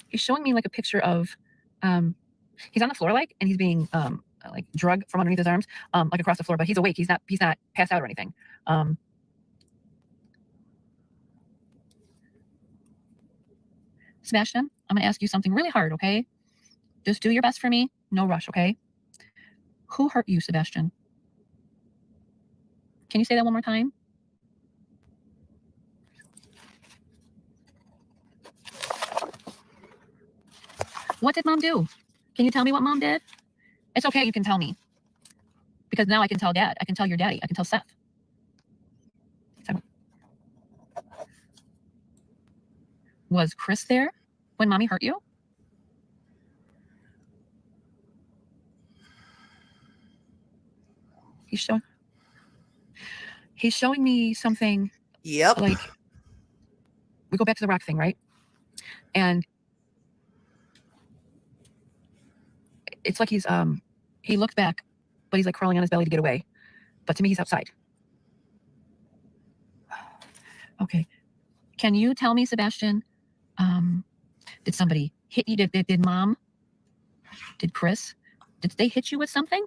He's showing me like a picture of, he's on the floor and he's being like drugged from underneath his arms, like across the floor, but he's awake. He's not passed out or anything. Sebastian, I'm going to ask you something really hard, okay? Just do your best for me. No rush, okay? Who hurt you, Sebastian? Can you say that one more time? What did Mom do? Can you tell me what Mom did? It's okay, you can tell me. Because now I can tell Dad. I can tell your daddy. I can tell Seth. Was Chris there when Mommy hurt you? He's showing me something. Yep. Like, we go back to the rock thing, right? And it's like he's he looked back, but he's like crawling on his belly to get away. But to me, he's outside. Okay. Can you tell me, Sebastian, did somebody hit you? Did Mom? Did Chris? Did they hit you with something?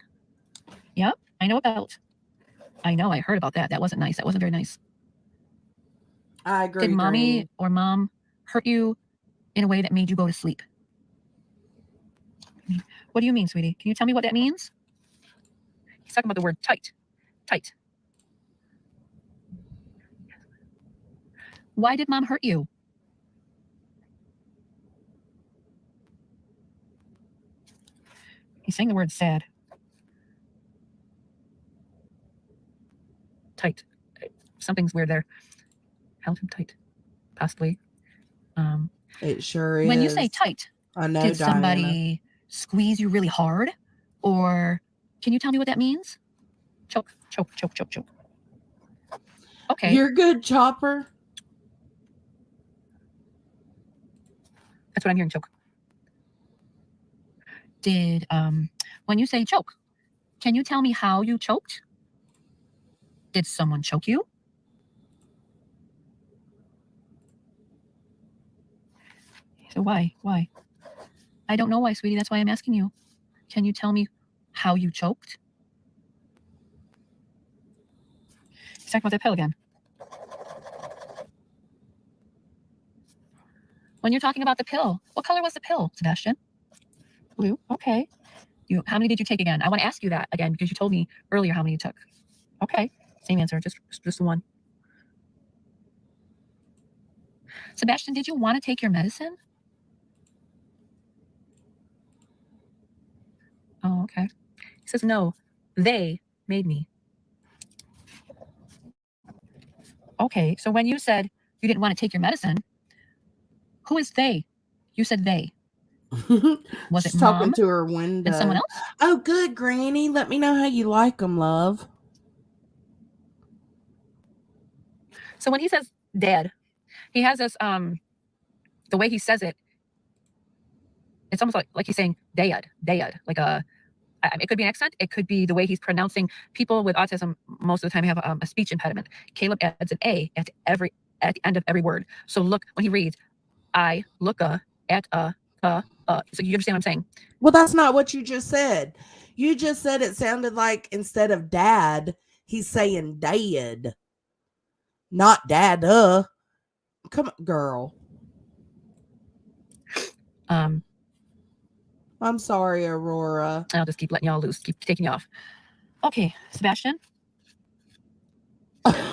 Yep. I know I heard about that. That wasn't nice. That wasn't very nice. I agree. Did Mommy or Mom hurt you in a way that made you go to sleep? What do you mean, sweetie? Can you tell me what that means? He's talking about the word tight. Tight. Why did Mom hurt you? He's saying the word sad. Tight. Something's weird there. Held him tight. Possibly. It sure is. When you say tight, I know, did somebody Diana squeeze you really hard? Or can you tell me what that means? Choke. Okay. You're good, Chopper. That's what I'm hearing, choke. Did, when you say choke, can you tell me how you choked? Did someone choke you? So why? I don't know why, sweetie. That's why I'm asking you. Can you tell me how you choked? He's talking about that pill again. When you're talking about the pill, what color was the pill, Sebastian? Blue. Okay. How many did you take again? I want to ask you that again because you told me earlier how many you took. Okay. Same answer. Just one. Sebastian, did you want to take your medicine? Oh, okay. He says, no, they made me. Okay, so when you said you didn't want to take your medicine, who is they? You said they. Was She's it Mom? talking to her window. And someone else? Oh, good, Granny. Let me know how you like them, love. So when he says Dad, he has this, the way he says it, it's almost like he's saying Dad, like it could be an accent. It could be the way he's pronouncing. People with autism most of the time have a speech impediment. Caleb adds an A at the end of every word. So look, when he reads, I look a at so you understand what I'm saying? Well, that's not what you just said. You just said it sounded like instead of dad, he's saying dad, not dad. Come on, girl. I'm sorry, Aurora. I'll just keep letting y'all loose, keep taking you off. Okay, Sebastian.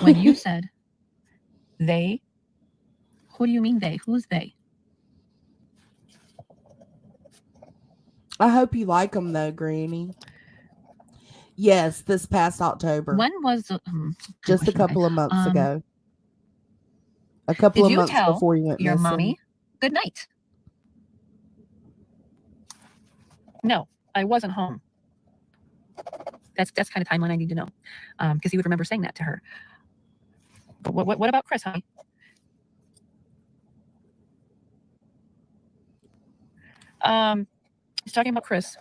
When you said they, who do you mean they? Who's they? I hope you like them though, Granny. Yes, this past October. When was just a couple of months ago? A couple of months before you went your missing. Mommy good night? No, I wasn't home. That's kind of timeline I need to know, because he would remember saying that to her. But what about Chris, honey? He's talking about Chris,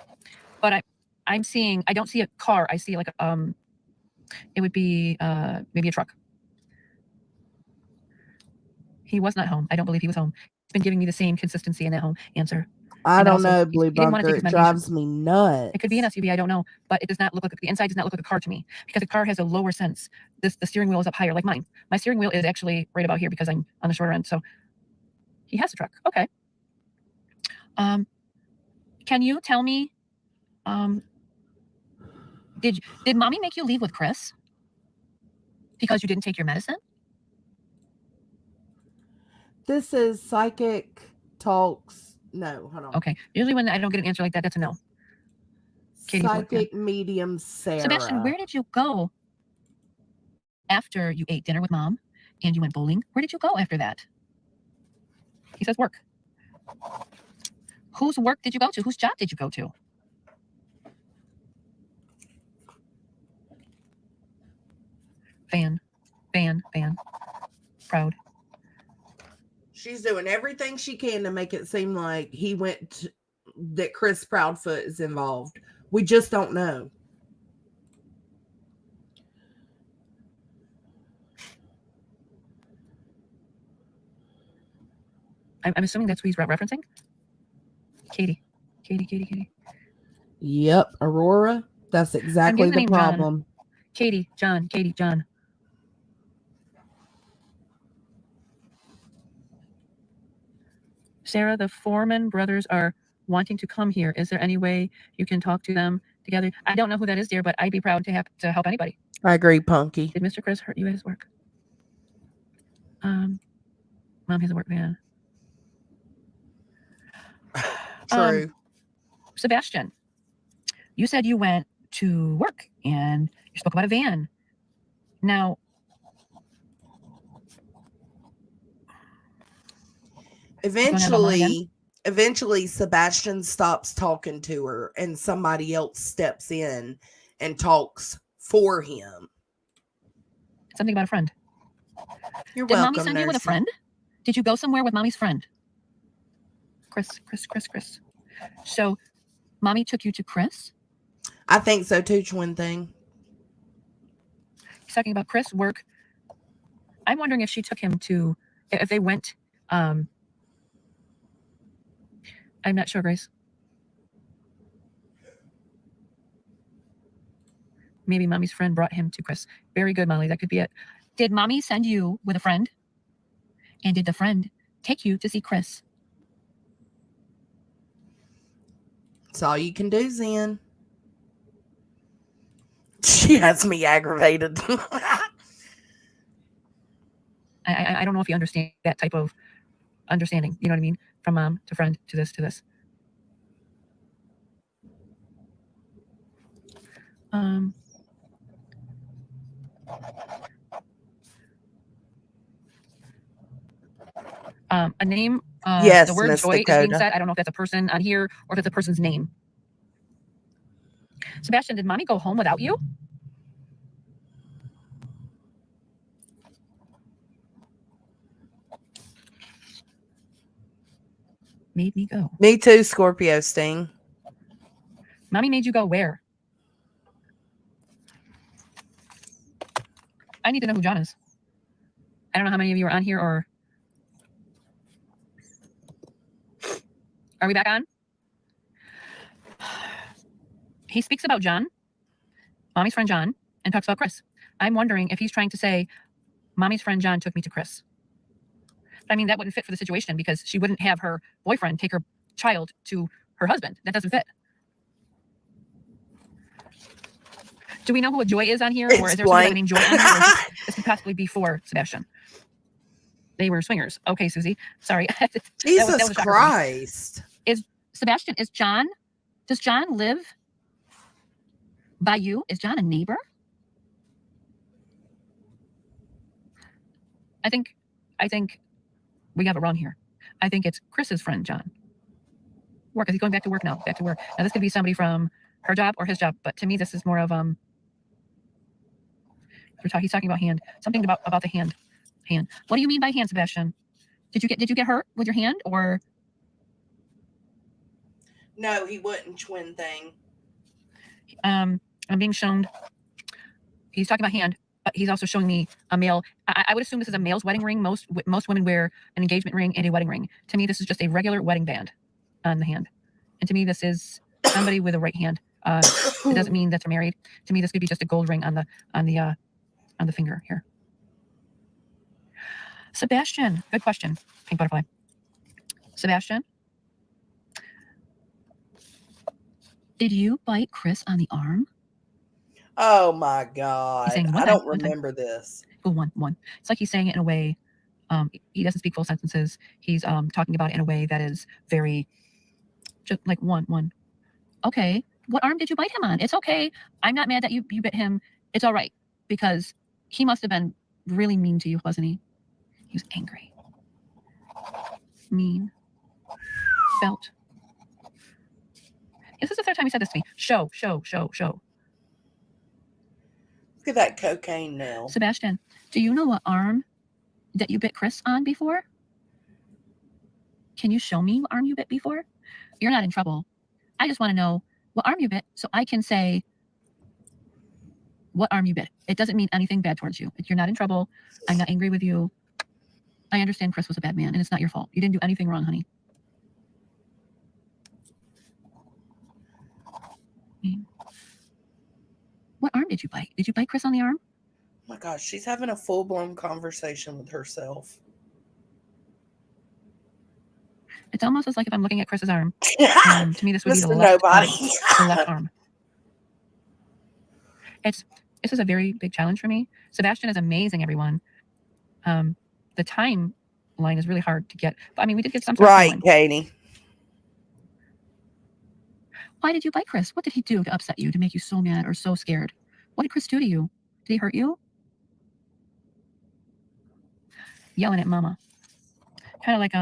but I'm seeing, I don't see a car. I see like it would be maybe a truck. He was not home. I don't believe he was home. He's been giving me the same consistency in that home answer. I don't know, Blue Bunker. It drives me nuts. It could be an SUV. I don't know, but it does not look like the inside does not look like a car to me, because a car has a lower sense. The steering wheel is up higher, like mine. My steering wheel is actually right about here because I'm on the shorter end. So he has a truck. Okay. Can you tell me? Did Mommy make you leave with Chris because you didn't take your medicine? This is Psychic Talks. No, hold on. Okay. Usually when I don't get an answer like that, that's a no. Katie Psychic medium Sarah. Sebastian, where did you go after you ate dinner with Mom and you went bowling? Where did you go after that? He says work. Whose work did you go to? Whose job did you go to? Fan. Proud. She's doing everything she can to make it seem like that Chris Proudfoot is involved. We just don't know. I'm assuming that's who he's referencing. Katie. Yep, Aurora. That's exactly the problem. John. Katie, John. Sarah, the Foreman brothers are wanting to come here. Is there any way you can talk to them together? I don't know who that is, dear, but I'd be proud to help anybody. I agree, Punky. Did Mr. Chris hurt you at his work? Mom has a work van. True. Sebastian, you said you went to work and you spoke about a van. Now, eventually Sebastian stops talking to her and somebody else steps in and talks for him. Something about a friend. You're Did welcome, Mommy send you with a Nursey. friend? Did you go somewhere with Mommy's friend? Chris. So, Mommy took you to Chris? I think so too, Twin Thing. He's talking about Chris work. I'm wondering if they went, I'm not sure, Grace. Maybe Mommy's friend brought him to Chris. Very good, Molly. That could be it. Did Mommy send you with a friend? And did the friend take you to see Chris? That's all you can do, Zen. She has me aggravated. I don't know if you understand that type of understanding. You know what I mean? From mom to friend to this to this. A name. Yes, the word Miss joy Dakota. is being said. I don't know if that's a person on here or if it's a person's name. Sebastian, did Mommy go home without you? Made me go. Me too, Scorpio Sting. Mommy made you go where? I need to know who John is. I don't know how many of you are on here or... Are we back on? He speaks about John, mommy's friend John, and talks about Chris. I'm wondering if he's trying to say, mommy's friend John took me to Chris. But I mean, that wouldn't fit for the situation because she wouldn't have her boyfriend take her child to her husband. That doesn't fit. Do we know who a Joy is on here? Or is there somebody named Joy on here? Or this could possibly be for Sebastian. They were swingers. Okay, Susie. Sorry. Jesus that was Christ. Is John, does John live by you? Is John a neighbor? I think we have it wrong here. I think it's Chris's friend, John. Work. Is he going back to work now? Back to work. Now, this could be somebody from her job or his job, but to me, this is more of, he's talking about hand. Something about the hand. Hand. What do you mean by hand, Sebastian? Did you get hurt with your hand or? No, he wouldn't twin thing. I'm being shown. He's talking about hand, but he's also showing me a male. I would assume this is a male's wedding ring. Most women wear an engagement ring and a wedding ring. To me, this is just a regular wedding band on the hand. And to me, this is somebody with a right hand. It doesn't mean that they're married. To me, this could be just a gold ring on the finger here. Sebastian, good question. Pink butterfly. Sebastian, did you bite Chris on the arm? Oh my God. Saying, I don't remember this. Oh, one. It's like he's saying it in a way, he doesn't speak full sentences. He's talking about it in a way that is very, just like one. Okay, what arm did you bite him on? It's okay. I'm not mad that you bit him. It's all right. Because he must have been really mean to you, wasn't he? He was angry. Mean. Felt. This is the third time he said this to me. Show. Look at that cocaine nail. Sebastian, do you know what arm that you bit Chris on before? Can you show me what arm you bit before? You're not in trouble. I just want to know what arm you bit so I can say what arm you bit. It doesn't mean anything bad towards you. You're not in trouble. I'm not angry with you. I understand Chris was a bad man, and it's not your fault. You didn't do anything wrong, honey. What arm did you bite? Did you bite Chris on the arm? Oh my gosh, she's having a full-blown conversation with herself. It's almost as like if I'm looking at Chris's arm. To me, this would be the left arm. The left arm. This is a very big challenge for me. Sebastian is amazing, everyone. The timeline is really hard to get. But I mean, we did get some. Right, Katie. Why did you bite Chris? What did he do to upset you, to make you so mad or so scared? What did Chris do to you? Did he hurt you? Yelling at mama. Kind of like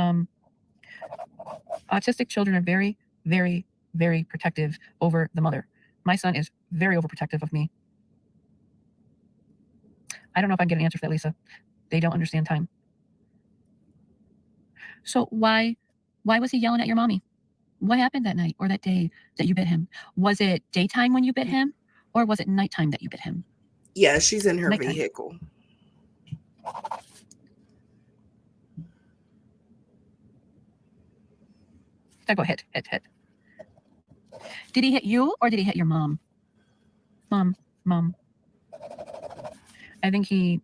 autistic children are very, very, very protective over the mother. My son is very overprotective of me. I don't know if I can get an answer for that, Lisa. They don't understand time. So why was he yelling at your mommy? What happened that night or that day that you bit him? Was it daytime when you bit him, or was it nighttime that you bit him? Yeah, she's in her nighttime. Vehicle. Go hit. Did he hit you or did he hit your mom? Mom. I think he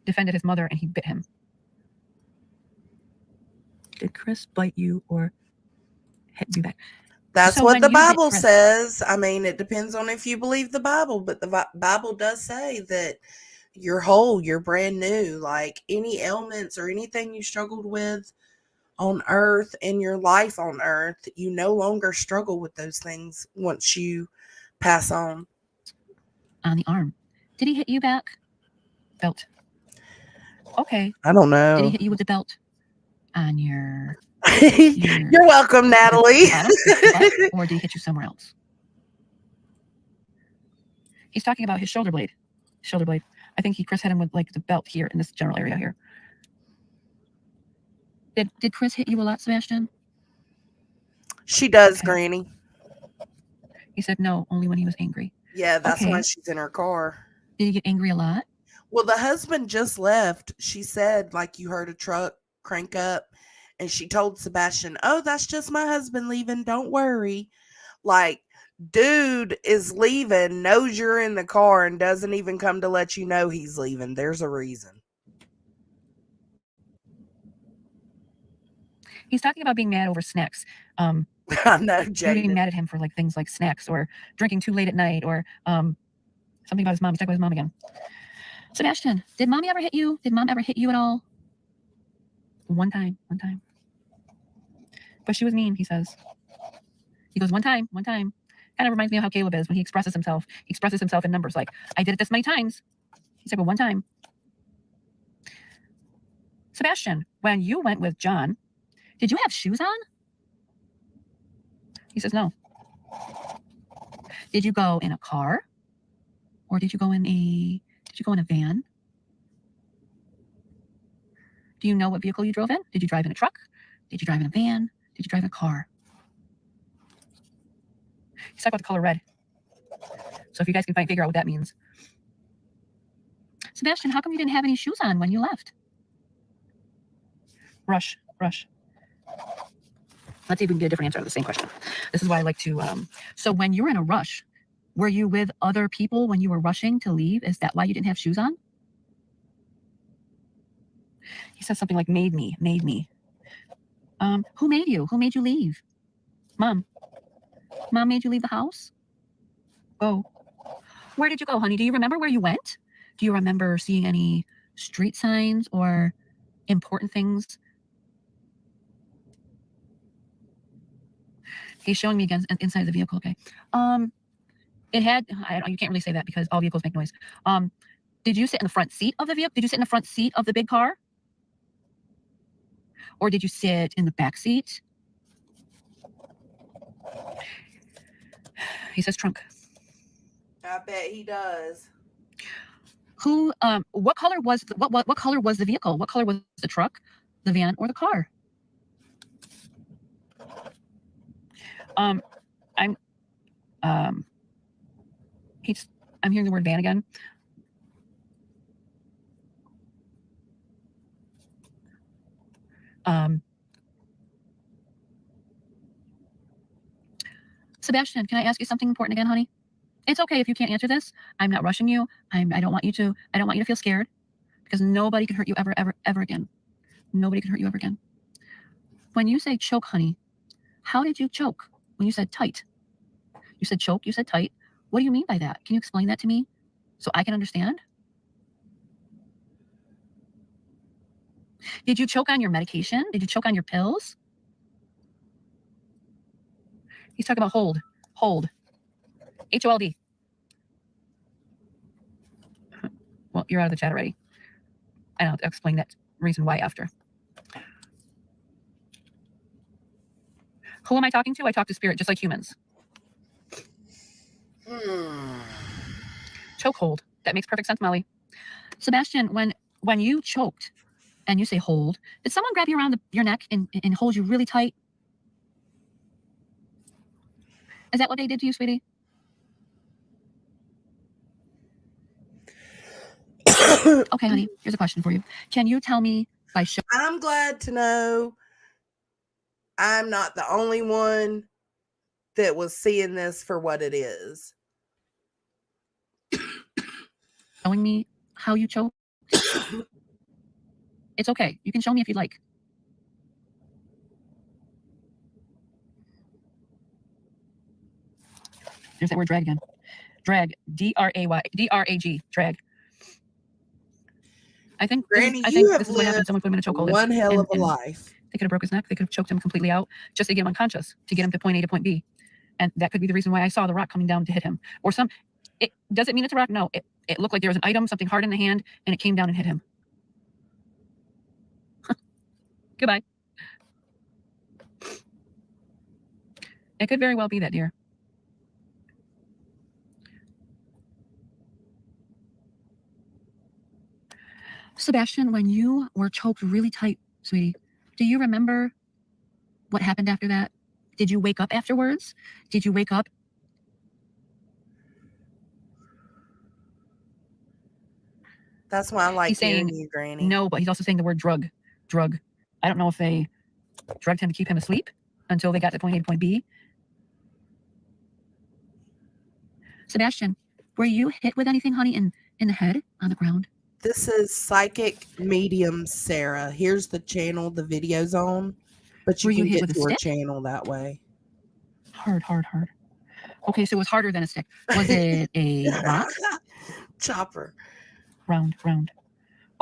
defended his mother and he bit him. Did Chris bite you or hit you back? That's what the Bible says. I mean, it depends on if you believe the Bible, but the Bible does say that you're whole, you're brand new. Like any ailments or anything you struggled with on earth, in your life on earth, you no longer struggle with those things once you pass on. On the arm. Did he hit you back? Belt. Okay. I don't know. Did he hit you with the belt on your You're welcome, Natalie. Or did he hit you somewhere else? He's talking about his shoulder blade. I think Chris hit him with like the belt here in this general area here. Did Chris hit you a lot, Sebastian? She does, okay. Granny. He said no, only when he was angry. Yeah, that's why she's in her car. Did he get angry a lot? Well, the husband just left. She said, like, you heard a truck crank up, And she told Sebastian, oh, that's just my husband leaving. Don't worry. Like, dude is leaving, knows you're in the car, and doesn't even come to let you know he's leaving. There's a reason. He's talking about being mad over snacks. I know, Jaden. You're being mad at him for like things like snacks or drinking too late at night or something about his mom. He's talking about his mom again. Sebastian, did mommy ever hit you? Did mom ever hit you at all? One time. But she was mean, he says. He goes, one time. Kind of reminds me of how Caleb is when he expresses himself. He expresses himself in numbers like, I did it this many times. He said, well, one time. Sebastian, when you went with John, did you have shoes on? He says, no. Did you go in a car? Or did you go in a van? Do you know what vehicle you drove in? Did you drive in a truck? Did you drive in a van? Did you drive in a car? He's talking about the color red. So if you guys can figure out what that means. Sebastian, how come you didn't have any shoes on when you left? Rush. Let's see if we can get a different answer to the same question. This is why I like to, so when you were in a rush, were you with other people when you were rushing to leave? Is that why you didn't have shoes on? He says something like, made me. Who made you? Who made you leave? Mom. Mom made you leave the house? Go. Where did you go, honey? Do you remember where you went? Do you remember seeing any street signs or important things? He's showing me again inside the vehicle. Okay. It had, you can't really say that because all vehicles make noise. Did you sit in the front seat of the vehicle? Did you sit in the front seat of the big car? Or did you sit in the back seat? He says trunk. I bet he does. What color was what color was the vehicle? What color was the truck, the van, or the car? I'm hearing the word van again. Sebastian, can I ask you something important again, honey? It's okay if you can't answer this. I'm not rushing you. I don't want you to feel scared because nobody can hurt you ever again. Nobody can hurt you ever again. When you say choke, honey, how did you choke? When you said tight, you said choke, you said tight. What do you mean by that? Can you explain that to me so I can understand? Did you choke on your medication? Did you choke on your pills? He's talking about hold. HOLD. Well, you're out of the chat already. And I'll explain that reason why after. Who am I talking to? I talk to spirit, just like humans. Chokehold. That makes perfect sense, Molly. Sebastian, when you choked and you say hold, did someone grab you around your neck and hold you really tight? Is that what they did to you, sweetie? Okay, honey, here's a question for you. Can you tell me by show? I'm glad to know I'm not the only one that was seeing this for what it is. Showing me how you choke? It's okay. You can show me if you'd like. There's that word drag again. Drag. D-R-A-G. Drag. I think Granny, this you is have what happens. Someone put him in a chokehold. one hell of a life. They could have broke his neck. They could have choked him completely out just to get him unconscious, to get him to point A to point B. And that could be the reason why I saw the rock coming down to hit him. Or does it mean it's a rock? No. It looked like there was an item, something hard in the hand, and it came down and hit him. Goodbye. It could very well be that, dear. Sebastian, when you were choked really tight, sweetie, do you remember what happened after that? Did you wake up afterwards? Did you wake up? That's why I like hearing you, Granny. No, but he's also saying the word drug. I don't know if they drugged him to keep him asleep until they got to point A to point B. Sebastian, were you hit with anything, honey, in the head, on the ground? This is Psychic Medium Sarah. Here's the channel the video's on, but you can get to her channel that way. Hard. Okay, so it was harder than a stick. Was it a rock? Chopper. Round.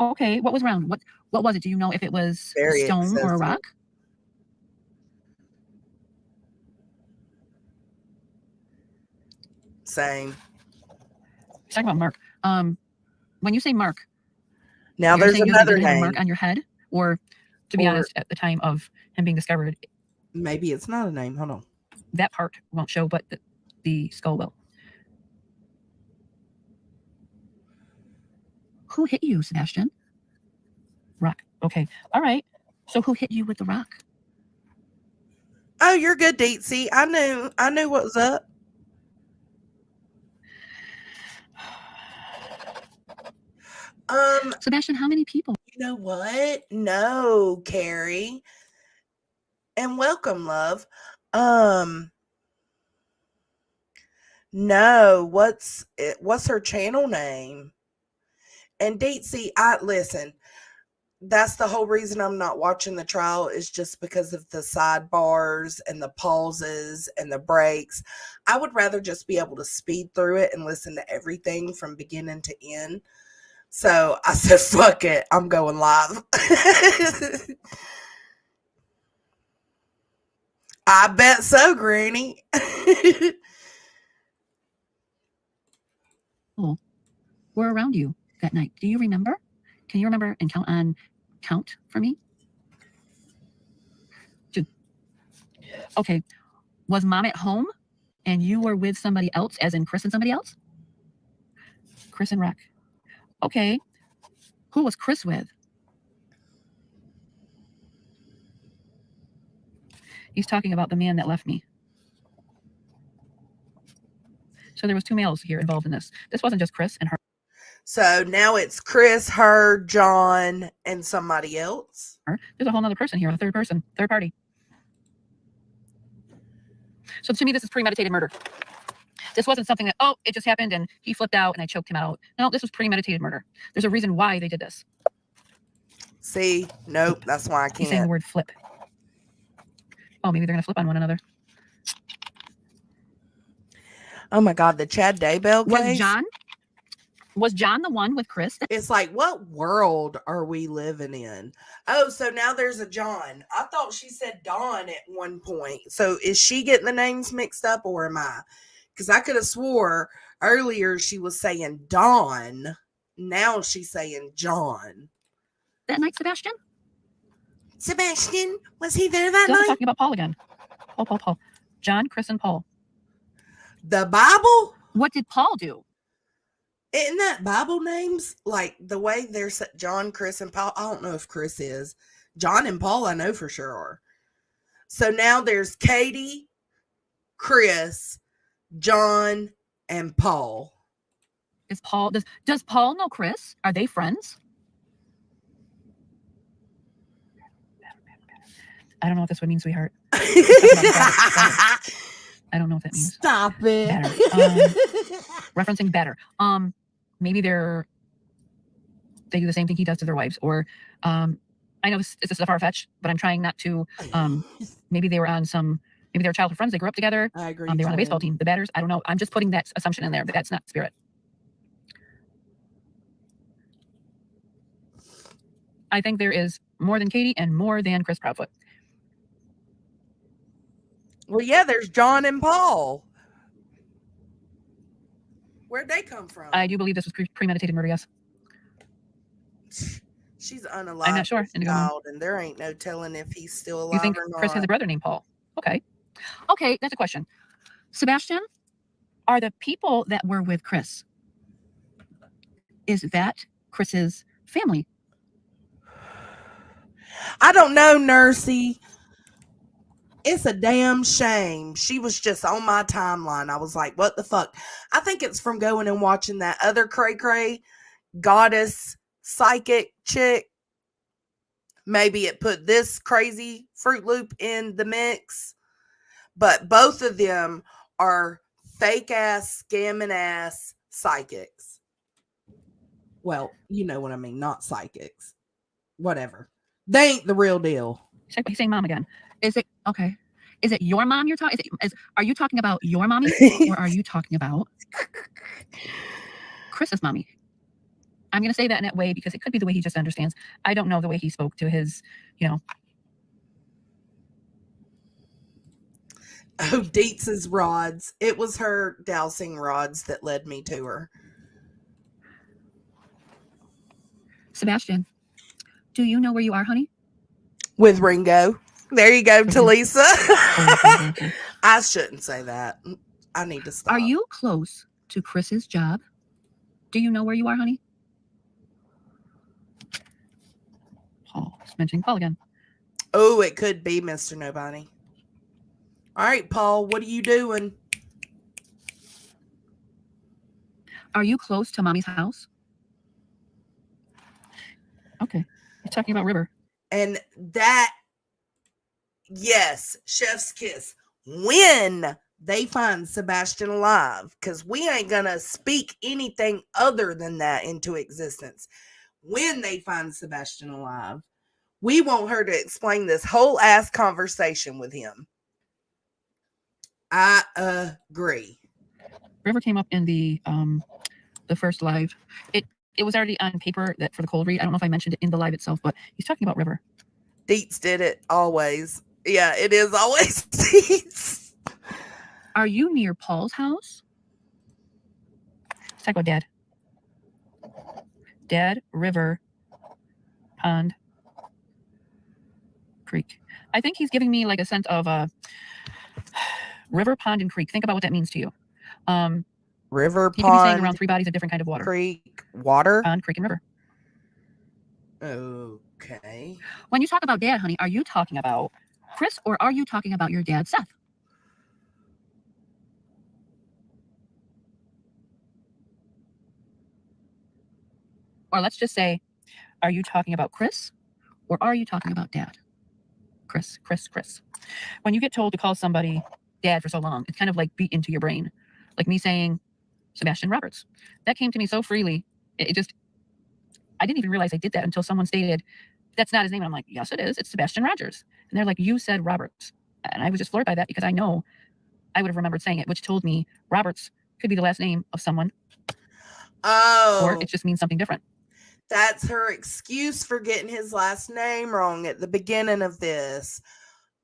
Okay, what was round? What was it? Do you know if it was a stone or a rock? Same. He's talking about mark. When you say mark, now there's another name. Mark on your head, or to be honest, at the time of him being discovered, maybe it's not a name. Hold on. That part won't show, but the skull will. Who hit you, Sebastian? Rock. Okay. All right. So who hit you with the rock? Oh, you're good, Deetsy. I knew what was up. Sebastian, how many people? You know what? No, Carrie. And welcome, love. No, what's her channel name? And Deetsy, listen, that's the whole reason I'm not watching the trial, is just because of the sidebars and the pauses and the breaks. I would rather just be able to speed through it and listen to everything from beginning to end. So I said, fuck it, I'm going live. I bet so, Granny. Oh, were around you that night. Do you remember? Can you remember and count for me? 2. Okay. Was Mom at home and you were with somebody else, as in Chris and somebody else? Chris and Rock. Okay. Who was Chris with? He's talking about the man that left me. So there was 2 males here involved in this. This wasn't just Chris and her. So now it's Chris, her, John, and somebody else. There's a whole other person here, a third person, third party. So to me, this is premeditated murder. This wasn't something that, it just happened and he flipped out and I choked him out. No, this was premeditated murder. There's a reason why they did this. See? Nope, that's why I can't. He's saying the word flip. Oh, maybe they're going to flip on one another. Oh my God, the Chad Daybell case? Was John the one with Chris? It's like, what world are we living in? Oh, so now there's a John. I thought she said Dawn at one point. So is she getting the names mixed up, or am I? Because I could have swore earlier she was saying Dawn. Now she's saying John. That night, Sebastian? Sebastian? Was he there that Still night? Talking about Paul again. Paul. John, Chris, and Paul. The Bible? What did Paul do? Isn't that Bible names? Like the way there's John, Chris, and Paul. I don't know if Chris is. John and Paul, I know for sure are. So now there's Katie, Chris, John, and Paul. Is Paul does Paul know Chris? Are they friends? I don't know what this would mean, sweetheart. I don't know what that means. Stop it. Referencing better. Maybe they do the same thing he does to their wives, or I know this is a far-fetched, but I'm trying not to. Maybe they were childhood friends. They grew up together. I agree. They were on a baseball team. The batters. I don't know. I'm just putting that assumption in there, but that's not spirit. I think there is more than Katie and more than Chris Proudfoot. Well, yeah, there's John and Paul. Where'd they come from? I do believe this was premeditated murder, yes. She's unalive. I'm not sure. Child, and there ain't no telling if he's still alive. You think or not. Chris has a brother named Paul? Okay, that's a question. Sebastian, are the people that were with Chris, is that Chris's family? I don't know, Nursey. It's a damn shame. She was just on my timeline. I was like, what the fuck? I think it's from going and watching that other cray-cray goddess psychic chick. maybe it put this crazy Fruit Loop in the mix. But both of them are fake ass, scamming ass psychics. Well, you know what I mean, not psychics. Whatever. They ain't the real deal. He's saying mom again. Is it okay? Is it your mom you're talking? Are you talking about your mommy, or are you talking about Chris's mommy? I'm going to say that in that way because it could be the way he just understands. I don't know the way he spoke to his, Oh, Dietz's rods. It was her dowsing rods that led me to her. Sebastian, do you know where you are, honey? With Ringo. There you go, Talisa. I shouldn't say that. I need to stop. Are you close to Chris's job? Do you know where you are, honey? Paul. Just mentioning Paul again. Oh, it could be Mr. Nobody. All right, Paul, what are you doing? Are you close to mommy's house? Okay. You're talking about River. And that, yes, chef's kiss. When they find Sebastian alive, because we ain't going to speak anything other than that into existence. When they find Sebastian alive, we want her to explain this whole ass conversation with him. I agree. River came up in the first live. It was already on paper that for the cold read. I don't know if I mentioned it in the live itself, but he's talking about River. Dietz did it always. Yeah, it is always Dietz. Are you near Paul's house? Let's talk about Dad. Dad, River, Pond, Creek. I think he's giving me like a sense of river, pond, and creek. Think about what that means to you. River, he pond, could be saying around 3 bodies of different kind of water. Creek, water, pond, creek, and river. Okay. When you talk about Dad, honey, are you talking about Chris or are you talking about your dad, Seth? Or let's just say, are you talking about Chris or are you talking about Dad? Chris. When you get told to call somebody Dad for so long, it's kind of like beat into your brain. Like me saying Sebastian Roberts. That came to me so freely. I didn't even realize I did that until someone stated, that's not his name. And I'm like, yes, it is. It's Sebastian Rogers. And they're like, you said Roberts. And I was just floored by that because I know I would have remembered saying it, which told me Roberts could be the last name of someone. Oh. Or it just means something different. That's her excuse for getting his last name wrong at the beginning of this.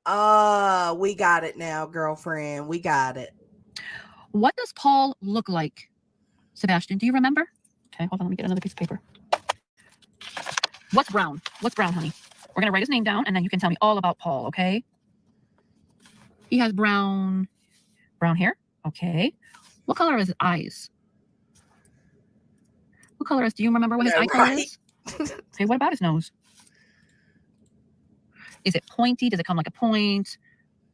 We got it now, girlfriend. We got it. What does Paul look like? Sebastian, do you remember? Okay, hold on. Let me get another piece of paper. What's brown? What's brown, honey? We're going to write his name down, and then you can tell me all about Paul, okay? He has brown hair. Okay. What color are his eyes? What color is, do you remember what his eye color is? Okay, what about his nose? Is it pointy? Does it come like a point?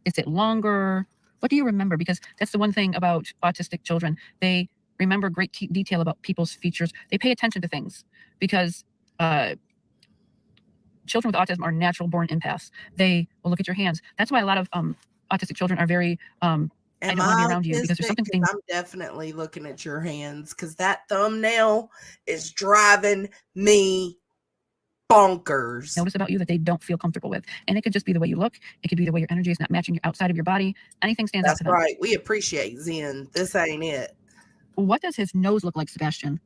Is it longer? What do you remember? Because that's the one thing about autistic children. They remember great detail about people's features. They pay attention to things because children with autism are natural born empaths. They will look at your hands. That's why a lot of autistic children are very I don't want to be around you because there's something. I'm definitely looking at your hands because that thumbnail is driving me bonkers. Notice about you that they don't feel comfortable with, and it could just be the way you look. It could be the way your energy is not matching your outside of your body. Anything stands out to them. That's right. We appreciate Zen. This ain't it. What does his nose look like, Sebastian?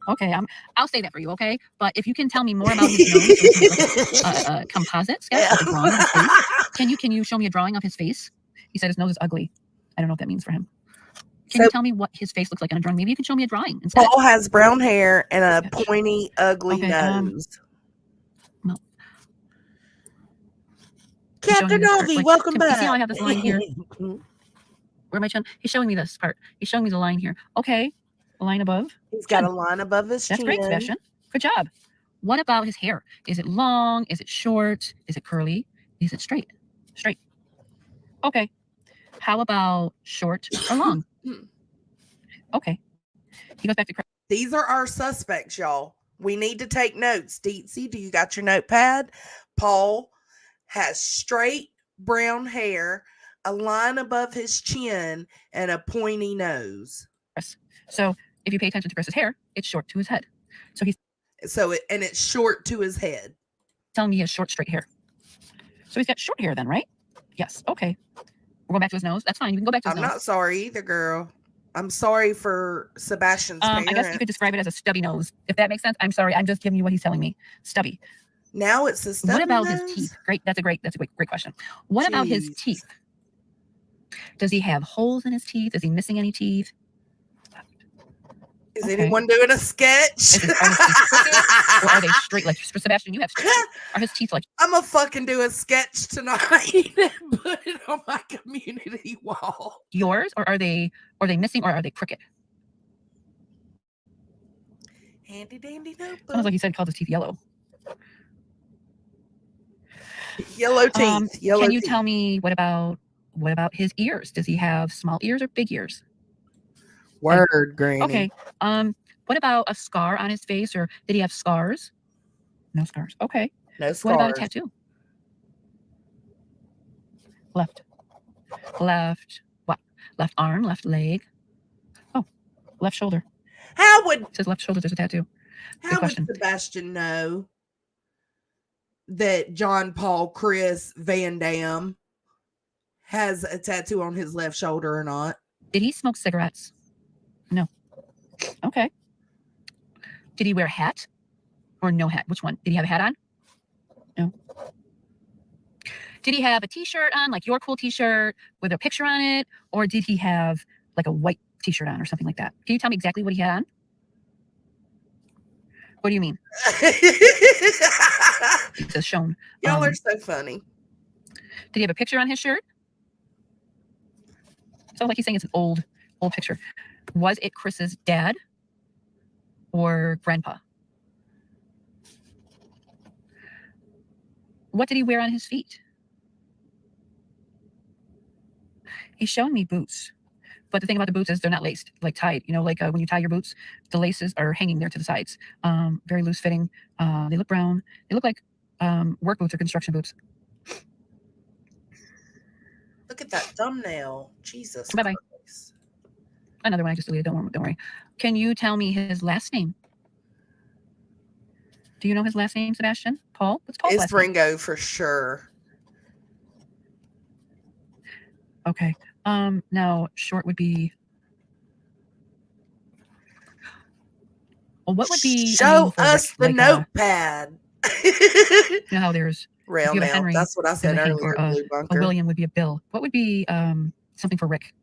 Okay, I'll say that for you, okay? But if you can tell me more about his nose, composite sketch, like a drawing of his face. Can you show me a drawing of his face? He said his nose is ugly. I don't know what that means for him. Can you tell me what his face looks like on a drawing? Maybe you can show me a drawing instead. Paul has brown hair and a pointy, ugly nose. No. Captain Novi, welcome back. You see how I have this line here? Where am I showing? He's showing me this part. He's showing me the line here. Okay. A line above. He's got a line above his chin. That's great, Sebastian. Good job. What about his hair? Is it long? Is it short? Is it curly? Is it straight? Straight. Okay. How about short or long? Okay. He goes back to. These are our suspects, y'all. We need to take notes. Deetsy, do you got your notepad? Paul has straight brown hair, a line above his chin, and a pointy nose. So if you pay attention to Chris's hair, it's short to his head. So it's short to his head. Telling me he has short, straight hair. So he's got short hair then, right? Yes. Okay. We'll go back to his nose. That's fine. You can go back to his nose. I'm not sorry either, girl. I'm sorry for Sebastian's parent. I guess you could describe it as a stubby nose, if that makes sense. I'm sorry. I'm just giving you what he's telling me. Stubby. Now it's a stubby What about nose? his teeth? Great. That's a great question. What about his teeth? Does he have holes in his teeth? Is he missing any teeth? Is anyone doing a sketch? Are his teeth crooked, or are they straight? Like for Sebastian, you have straight teeth. Are his teeth like? I'm gonna fucking do a sketch tonight and put it on my community wall. Yours, or are they missing, or are they crooked? Handy dandy notebook. Sounds like he said called his teeth yellow. Yellow teeth. Can you tell me what about his ears? Does he have small ears or big ears? Word, Granny. Okay. What about a scar on his face, or did he have scars? No scars. Okay. No scars. What about a tattoo? Left. What? Left arm, left leg. Oh, left shoulder. How would it says left shoulder? There's a tattoo. How would Sebastian know that John Paul Chris Van Dam has a tattoo on his left shoulder or not? Did he smoke cigarettes? No. Okay. Did he wear a hat or no hat? Which one? Did he have a hat on? No. Did he have a t-shirt on, like your cool t-shirt with a picture on it? Or did he have like a white t-shirt on or something like that? Can you tell me exactly what he had on? What do you mean? It says shown. Y'all are so funny. Did he have a picture on his shirt? So like he's saying it's an old picture. Was it Chris's dad or grandpa? What did he wear on his feet? He's showing me boots. But the thing about the boots is they're not laced, like tied. You know, like when you tie your boots, the laces are hanging there to the sides. Very loose fitting. They look brown. They look like work boots or construction boots. Look at that thumbnail. Jesus. Bye-bye. Another one I just deleted. Don't worry. Can you tell me his last name? Do you know his last name, Sebastian? Paul? What's Paul's last name? It's Ringo for sure. Okay. Now short would be. Well, what would be? Show us the notepad. You know how there's rail nail. Henry, that's what I said earlier. A William would be a Bill. What would be something for Rick?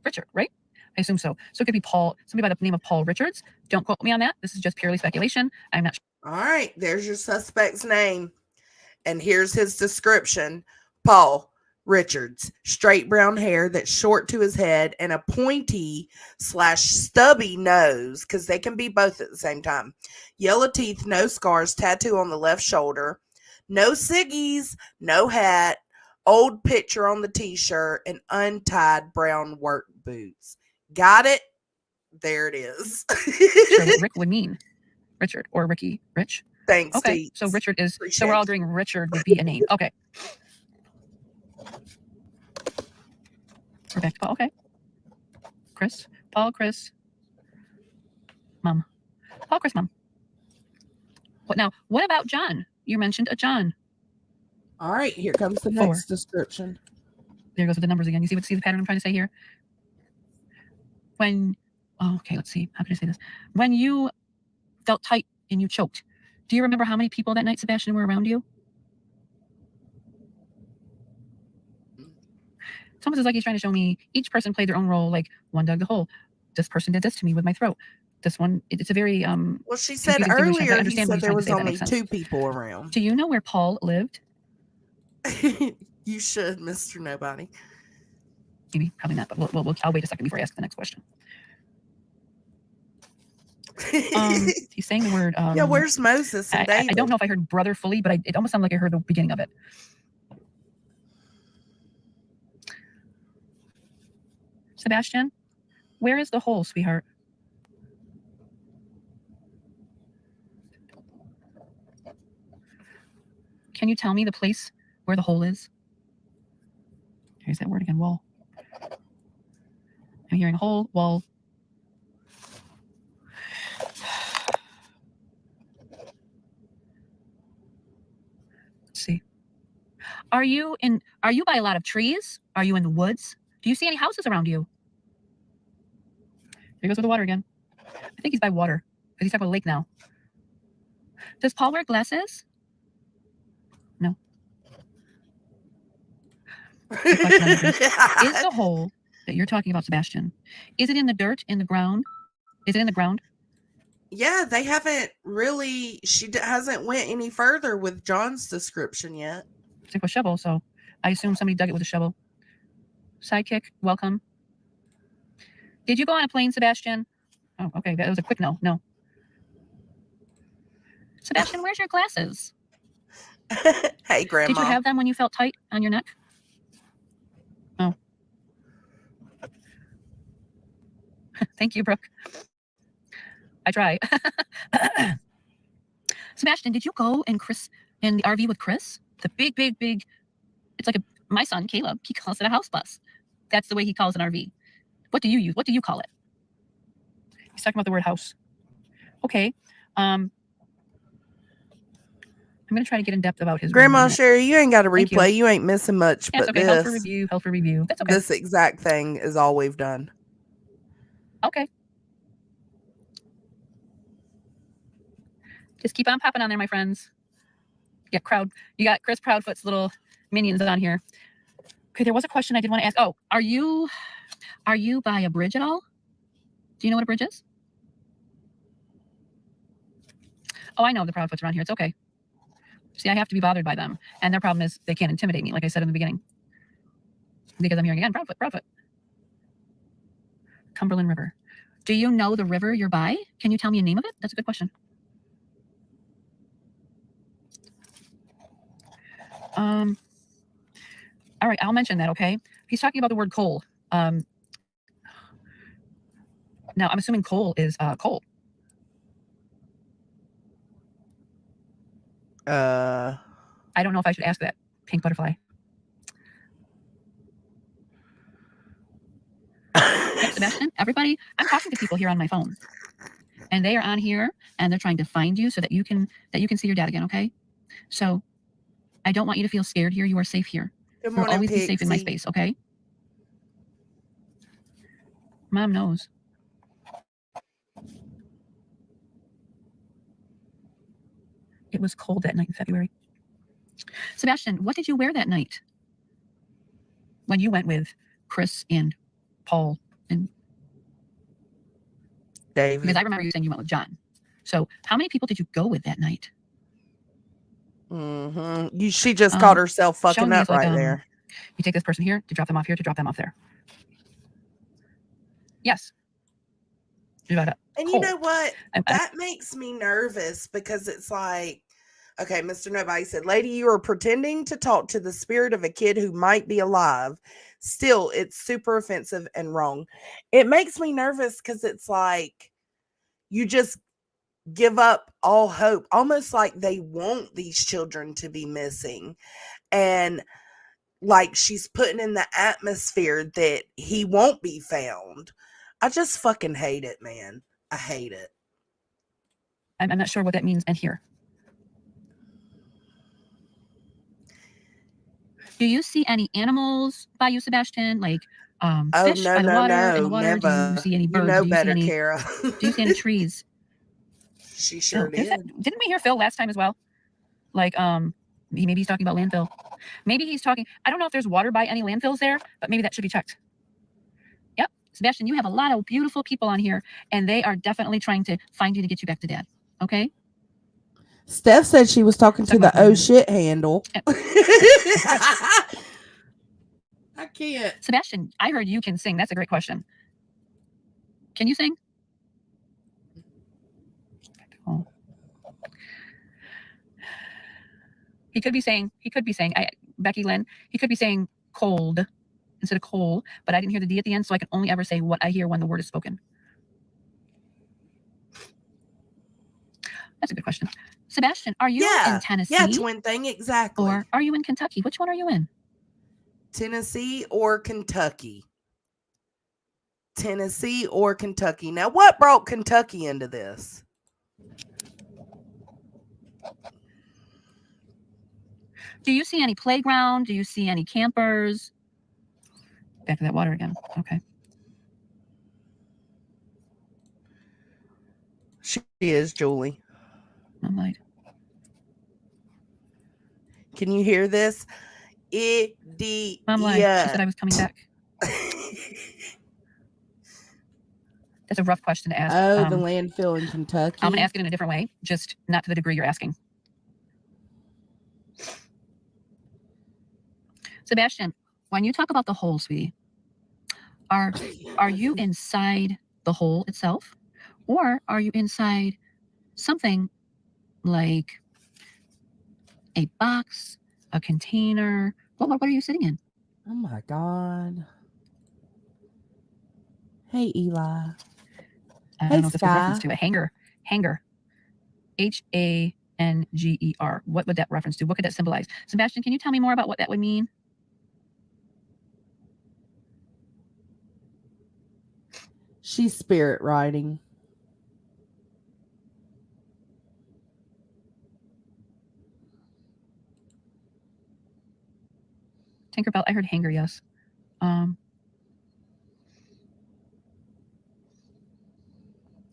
Richard, right? I assume so. So it could be Paul, somebody by the name of Paul Richards. Don't quote me on that. This is just purely speculation. I'm not sure. All right, there's your suspect's name. And here's his description. Paul Richards, straight brown hair that's short to his head and a pointy/stubby nose, because they can be both at the same time. Yellow teeth, no scars, tattoo on the left shoulder, no ciggies, no hat, old picture on the t-shirt, and untied brown work boots. Got it? There it is. Sure what Rick would mean. Richard or Ricky. Rich? Thanks, okay. Steve. So Richard is, so we're all agreeing Richard would be a name. Okay. We're back to Paul. Okay. Chris. Paul, Chris. Mom. Paul, Chris, Mom. What about John? You mentioned a John. All right, here comes the next description. There goes with the numbers again. You see the pattern I'm trying to say here? Okay, let's see. How can I say this? When you felt tight and you choked, do you remember how many people that night, Sebastian, were around you? It's almost like he's trying to show me each person played their own role. Like one dug the hole. This person did this to me with my throat. This one, it's a very well, she said earlier he said there was only 2 people around. Do you know where Paul lived? You should, Mr. Nobody. Maybe, probably not, but I'll wait a second before I ask the next question. He's saying the word. Yeah, where's Moses and David? I don't know if I heard brother fully, but it almost sounded like I heard the beginning of it. Sebastian, where is the hole, sweetheart? Can you tell me the place where the hole is? Here's that word again, wall. I'm hearing hole, wall. Let's see. Are you by a lot of trees? Are you in the woods? Do you see any houses around you? Here goes with the water again. I think he's by water because he's talking about a lake now. Does Paul wear glasses? No. Is the hole that you're talking about, Sebastian, is it in the dirt, in the ground? Is it in the ground? Yeah, they haven't really, hasn't went any further with John's description yet. It's like a shovel, so I assume somebody dug it with a shovel. Sidekick, welcome. Did you go on a plane, Sebastian? Oh, okay, that was a quick no. No. Sebastian, where's your glasses? Hey, Grandma. Did you have them when you felt tight on your neck? Oh. Thank you, Brooke. I try. Sebastian, did you go in the RV with Chris? The big, it's like my son, Caleb, he calls it a house bus. That's the way he calls an RV. What do you use? What do you call it? He's talking about the word house. Okay. I'm going to try to get in depth about his Grandma Sherry, you ain't got to replay. You ain't missing much. Yeah, but okay. this. Health for review. That's okay. This exact thing is all we've done. Okay. Just keep on popping on there, my friends. Yeah, you got Chris Proudfoot's little minions on here. Okay, there was a question I did want to ask. Oh, are you by a bridge at all? Do you know what a bridge is? Oh, I know the Proudfoots around here. It's okay. See, I have to be bothered by them. And their problem is they can't intimidate me, like I said in the beginning. Because I'm hearing again, Proudfoot. Cumberland River. Do you know the river you're by? Can you tell me a name of it? That's a good question. All right, I'll mention that, okay? He's talking about the word coal. Now, I'm assuming coal is coal. I don't know if I should ask that. Pink butterfly. Yep, Sebastian, everybody, I'm talking to people here on my phone. And they are on here, and they're trying to find you so that you can see your dad again, okay? So I don't want you to feel scared here. You are safe here. Good morning, You'll always Pixie. be safe in my space, okay? Mom knows. It was cold that night in February. Sebastian, what did you wear that night when you went with Chris and Paul and David? Because I remember you saying you went with John. So how many people did you go with that night? Mm-hmm. She just caught herself fucking up right there. You take this person here to drop them off here to drop them off there. Yes. And you know what? That makes me nervous because it's like, okay, Mr. Nobody said, lady, you are pretending to talk to the spirit of a kid who might be alive. Still, it's super offensive and wrong. It makes me nervous because it's like you just give up all hope, almost like they want these children to be missing. And like she's putting in the atmosphere that he won't be found. I just fucking hate it, man. I hate it. I'm not sure what that means in here. Do you see any animals by you, Sebastian? Like fish by the water? In the water? Never. Do you see any birds? You know better, Kara. Do you see any trees? She sure did. Didn't we hear Phil last time as well? Like, maybe he's talking about landfill. Maybe he's talking, I don't know if there's water by any landfills there, but maybe that should be checked. Yep. Sebastian, you have a lot of beautiful people on here, and they are definitely trying to find you to get you back to dad. Okay? Steph said she was talking to the oh shit handle. I can't. Sebastian, I heard you can sing. That's a great question. Can you sing? Oh. He could be saying, Becky Lynn, he could be saying cold instead of coal, but I didn't hear the D at the end, so I can only ever say what I hear when the word is spoken. That's a good question. Sebastian, are you in Tennessee? Yeah, twin thing, exactly. Or are you in Kentucky? Which one are you in? Tennessee or Kentucky? Tennessee or Kentucky? Now, what brought Kentucky into this? Do you see any playground? Do you see any campers? Back to that water again. Okay. She is, Julie. I'm lied. Can you hear this? Idiot. Mom lied. She said I was coming back. That's a rough question to ask. Oh, the landfill in Kentucky. I'm going to ask it in a different way, just not to the degree you're asking. Sebastian, when you talk about the hole, sweetie, are you inside the hole itself? Or are you inside something like a box, a container? What are you sitting in? Oh my God. Hey, Eli. I don't know if this is a reference to a hanger. Hanger. Hanger. What would that reference to? What could that symbolize? Sebastian, can you tell me more about what that would mean? She's spirit riding. Tinkerbell, I heard hanger, yes.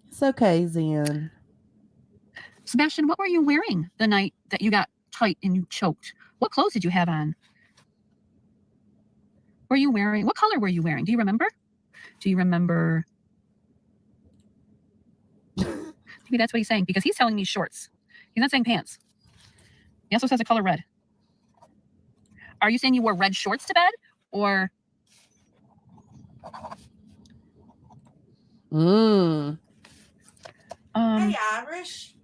It's okay, Zen. Sebastian, what were you wearing the night that you got tight and you choked? What clothes did you have on? Were you wearing, what color were you wearing? Do you remember? Do you remember? Maybe that's what he's saying, because he's telling me shorts. He's not saying pants. He also says a color red. Are you saying you wore red shorts to bed? Or? Hey, Irish.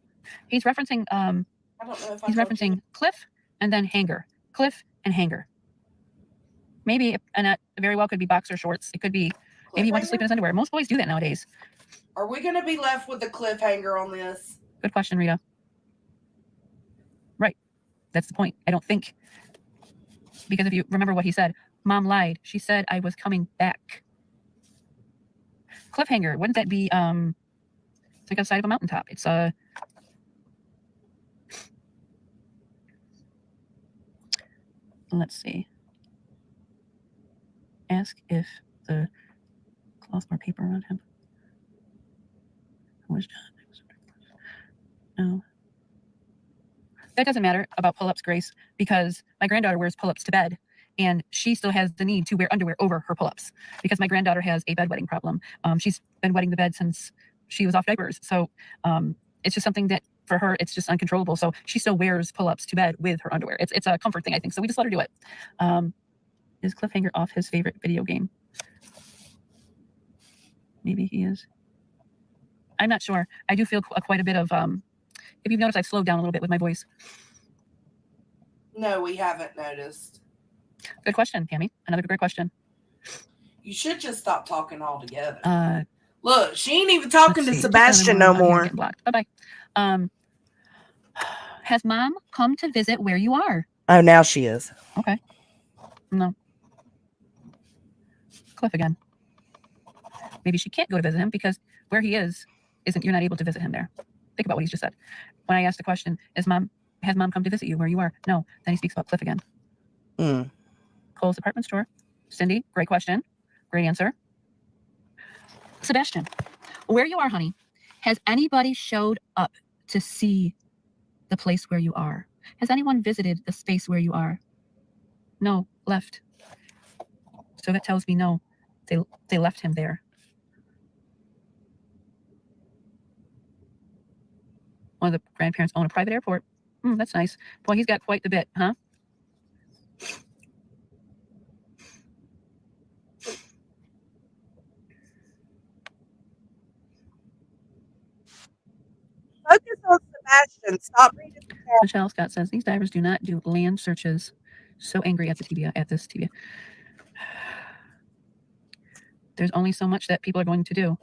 He's referencing, I don't know if he's referencing cliff and then hanger. Cliff and hanger. Maybe, and that very well could be boxer shorts. It could be, maybe he went to sleep in his underwear. Most boys do that nowadays. Are we going to be left with a cliffhanger on this? Good question, Rita. Right. That's the point. I don't think. Because if you remember what he said, Mom lied. She said I was coming back. Cliffhanger. Wouldn't that be, it's like outside of a mountaintop. It's a, let's see. Ask if the cloth or paper around him. Was John? No. That doesn't matter about pull-ups, Grace, because my granddaughter wears pull-ups to bed, and she still has the need to wear underwear over her pull-ups because my granddaughter has a bedwetting problem. She's been wetting the bed since she was off diapers. So it's just something that for her, it's just uncontrollable. So she still wears pull-ups to bed with her underwear. It's a comfort thing, I think. So we just let her do it. Is Cliffhanger off his favorite video game? Maybe he is. I'm not sure. I do feel quite a bit of, if you've noticed, I've slowed down a little bit with my voice. No, we haven't noticed. Good question, Tammy. Another great question. You should just stop talking altogether. Look, she ain't even talking to Sebastian no more. Bye-bye. Has Mom come to visit where you are? Oh, now she is. Okay. No. Cliff again. Maybe she can't go to visit him because where he is, you're not able to visit him there. Think about what he's just said. When I asked the question, has Mom come to visit you where you are? No. Then he speaks about Cliff again. Cole's department store. Cindy, great question. Great answer. Sebastian, where you are, honey, has anybody showed up to see the place where you are? Has anyone visited the space where you are? No, left. So that tells me no, they left him there. One of the grandparents own a private airport. That's nice. Boy, he's got quite the bit, huh? Focus on Sebastian. Stop reading the chat. Michelle Scott says these divers do not do land searches. So angry at this TV. There's only so much that people are going to do.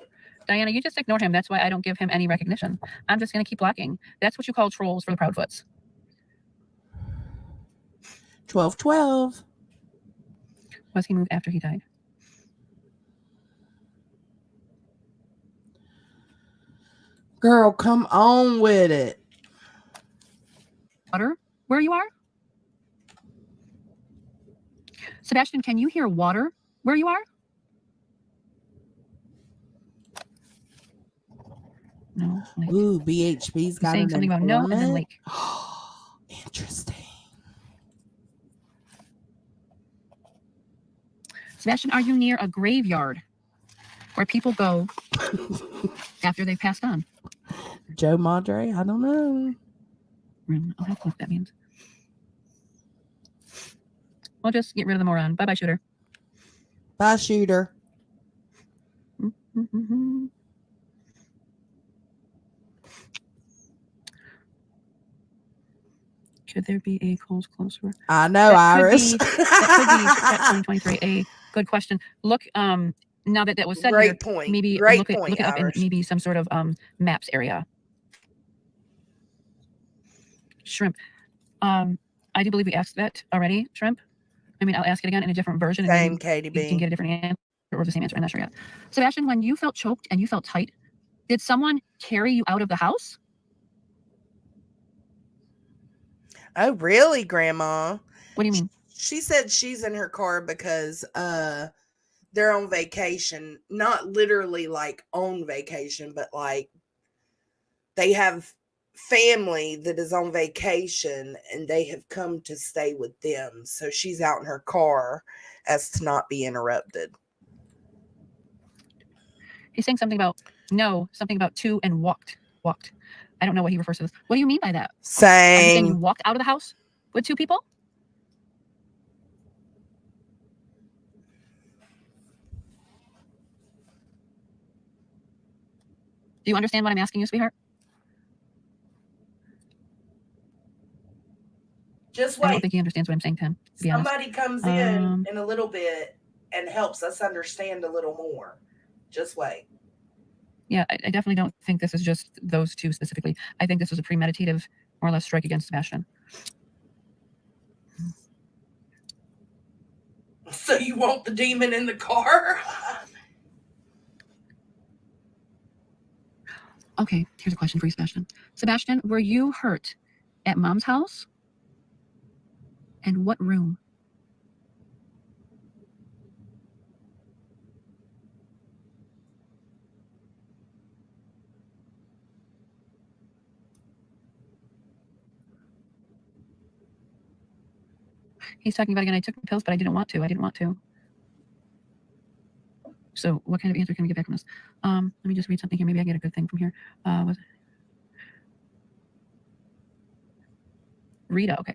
Diana, you just ignore him. That's why I don't give him any recognition. I'm just going to keep blocking. That's what you call trolls for the Proudfoots. 12-12. Was he moved after he died? Girl, come on with it. Water where you are? Sebastian, can you hear water where you are? No. Lake. Ooh, BHB's got saying something about no and then lake. Interesting. Sebastian, are you near a graveyard where people go after they've passed on? Joe Madre? I don't know. I'll have to look what that means. We'll just get rid of the moron. Bye-bye, shooter. Bye, shooter. Mm-hmm. Could there be a Coles closer? I know, Iris. That could be 2023. A good question. Look, now that was said, great point. Maybe great look point, it up in maybe some sort of maps area. Shrimp. I do believe we asked that already. Shrimp. I mean, I'll ask it again in a different version. Same, and Katie B. You can get a different answer or the same answer. I'm not sure yet. Sebastian, when you felt choked and you felt tight, did someone carry you out of the house? Oh, really, Grandma? What do you mean? She said she's in her car because they're on vacation. Not literally like on vacation, but like they have family that is on vacation and they have come to stay with them. So she's out in her car as to not be interrupted. He's saying something about to and walked. I don't know what he refers to this. What do you mean by that? Saying you walked out of the house with two people? Do you understand what I'm asking you, sweetheart? Just wait. I don't think he understands what I'm saying to him, to be Somebody honest. comes in a little bit and helps us understand a little more. Just wait. Yeah, I definitely don't think this is just those two specifically. I think this was a premeditative, more or less, strike against Sebastian. So you want the demon in the car? Okay, here's a question for you, Sebastian. Sebastian, were you hurt at Mom's house? And what room? He's talking about, again, I took the pills, but I didn't want to. So what kind of answer can we get back from this? Let me just read something here. Maybe I get a good thing from here. Rita, okay.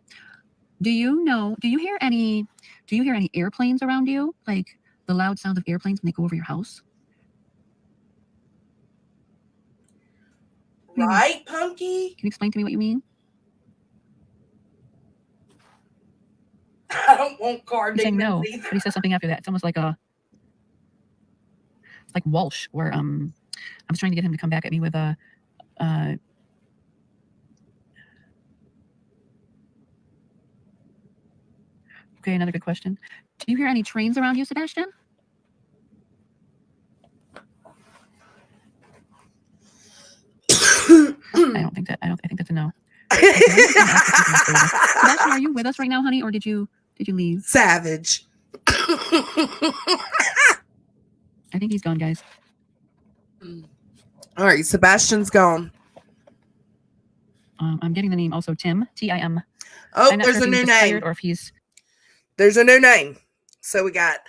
Do you hear any airplanes around you? Like the loud sounds of airplanes when they go over your house? Right, Punky? Can you explain to me what you mean? I don't want car demons no, either. but he says something after that. It's almost like Walsh, where I'm trying to get him to come back at me with a okay, another good question. Do you hear any trains around you, Sebastian? I think that's a no. Sebastian, are you with us right now, honey, or did you leave? Savage. I think he's gone, guys. All right, Sebastian's gone. I'm getting the name also, Tim, Tim. Oh, there's a new name. Or if he's... There's a new name. So we got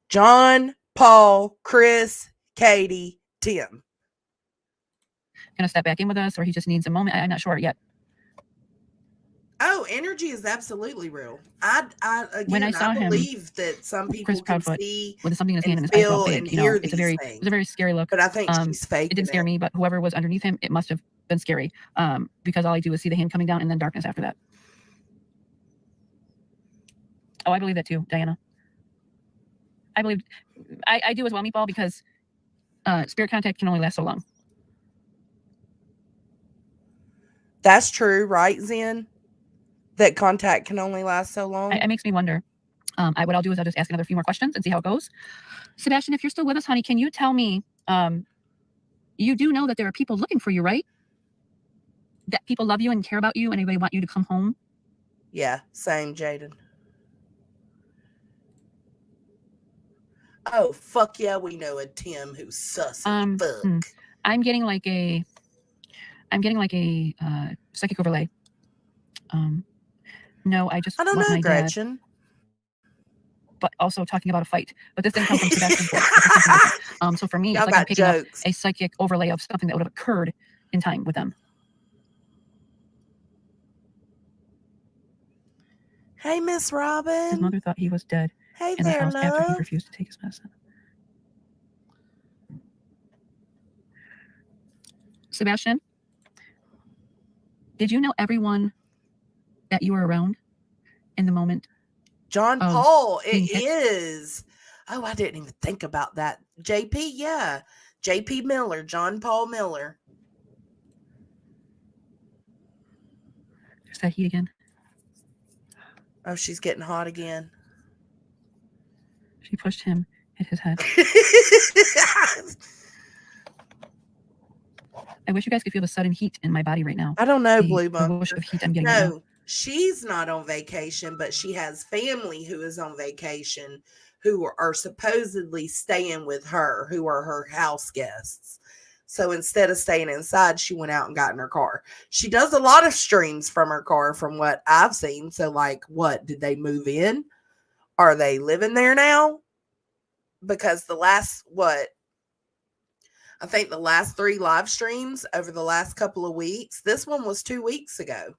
John, Paul, Chris, Katie, Tim. Gonna step back in with us, or he just needs a moment. I'm not sure yet. Oh, energy is absolutely real. I believe that some people Chris can Proudfoot, see with something in his hand and his feel eyes big. and hear these it was a very scary look. But I think she's faking it didn't scare me, but whoever was underneath him, it must have been scary. Because all I do is see the hand coming down and then darkness after that. Oh, I believe that too, Diana. I do as well, Meatball, because spirit contact can only last so long. That's true, right, Zen? That contact can only last so long. It makes me wonder. What I'll do is I'll just ask another few more questions and see how it goes. Sebastian, if you're still with us, honey, can you tell me, you do know that there are people looking for you, right? That people love you and care about you and they want you to come home? Yeah, same, Jaden. Oh, fuck yeah, we know a Tim who's sus as fuck. I'm getting like a psychic overlay. No, I just I don't want know, my Gretchen. dad. But also talking about a fight. But this didn't come from Sebastian's voice. So for me, it's like I'm picking up a psychic overlay of something that would have occurred in time with them. Hey, Miss Robin. His mother thought he was dead in the house after he refused to take his medicine. Sebastian, did you know everyone that you were around in the moment? John Paul, it is. Oh, I didn't even think about that. JP, yeah. JP Miller, John Paul Miller. There's that heat again. Oh, she's getting hot again. She pushed him, hit his head. I wish you guys could feel the sudden heat in my body right now. I don't know, Blue Monk. The whoosh of heat I'm getting right now. She's not on vacation, but she has family who is on vacation who are supposedly staying with her, who are her house guests. So instead of staying inside, she went out and got in her car. She does a lot of streams from her car from what I've seen. So like, what, did they move in? Are they living there now? Because I think the last 3 live streams over the last couple of weeks, this one was 2 weeks ago.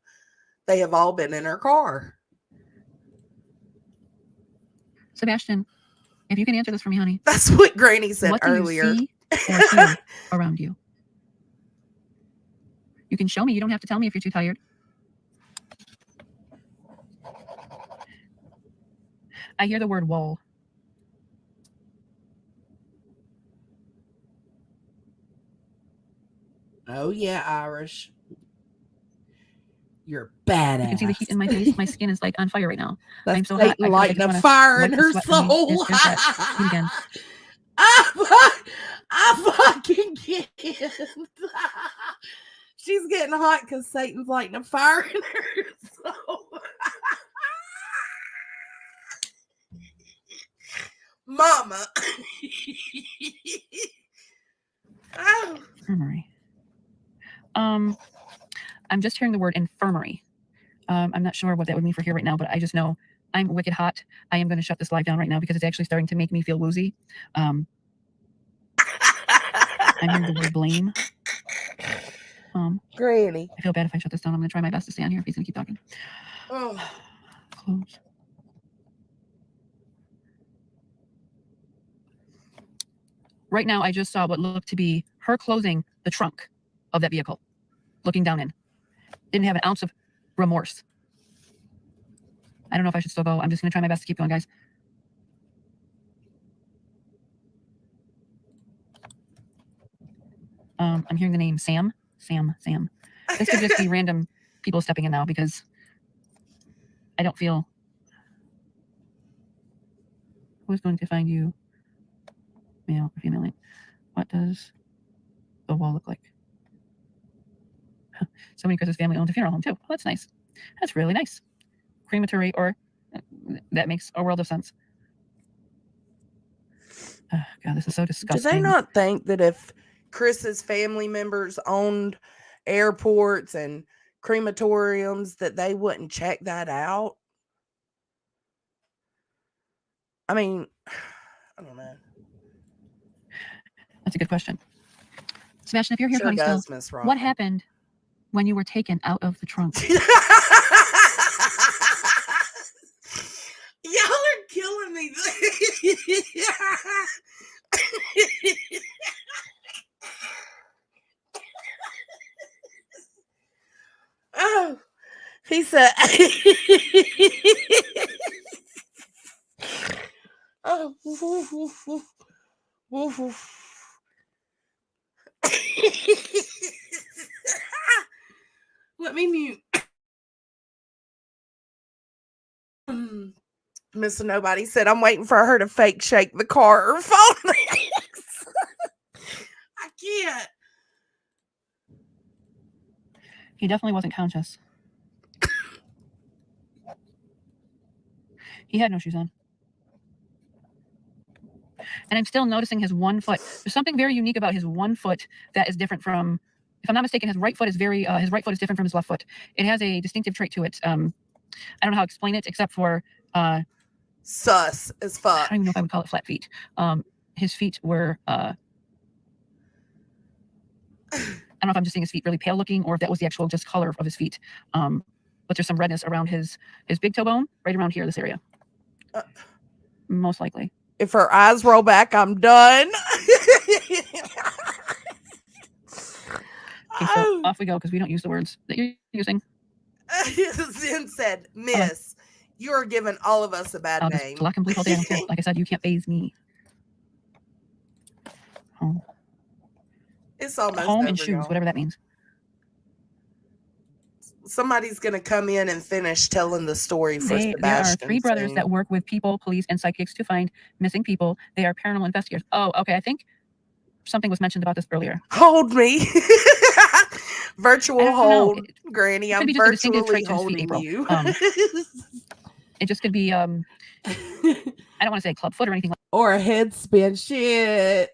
They have all been in her car. Sebastian, if you can answer this for me, honey. That's what Granny said earlier. What do you see or hear around you? You can show me. You don't have to tell me if you're too tired. I hear the word wall. Oh, yeah, Irish. You're badass. You can see the heat in my face. My skin is like on fire right now. That's I'm so hot. I lighting a fire in her soul. Again. I fucking can't. She's getting hot because Satan's lighting a fire in her soul. Mama. Oh. Infirmary. I'm just hearing the word infirmary. I'm not sure what that would mean for here right now, but I just know I'm wicked hot. I am going to shut this live down right now because it's actually starting to make me feel woozy. I'm hearing the word blame. Granny. I feel bad if I shut this down. I'm going to try my best to stay on here if he's going to keep talking. Oh. Close. Right now, I just saw what looked to be her closing the trunk of that vehicle, looking down in. Didn't have an ounce of remorse. I don't know if I should still go. I'm just going to try my best to keep going, guys. I'm hearing the name Sam. This could just be random people stepping in now because I don't feel. Who's going to find you? Male or female? What does the wall look like? Somebody Chris's family owns a funeral home too. Oh, that's nice. That's really nice. Crematory, or that makes a world of sense. Oh, God, this is so disgusting. Do they not think that if Chris's family members owned airports and crematoriums that they wouldn't check that out? I mean, I don't know. That's a good question. Sebastian, if you're here, honey, still, what happened when you were taken out of the trunk? Y'all are killing me. Oh, he said, oh, Let me mute. Mr. Nobody said, I'm waiting for her to fake shake the car or phone. I can't. He definitely wasn't conscious. He had no shoes on. And I'm still noticing his one foot. There's something very unique about his one foot that is different from, if I'm not mistaken, his right foot is different from his left foot. It has a distinctive trait to it. I don't know how to explain it except for sus as fuck. I don't even know if I would call it flat feet. His feet were I don't know if I'm just seeing his feet really pale looking or if that was the actual just color of his feet. But there's some redness around his big toe bone, right around here, this area. Most likely. If her eyes roll back, I'm done. Okay, so off we go because we don't use the words that you're using. Zen said, Miss, you are giving all of us a bad name. Lock and bleep all day. I don't care. Like I said, you can't faze me. Home. It's almost home over, and shoes, y'all. whatever that means. Somebody's going to come in and finish telling the story for Sebastian. There are 3 brothers that work with people, police, and psychics to find missing people. They are paranormal investigators. Oh, okay. I think something was mentioned about this earlier. Hold me. Virtual hold. Granny, I'm virtually holding you. It just could be, I don't want to say club foot or anything like or a head spin. Shit.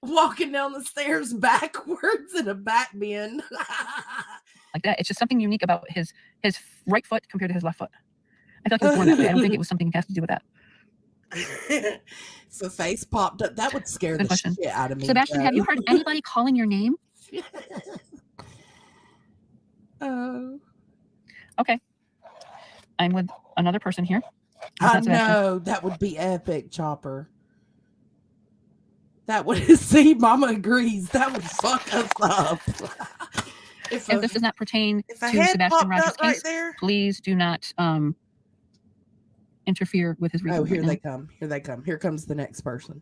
Walking down the stairs backwards in a back bend. like that. It's just something unique about his right foot compared to his left foot. I feel like he was born that way. I don't think it was something that has to do with that. If a face popped up, that would scare the shit out of me. Sebastian, have you heard anybody calling your name? Oh. Okay. I'm with another person here. I know. That would be epic, Chopper. That would, see, Mama agrees. That would fuck us up. If this does not pertain to Sebastian Rogers' case, please do not interfere with his reading. Oh, here they come. Here they come. Here comes the next person.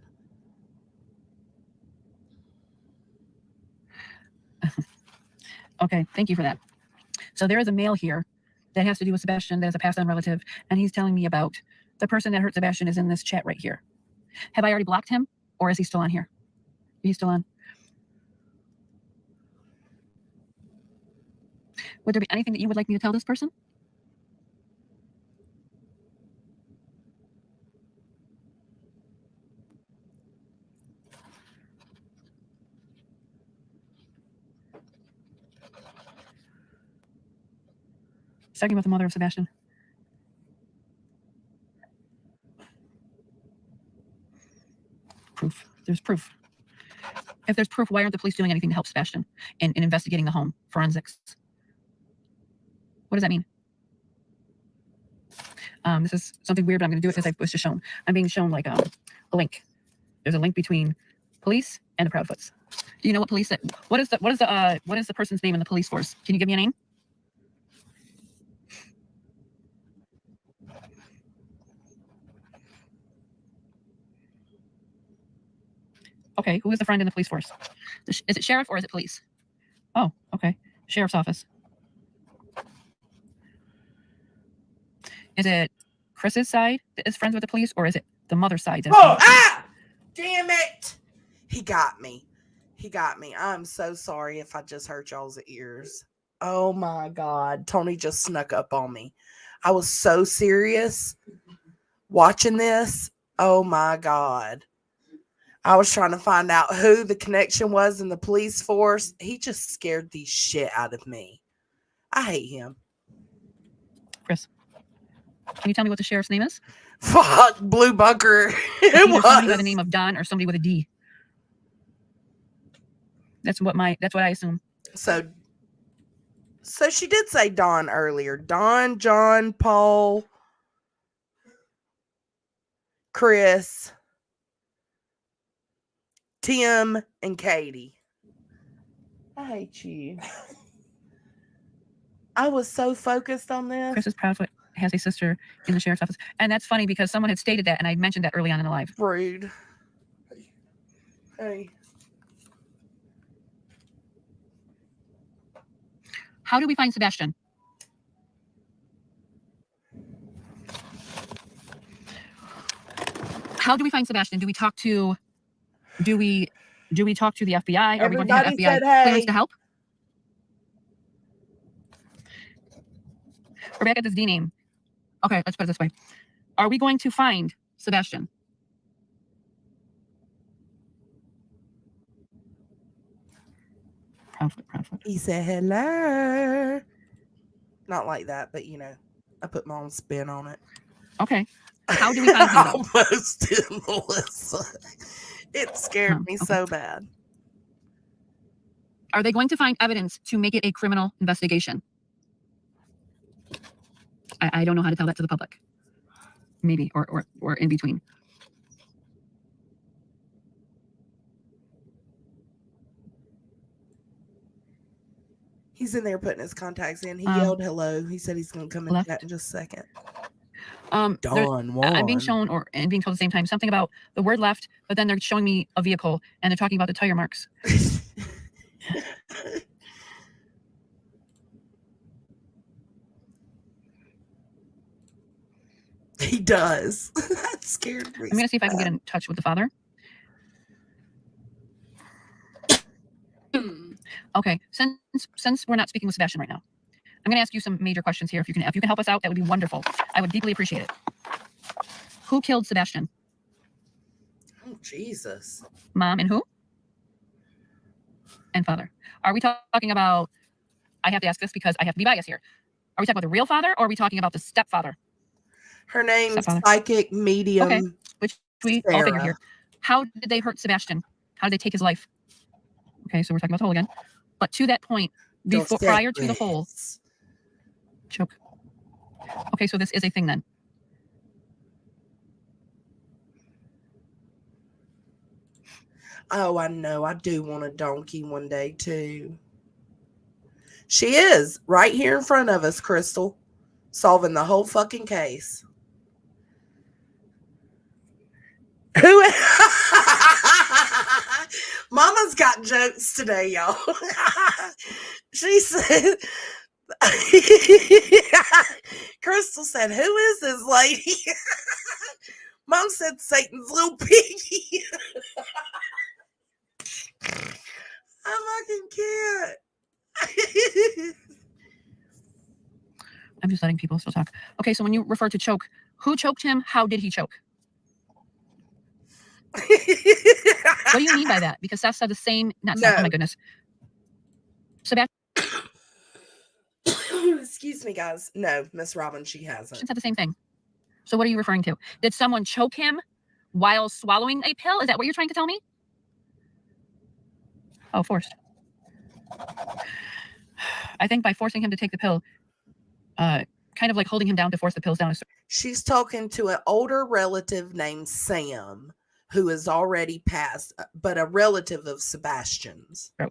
Okay, thank you for that. So there is a male here that has to do with Sebastian that is a passed on relative, and he's telling me about the person that hurt Sebastian is in this chat right here. Have I already blocked him, or is he still on here? He's still on. Would there be anything that you would like me to tell this person? Talking about the mother of Sebastian. Proof. There's proof. If there's proof, why aren't the police doing anything to help Sebastian in investigating the home? Forensics. What does that mean? This is something weird, but I'm going to do it because I was just shown. I'm being shown like a link. There's a link between police and the Proudfoots. Do you know what police? What is the person's name in the police force? Can you give me a name? Okay, who is the friend in the police force? Is it sheriff or is it police? Oh, okay. Sheriff's office. Is it Chris's side that is friends with the police, or is it the mother's side? Damn it! He got me. He got me. I'm so sorry if I just hurt y'all's ears. Oh my God. Tony just snuck up on me. I was so serious watching this. Oh my God. I was trying to find out who the connection was in the police force. He just scared the shit out of me. I hate him. Chris, can you tell me what the sheriff's name is? Fuck, Blue Bunker. It was somebody by the name of Don or somebody with a D. That's what I assume. So she did say Don earlier. Don, John, Paul, Chris, Tim, and Katie. I hate you. I was so focused on this. Chris is Proudfoot has a sister in the sheriff's office. And that's funny because someone had stated that, and I mentioned that early on in the live. Rude. Hey. How do we find Sebastian? How do we find Sebastian? Do we talk to the FBI? Are we going to have Everybody FBI said hey. clearance to help? We're back at this D name. Okay, let's put it this way. Are we going to find Sebastian? Proudfoot. He said hello. Not like that, but you know, I put my own spin on it. Okay. How do we find him? Almost did, Melissa. It scared me so bad. Are they going to find evidence to make it a criminal investigation? I don't know how to tell that to the public. Maybe, or in between. He's in there putting his contacts in. He yelled hello. He said he's going to come in chat in just a second. I'm being shown and being told at the same time something about the word left, but then they're showing me a vehicle and they're talking about the tire marks. He does. That scared me. I'm going to see if I can get in touch with the father. Okay, since we're not speaking with Sebastian right now, I'm going to ask you some major questions here. If you can help us out, that would be wonderful. I would deeply appreciate it. Who killed Sebastian? Oh, Jesus. Mom and who? And father. Are we talking about, I have to ask this because I have to be biased here. Are we talking about the real father or are we talking about the stepfather? Her name's Psychic Medium. Okay, which we all figured here. How did they hurt Sebastian? How did they take his life? Okay, so we're talking about the hole again. But to that point, prior to the hole, choke. Okay, so this is a thing then. Oh, I know. I do want a donkey one day too. She is right here in front of us, Crystal, solving the whole fucking case. Who? Mama's got jokes today, y'all. She said, Crystal said, who is this lady? Mom said Satan's little piggy. I fucking can't. I'm just letting people still talk. Okay, so when you refer to choke, who choked him? How did he choke? What do you mean by that? Because Seth said the same. Not Seth. Oh my goodness. Sebastian Excuse me, guys. No, Miss Robin, she hasn't. said the same thing. So what are you referring to? Did someone choke him while swallowing a pill? Is that what you're trying to tell me? Oh, forced. I think by forcing him to take the pill, kind of like holding him down to force the pills down. She's talking to an older relative named Sam, who is already passed, but a relative of Sebastian's. Oh.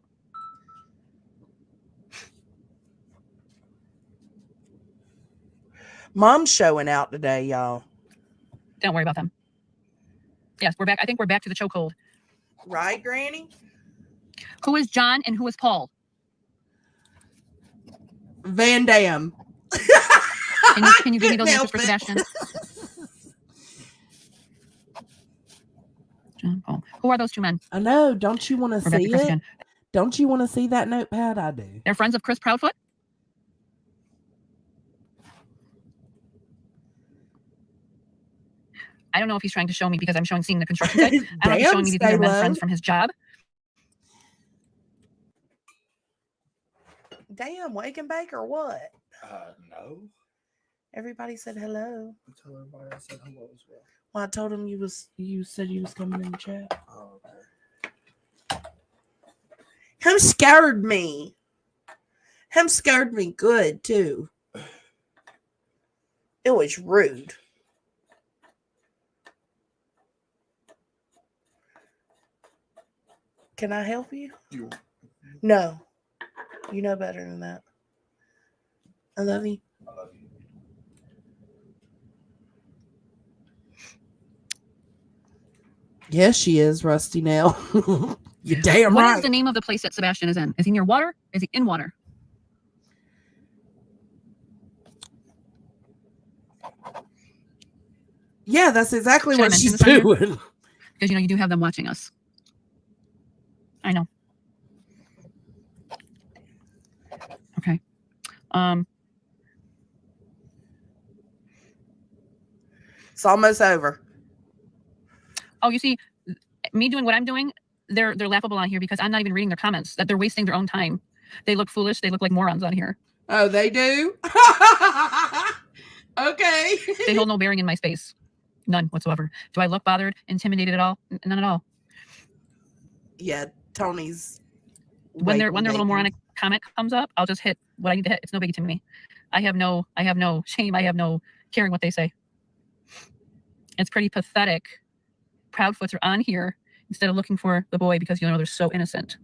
Mom's showing out today, y'all. Don't worry about them. Yes, we're back. I think we're back to the chokehold. Right, Granny? Who is John and who is Paul? Van Dam. Can you give me those answers for Sebastian? John Paul. Who are those two men? I know. Don't you want to see it? Again. Don't you want to see that notepad? I do. They're friends of Chris Proudfoot? I don't know if he's trying to show me because I'm seeing the construction site. I don't know if he's showing me these are men friends from his job. Damn, wake and bake or what? No. Everybody said hello. I told everybody I said hello as well. Well, I told him you said you was coming in the chat. Oh, okay. Him scared me. Him scared me good too. It was rude. Can I help you? No. You know better than that. I love you. I love you. Yes, she is, Rusty Nail. You're damn right. What is the name of the place that Sebastian is in? Is he near water? Is he in water? Yeah, that's exactly Should I what mention she's this on here? doing. Because, you do have them watching us. I know. Okay. It's almost over. Oh, you see, me doing what I'm doing, they're laughable on here because I'm not even reading their comments, that they're wasting their own time. They look foolish. They look like morons on here. Oh, they do? Okay. They hold no bearing in my space. None whatsoever. Do I look bothered, intimidated at all? None at all. Yeah, Tony's. When their little moronic comment comes up, I'll just hit what I need to hit. It's no biggie to me. I have no shame. I have no caring what they say. It's pretty pathetic. Proudfoots are on here instead of looking for the boy because they're so innocent.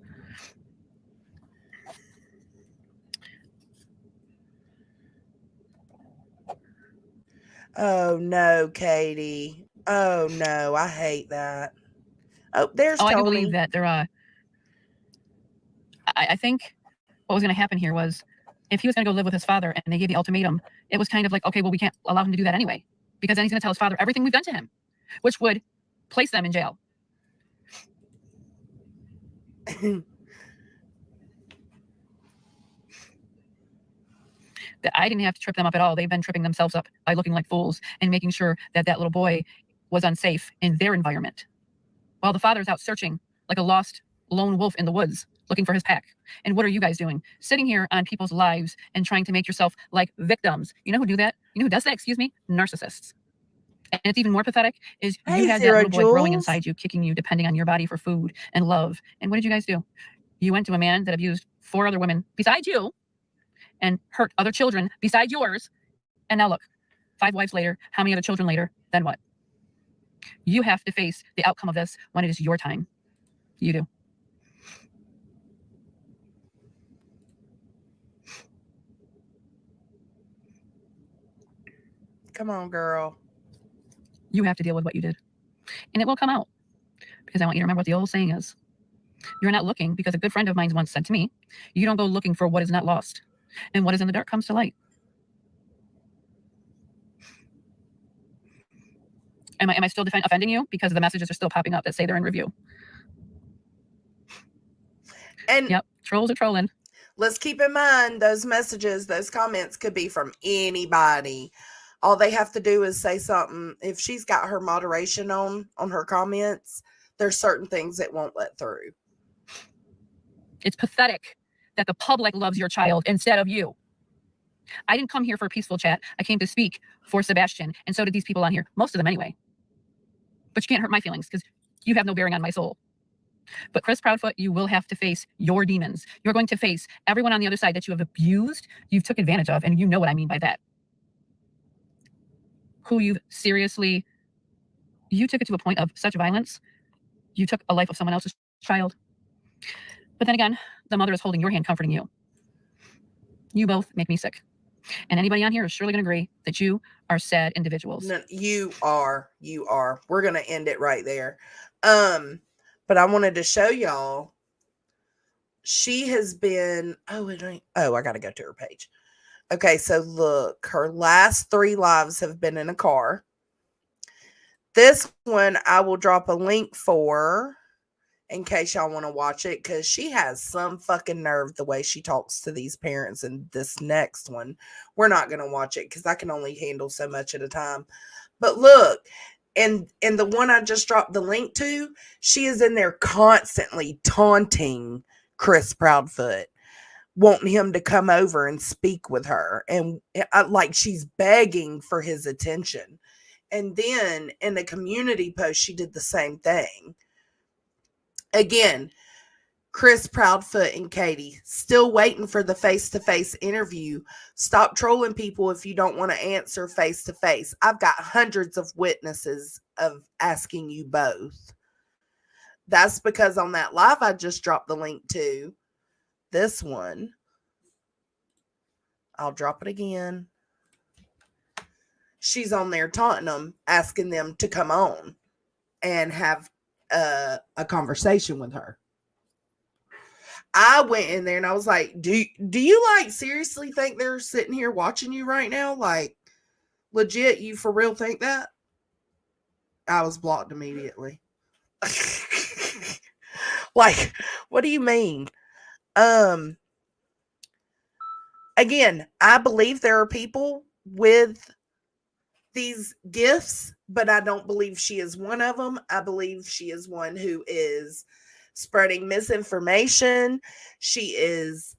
Oh no, Katie. Oh no, I hate that. Oh, there's Tony. I do believe that they're I think what was going to happen here was if he was going to go live with his father and they gave the ultimatum, it was kind of like, okay, well, we can't allow him to do that anyway, because then he's going to tell his father everything we've done to him, which would place them in jail. That I didn't have to trip them up at all. They've been tripping themselves up by looking like fools and making sure that little boy was unsafe in their environment, while the father's out searching like a lost lone wolf in the woods looking for his pack. And what are you guys doing? Sitting here on people's lives and trying to make yourself like victims. You know who do that? You know who does that? Excuse me? Narcissists. And it's even more pathetic is you had that little boy growing inside you, kicking you, depending on your body for food and love. And what did you guys do? You went to a man that abused 4 other women besides you and hurt other children besides yours. And now look, 5 wives later, how many other children later? Then what? You have to face the outcome of this when it is your time. You do. Come on, girl. You have to deal with what you did. And it will come out. Because I want you to remember what the old saying is. You're not looking, because a good friend of mine once said to me, you don't go looking for what is not lost. And what is in the dark comes to light. Am I still offending you? Because the messages are still popping up that say they're in review. And yep, trolls are trolling. Let's keep in mind those messages, those comments could be from anybody. All they have to do is say something. If she's got her moderation on her comments, there's certain things it won't let through. It's pathetic that the public loves your child instead of you. I didn't come here for a peaceful chat. I came to speak for Sebastian, and so did these people on here. Most of them anyway. But you can't hurt my feelings because you have no bearing on my soul. But Chris Proudfoot, you will have to face your demons. You're going to face everyone on the other side that you have abused, you've took advantage of, and you know what I mean by that. Who you took it to a point of such violence. You took a life of someone else's child. But then again, the mother is holding your hand, comforting you. You both make me sick. And anybody on here is surely going to agree that you are sad individuals. No, you are. We're going to end it right there. But I wanted to show y'all. She has been, I got to go to her page. Okay, so look, her last 3 lives have been in a car. This one I will drop a link for in case y'all want to watch it, because she has some fucking nerve the way she talks to these parents. And this next one, we're not going to watch it because I can only handle so much at a time. But look, and the one I just dropped the link to, she is in there constantly taunting Chris Proudfoot, wanting him to come over and speak with her. And like she's begging for his attention. And then in the community post, she did the same thing. Again, Chris Proudfoot and Katie, still waiting for the face-to-face interview. Stop trolling people if you don't want to answer face-to-face. I've got hundreds of witnesses of asking you both. That's because on that live I just dropped the link to, this one, I'll drop it again. She's on there taunting them, asking them to come on and have a conversation with her. I went in there and I was like, do you like seriously think they're sitting here watching you right now? Like, legit, you for real think that? I was blocked immediately. Like, what do you mean? Again, I believe there are people with these gifts, but I don't believe she is one of them. I believe she is one who is spreading misinformation. She is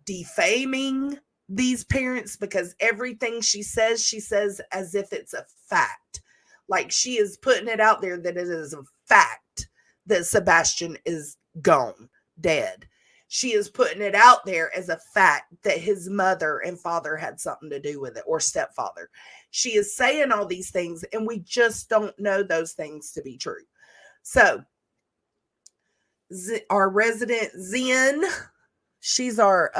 defaming these parents because everything she says as if it's a fact. Like, she is putting it out there that it is a fact that Sebastian is gone, dead. She is putting it out there as a fact that his mother and father had something to do with it, or stepfather. She is saying all these things, and we just don't know those things to be true. So, our resident Zen, she's our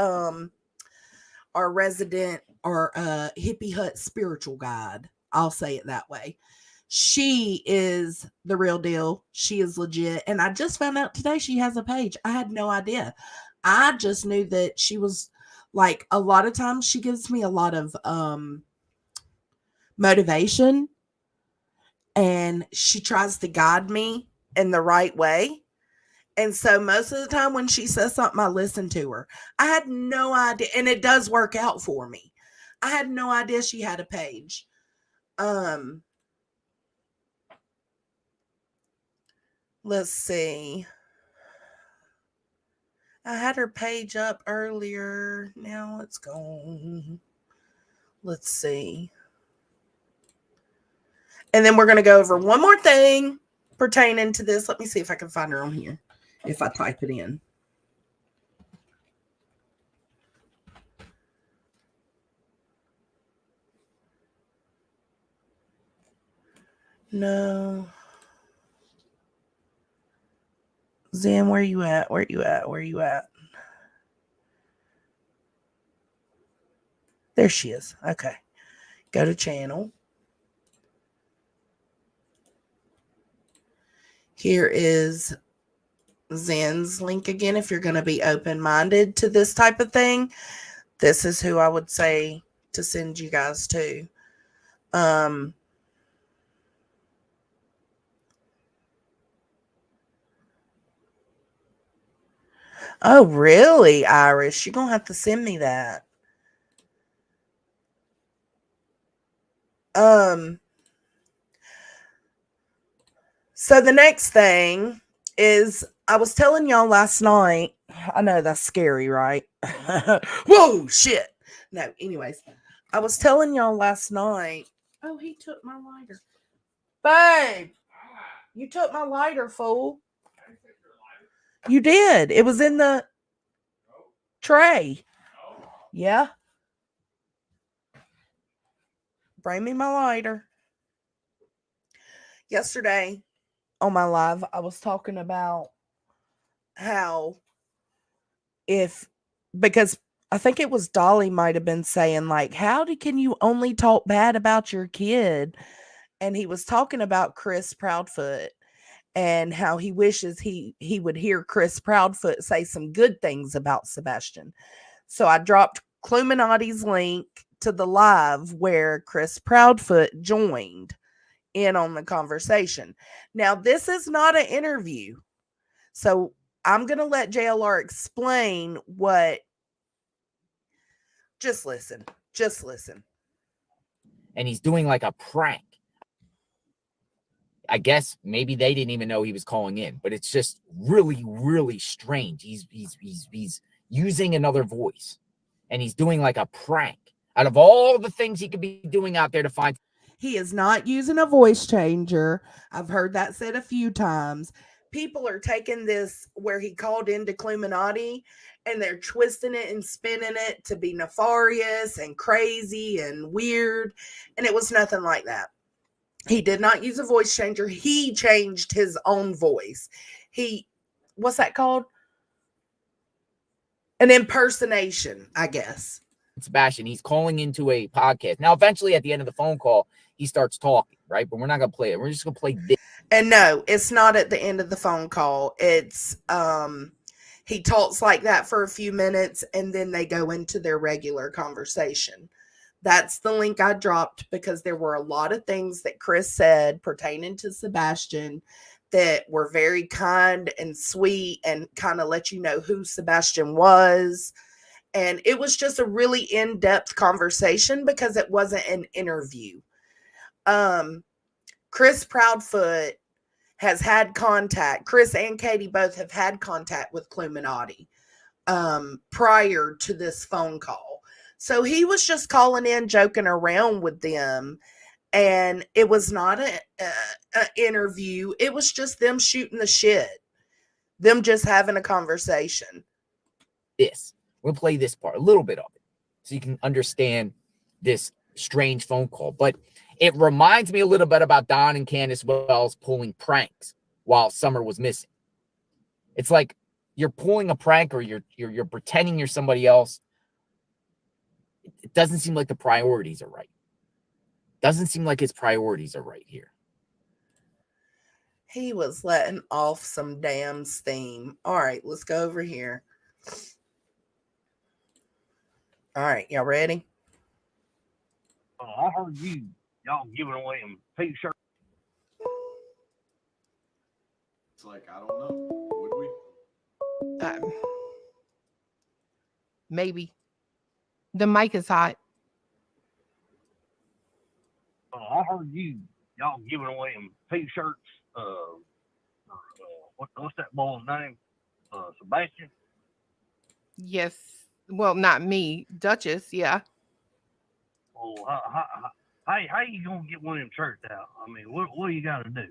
resident, our hippie hut spiritual guide. I'll say it that way. She is the real deal. She is legit. And I just found out today she has a page. I had no idea. I just knew that she was, like, a lot of times she gives me a lot of motivation, and she tries to guide me in the right way. And so most of the time when she says something, I listen to her. I had no idea. And it does work out for me. I had no idea she had a page. Let's see. I had her page up earlier. Now it's gone. Let's see. And then we're going to go over one more thing pertaining to this. Let me see if I can find her on here, if I type it in. No. Zen, where you at? Where you at? Where you at? There she is. Okay. Go to channel. Here is Zen's link again. If you're going to be open-minded to this type of thing, this is who I would say to send you guys to. Oh, really, Iris? You're going to have to send me that. So the next thing is, I was telling y'all last night. I know that's scary, right? Whoa, shit. No, anyways, I was telling y'all last night. Oh, he took my lighter. Babe, you took my lighter, fool. You did. It was in the tray. Yeah. Bring me my lighter. Yesterday on my live, I was talking about how because I think it was Dolly might have been saying, like, can you only talk bad about your kid? And he was talking about Chris Proudfoot and how he wishes he would hear Chris Proudfoot say some good things about Sebastian. So I dropped Cluminati's link to the live where Chris Proudfoot joined in on the conversation. Now, this is not an interview. So I'm going to let JLR explain what. Just listen. Just listen. And he's doing like a prank. I guess maybe they didn't even know he was calling in, but it's just really, really strange. He's using another voice, and he's doing like a prank. Out of all the things he could be doing out there to find, he is not using a voice changer. I've heard that said a few times. People are taking this where he called into Cluminati, and they're twisting it and spinning it to be nefarious and crazy and weird, and it was nothing like that. He did not use a voice changer. He changed his own voice. What's that called? An impersonation, I guess. Sebastian, he's calling into a podcast. Now, eventually at the end of the phone call, he starts talking, right? But we're not going to play it. We're just going to play this. And no, it's not at the end of the phone call. It's, he talks like that for a few minutes, and then they go into their regular conversation. That's the link I dropped because there were a lot of things that Chris said pertaining to Sebastian that were very kind and sweet and kind of let you know who Sebastian was. And it was just a really in-depth conversation because it wasn't an interview. Chris Proudfoot has had contact. Chris and Katie both have had contact with Cluminati prior to this phone call. So he was just calling in, joking around with them. And it was not an interview. It was just them shooting the shit. Them just having a conversation. We'll play this part, a little bit of it, so you can understand this strange phone call. But it reminds me a little bit about Don and Candace Wells pulling pranks while Summer was missing. It's like you're pulling a prank or you're pretending you're somebody else. It doesn't seem like the priorities are right. Doesn't seem like his priorities are right here. He was letting off some damn steam. All right, let's go over here. All right, y'all ready? I heard y'all giving away them t-shirts. It's like, I don't know. Would we? Maybe. The mic is hot. I heard y'all giving away them t-shirts. What's that boy's name? Sebastian? Yes. Well, not me. Duchess, yeah. Well, how you gonna get one of them shirts out? I mean, what do you got to do?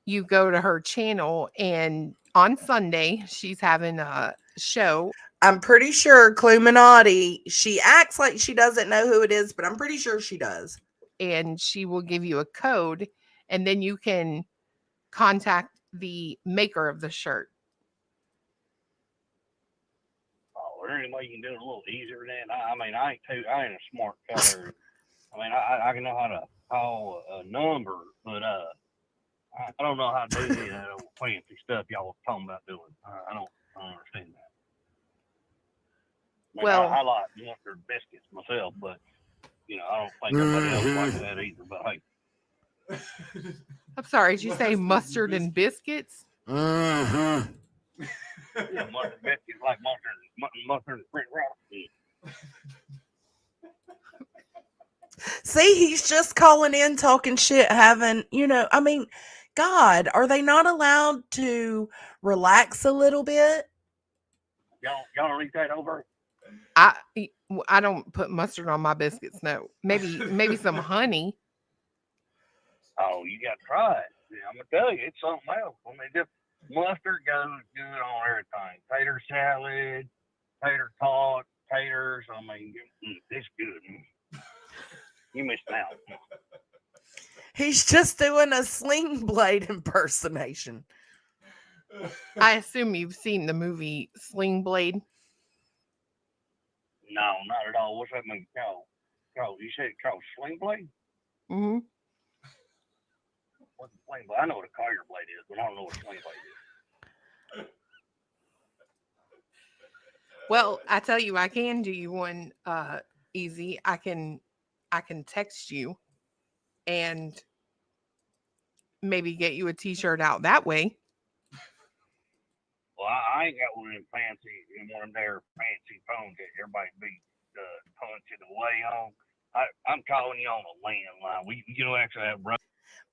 You go to her channel, and on Sunday, she's having a show. I'm pretty sure Cluminati, she acts like she doesn't know who it is, but I'm pretty sure she does. And she will give you a code, and then you can contact the maker of the shirt. Oh, there any way you can do it a little easier than that? I mean, I ain't a smart feller. I mean, I can know how to call a number, but I don't know how to do that old fancy stuff y'all was talking about doing. I don't understand that. I mean, Well, I like mustard biscuits myself, but I don't think everybody else likes that either. But hey, I'm sorry, did you say mustard and biscuits? yeah, mustard biscuits like mustard and French fries. See, he's just calling in, talking shit, having, I mean, God, are they not allowed to relax a little bit? Y'all don't eat that over? I don't put mustard on my biscuits. No, maybe some honey. Oh, you got to try it. Yeah, I'm gonna tell you, it's something else. I mean, just mustard goes good on everything. Tater salad, tater tot, taters. I mean, it's good. You missed out. He's just doing a Sling Blade impersonation. I assume you've seen the movie Sling Blade. No, not at all. What's that mean? Called? You said called Sling Blade? Mm-hmm. What's a Sling Blade? I know what a Carrier Blade is, but I don't know what a Sling Blade is. Well, I tell you, I can do you one easy. I can text you and maybe get you a t-shirt out that way. Well, I ain't got one of them one of their fancy phones that everybody be punching away on. I'm calling you on a landline. We actually have.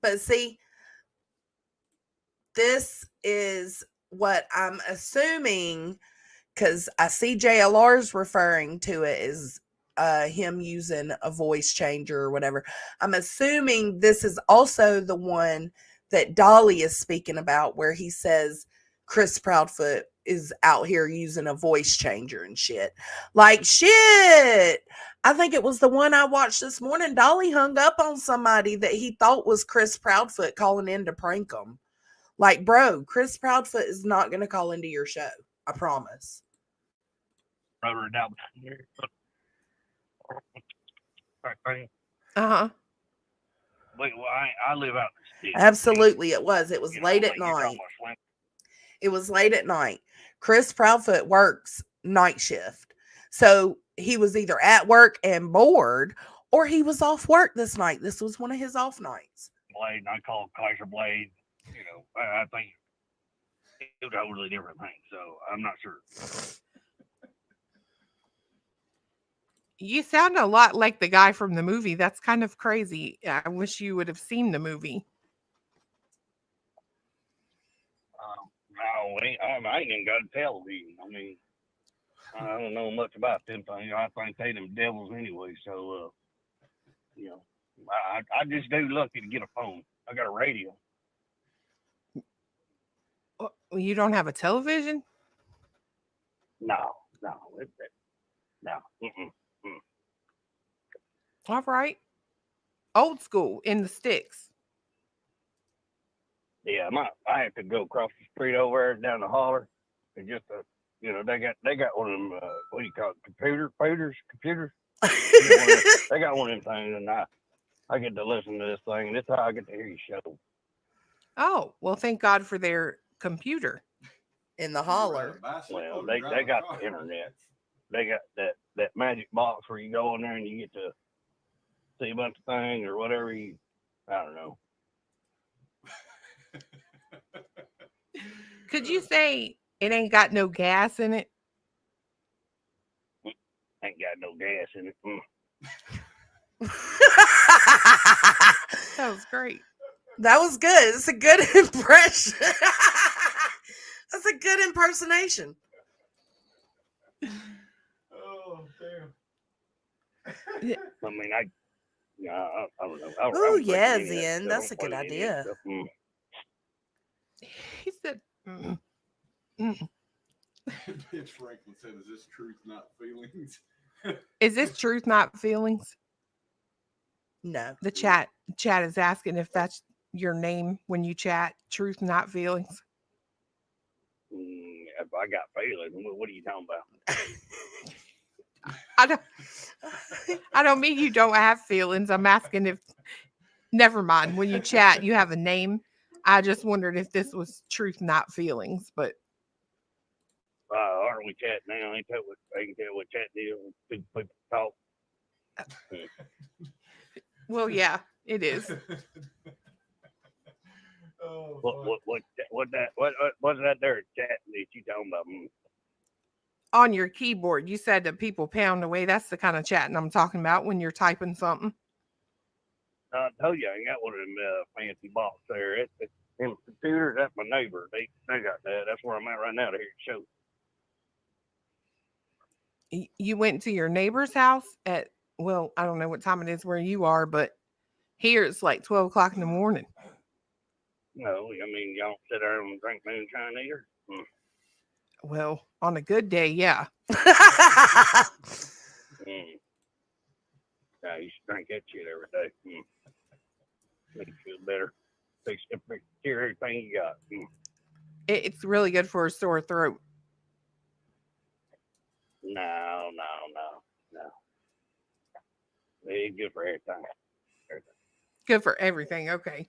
But see, this is what I'm assuming, because I see JLR's referring to it as him using a voice changer or whatever. I'm assuming this is also the one that Dolly is speaking about, where he says Chris Proudfoot is out here using a voice changer and shit. Like, shit. I think it was the one I watched this morning. Dolly hung up on somebody that he thought was Chris Proudfoot calling in to prank him. Like, bro, Chris Proudfoot is not going to call into your show. I promise. Uh-huh. Wait, well, I live out in the city. Absolutely, it was. It was late at night. It was late at night. Chris Proudfoot works night shift. So he was either at work and bored, or he was off work this night. This was one of his off nights. Blade, and I call it Kaiser Blade. You know, I think it was a totally different thing. So I'm not sure. You sound a lot like the guy from the movie. That's kind of crazy. I wish you would have seen the movie. No, I ain't even got a television. I mean, I don't know much about them things. I think they them devils anyway. So, you know, I just do lucky to get a phone. I got a radio. You don't have a television? No. All right. Old school in the sticks. Yeah, I have to go across the street over there down the holler, and just you know, they got one of them. What do you call it? Computers. They got one of them things, and I get to listen to this thing, and this is how I get to hear your show. Oh, well, thank God for their computer in the holler. Well, they got the internet. They got that magic box where you go in there and you get to see a bunch of things or whatever I don't know. Could you say it ain't got no gas in it? Ain't got no gas in it. That was great. That was good. It's a good impression. That's a good impersonation. Oh, damn. I mean, I don't know. Oh, yeah, Zen. That's a good idea. He said, Bitch Franklin said, is this truth, not feelings? Is this truth, not feelings? No. The chat is asking if that's your name when you chat. Truth, not feelings. If I got feelings, what are you talking about? I don't mean you don't have feelings. I'm asking if, never mind. When you chat, you have a name. I just wondered if this was truth, not feelings, but. Aren't we chatting now? Ain't that what chat deal? People talk. Well, yeah, it is. Oh, what's that there chat that you talking about? On your keyboard, you said that people pound away. That's the kind of chatting I'm talking about when you're typing something. I told you I ain't got one of them fancy boxes there. It's them computers. That's my neighbor. They got that. That's where I'm at right now to hear the show. You went to your neighbor's house at, well, I don't know what time it is where you are, but here it's like 12 o'clock in the morning. No, I mean, y'all sit there and drink moonshine either. Well, on a good day, yeah. Yeah, you should drink that shit every day. Make you feel better. Cure everything you got. It's really good for a sore throat. No. It's good for everything. Good for everything. Okay.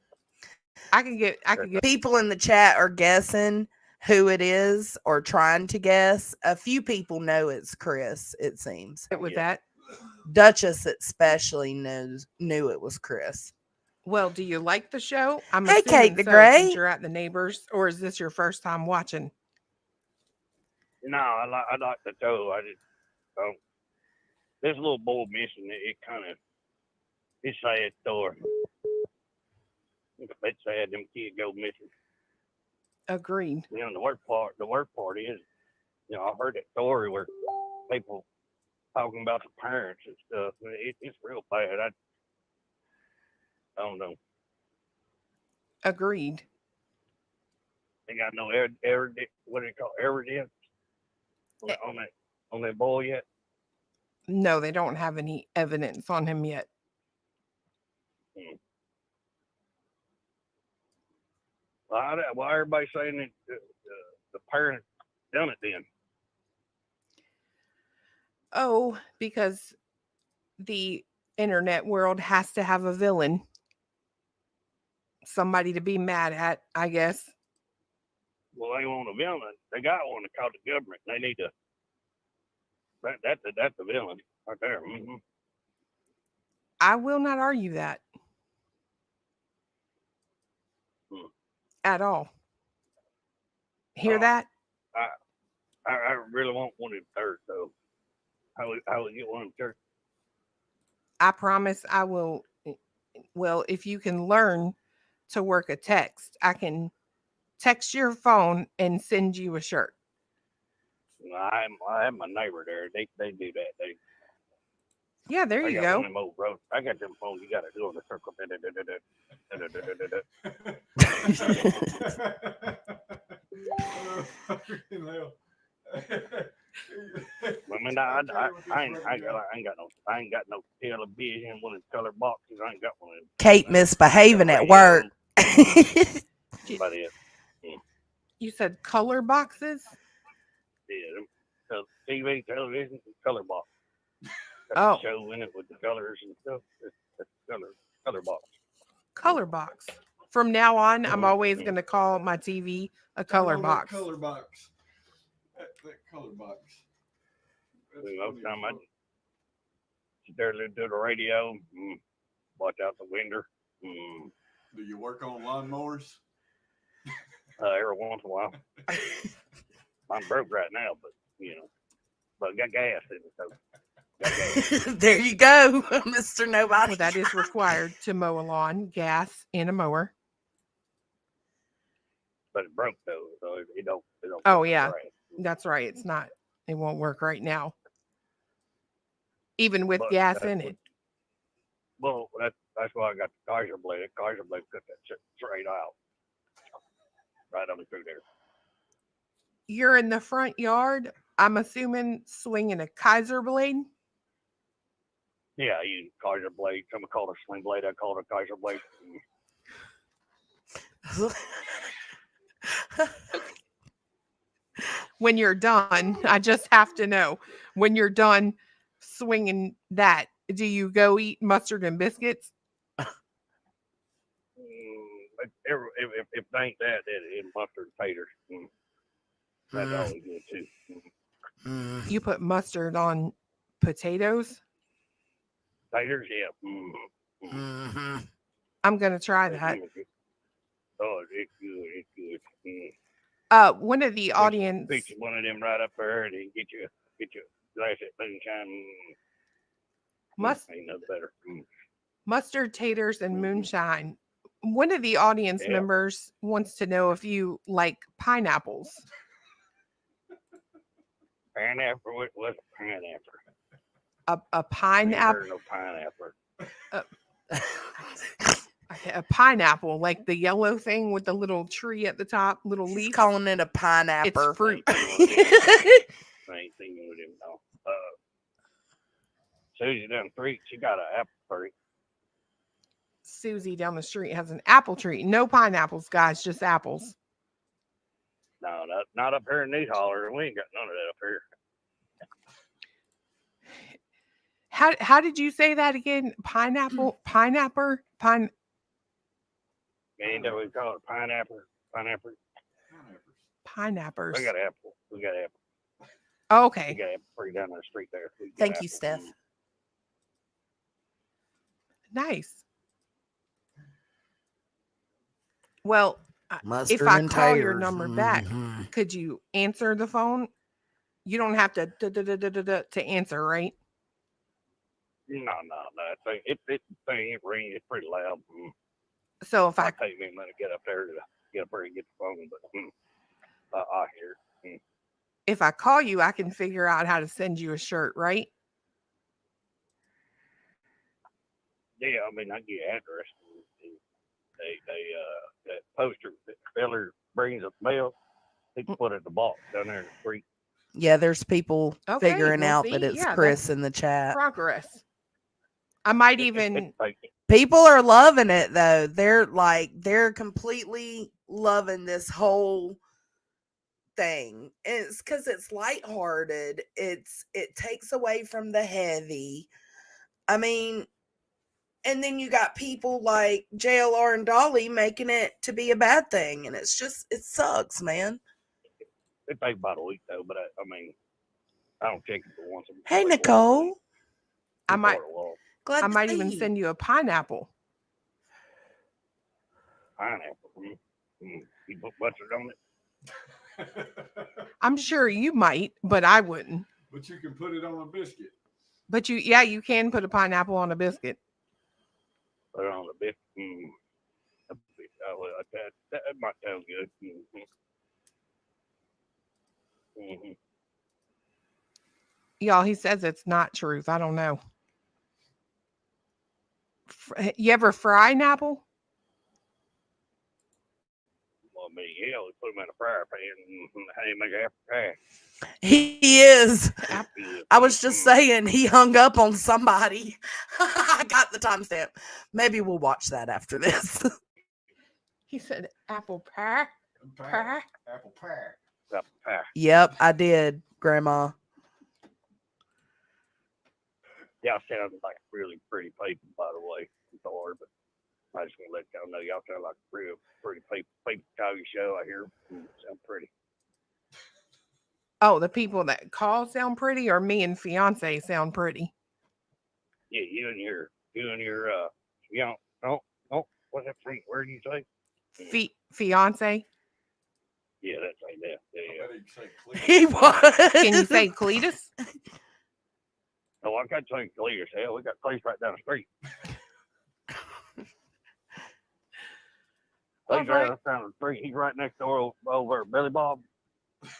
I can get people in the chat are guessing who it is or trying to guess. A few people know it's Chris, it seems. With that. Duchess especially knew it was Chris. Well, do you like the show? I'm hey, Kate the Great. Since you're at the neighbors, or is this your first time watching? No, I like the show. I just this little boy missing. It's sad story. It's sad them kids go missing. Agreed. You know, the worst part is, you know, I heard that story where people talking about the parents and stuff. It's real bad. I don't know. Agreed. They got no evidence. What do you call evidence on that boy yet? No, they don't have any evidence on him yet. Why everybody saying that the parents done it then? Oh, because the internet world has to have a villain. Somebody to be mad at, I guess. Well, they want a villain. They got one to call the government. They need to That's the villain right there. Mm-hmm. I will not argue that at all. Hear that? I really want one in third, though. How would you get one in third? I promise I will. Well, if you can learn to work a text, I can text your phone and send you a shirt. I have my neighbor there. They do that. Yeah, there you go. One of them old road. I got them phones. You got to do on the circle. I mean, I ain't got no television, one of the color boxes. I ain't got one. Kate misbehaving at work. You said color boxes? Yeah, TV, television, color box. Oh, show in it with the colors and stuff. That's color box. Color box. From now on, I'm always going to call my TV a color box. Color box. That color box. Most time I sit there, listen to the radio, watch out the window. Do you work on lawnmowers? Every once in a while. I'm broke right now, but but I got gas in it, so. There you go, Mr. Nobody. Well, that is required to mow a lawn, gas in a mower. But it broke though, so it don't. Oh yeah, right. That's right. It's not. It won't work right now, even with gas in it. Well, that's why I got the Kaiser blade. The Kaiser blade cut that shit straight out, right on through there. You're in the front yard. I'm assuming swinging a Kaiser blade. Yeah, I use Kaiser blade. Some call it a sling blade. I call it a Kaiser blade. When you're done, I just have to know. When you're done swinging that, do you go eat mustard and biscuits? If they ain't that, it's mustard and taters. That's always good too. You put mustard on potatoes? Taters, yeah. I'm gonna try that. Oh, it's good. It's good. One of the audience. Pick one of them right up there and get you a glass of moonshine. Ain't no better. Mustard, taters, and moonshine. One of the audience members wants to know if you like pineapples. Pineapple? What's a pineapple? A pineapple. No pineapple. A pineapple, like the yellow thing with the little tree at the top, little leaf. He's calling it a pineapple. It's fruit. I ain't thinking with him though. Susie down the street, she got an apple tree. Susie down the street has an apple tree. No pineapples, guys, just apples. No, not up here in these hollers. We ain't got none of that up here. How did you say that again? Pineapple? Pineapple? Man, that we call it pineapple. Pineapples. We got apple. Oh, okay. We got apple tree down the street there. Thank you, Steph. Nice. Well, Mustard if I and call your taters. number back, could you answer the phone? You don't have to answer, right? No. It rings. It's pretty loud. So if I take me a minute to get up there and get the phone, but I hear. If I call you, I can figure out how to send you a shirt, right? Yeah, I mean, I get address. That poster that feller brings up mail, he can put it in the box down there in the street. Yeah, there's people figuring out that it's Chris in the chat. Progress. I might even. People are loving it though. They're completely loving this whole thing. It's because it's lighthearted. It takes away from the heavy. I mean, and then you got people like JLR and Dolly making it to be a bad thing, and it sucks, man. It takes about a week though, but I mean, I don't check it for once. Hey, Nicole. I might Glad even send you a pineapple. Pineapple. You put mustard on it? I'm sure you might, but I wouldn't. But you can put it on a biscuit. But you can put a pineapple on a biscuit. Put it on a biscuit. That might sound good. Y'all, he says it's not truth. I don't know. You ever fry an apple? Well, I mean, yeah, we put them in a fryer pan and how you make an apple pie. He is. I was just saying he hung up on somebody. I got the timestamp. Maybe we'll watch that after this. He said apple pie. Pie. Apple pie. Apple pie. Yep, I did, Grandma. Y'all sound like really pretty people, by the way. I'm sorry, but I just want to let y'all know y'all sound like a real pretty people call your show. I hear sound pretty. Oh, the people that call sound pretty, or me and fiance sound pretty? Yeah, you and your what's that thing? Where do you say? Fiance. Yeah, that's like that. Yeah. He was. Can you say Cletus? Oh, I got to say Cletus. Hell, we got a place right down the street. He's right down the street. He's right next door over at Billy Bob. And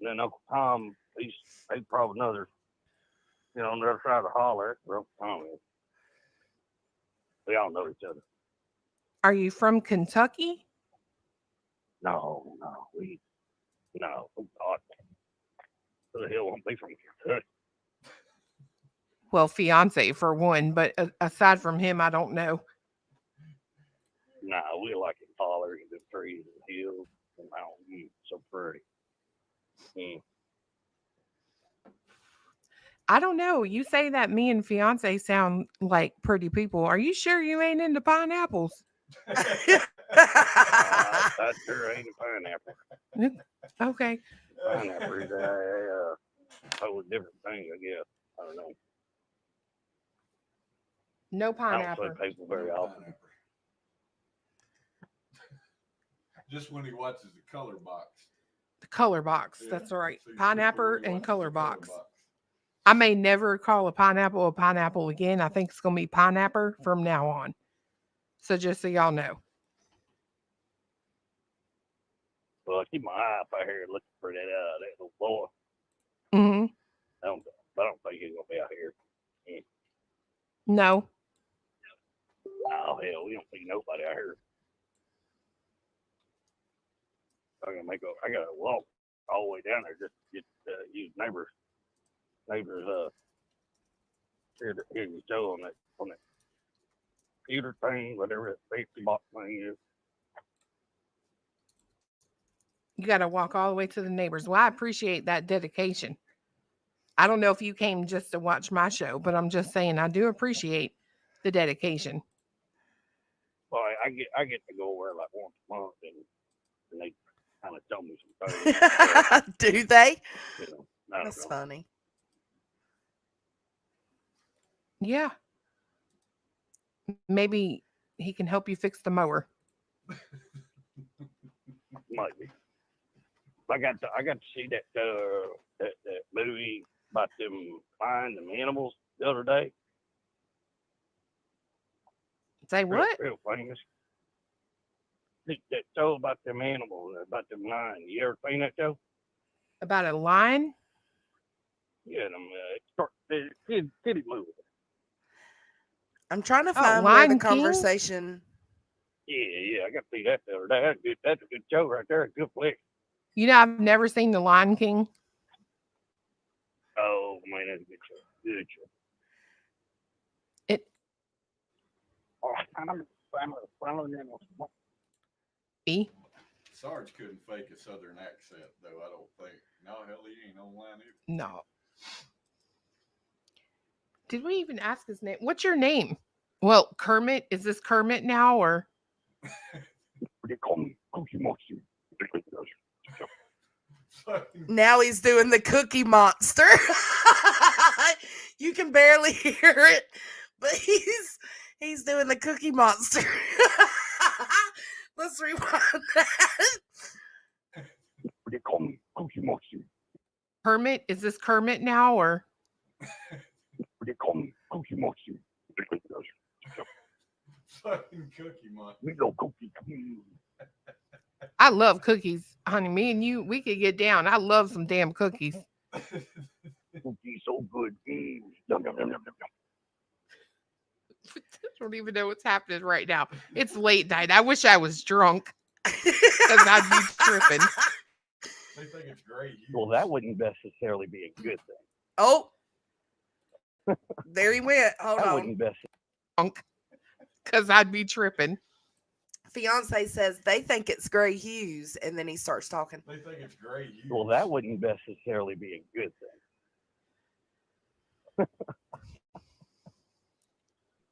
then Uncle Tom, he's probably another, on the other side of the holler. Where Uncle Tom is. We all know each other. Are you from Kentucky? No. Oh, God. Who the hell won't be from Kentucky? Well, fiance for one, but aside from him, I don't know. No, we like it taller and the trees and hills and mountains. So pretty. I don't know. You say that me and fiance sound like pretty people. Are you sure you ain't into pineapples? I sure ain't a pineapple. Okay. Pineapple is a totally different thing, I guess. I don't know. No pineapple. I don't see people very often. Just when he watches the color box. The color box. Yeah. That's right. So Pineapple and color box. I may never call a pineapple again. I think it's going to be pineapple from now on. So just so y'all know. Well, I keep my eye up out here looking for that little boy. Mm-hmm. I don't think he's gonna be out here. No. Oh hell, we don't see nobody out here. I gotta walk all the way down there just to get use neighbors here to show on that computer thing, whatever that safety box thing is. You got to walk all the way to the neighbors. Well, I appreciate that dedication. I don't know if you came just to watch my show, but I'm just saying I do appreciate the dedication. Well, I get to go over like once a month, and they kind of tell me some things. Do they? That's funny. Yeah. Maybe he can help you fix the mower. Might be. I got to see that movie about them finding them animals the other day. Say what? Real famous. That show about them animals, about them lions. You ever seen that show? About a lion? Yeah, them kitty movie. I'm trying to find where the conversation. Yeah, I got to see that the other day. That's a good show right there. A good flick. You know, I've never seen The Lion King. Oh man, that's a good show. Good show. Sarge couldn't fake a southern accent, though, I don't think. No, hell, he ain't online either. No. Did we even ask his name? What's your name? Well, Kermit. Is this Kermit now, or? They call me Cookie Monkey. Now he's doing the Cookie Monster. You can barely hear it, but he's doing the Cookie Monster. Let's rewind that. They call me Cookie Monster. Kermit? Is this Kermit now or? They call me Cookie Monster. Fucking Cookie Monster. We go cookie. I love cookies, honey. Me and you, we could get down. I love some damn cookies. Cookies so good. Yum, yum, yum, yum, yum. I don't even know what's happening right now. It's late night. I wish I was drunk because I'd be tripping. They think it's great. Well, that wouldn't necessarily be a good thing. Oh, there he went. Hold that on. Wouldn't drunk because I'd be tripping. Fiance says they think it's gray hues, and then he starts talking. They think it's gray hues. Well, that wouldn't necessarily be a good thing.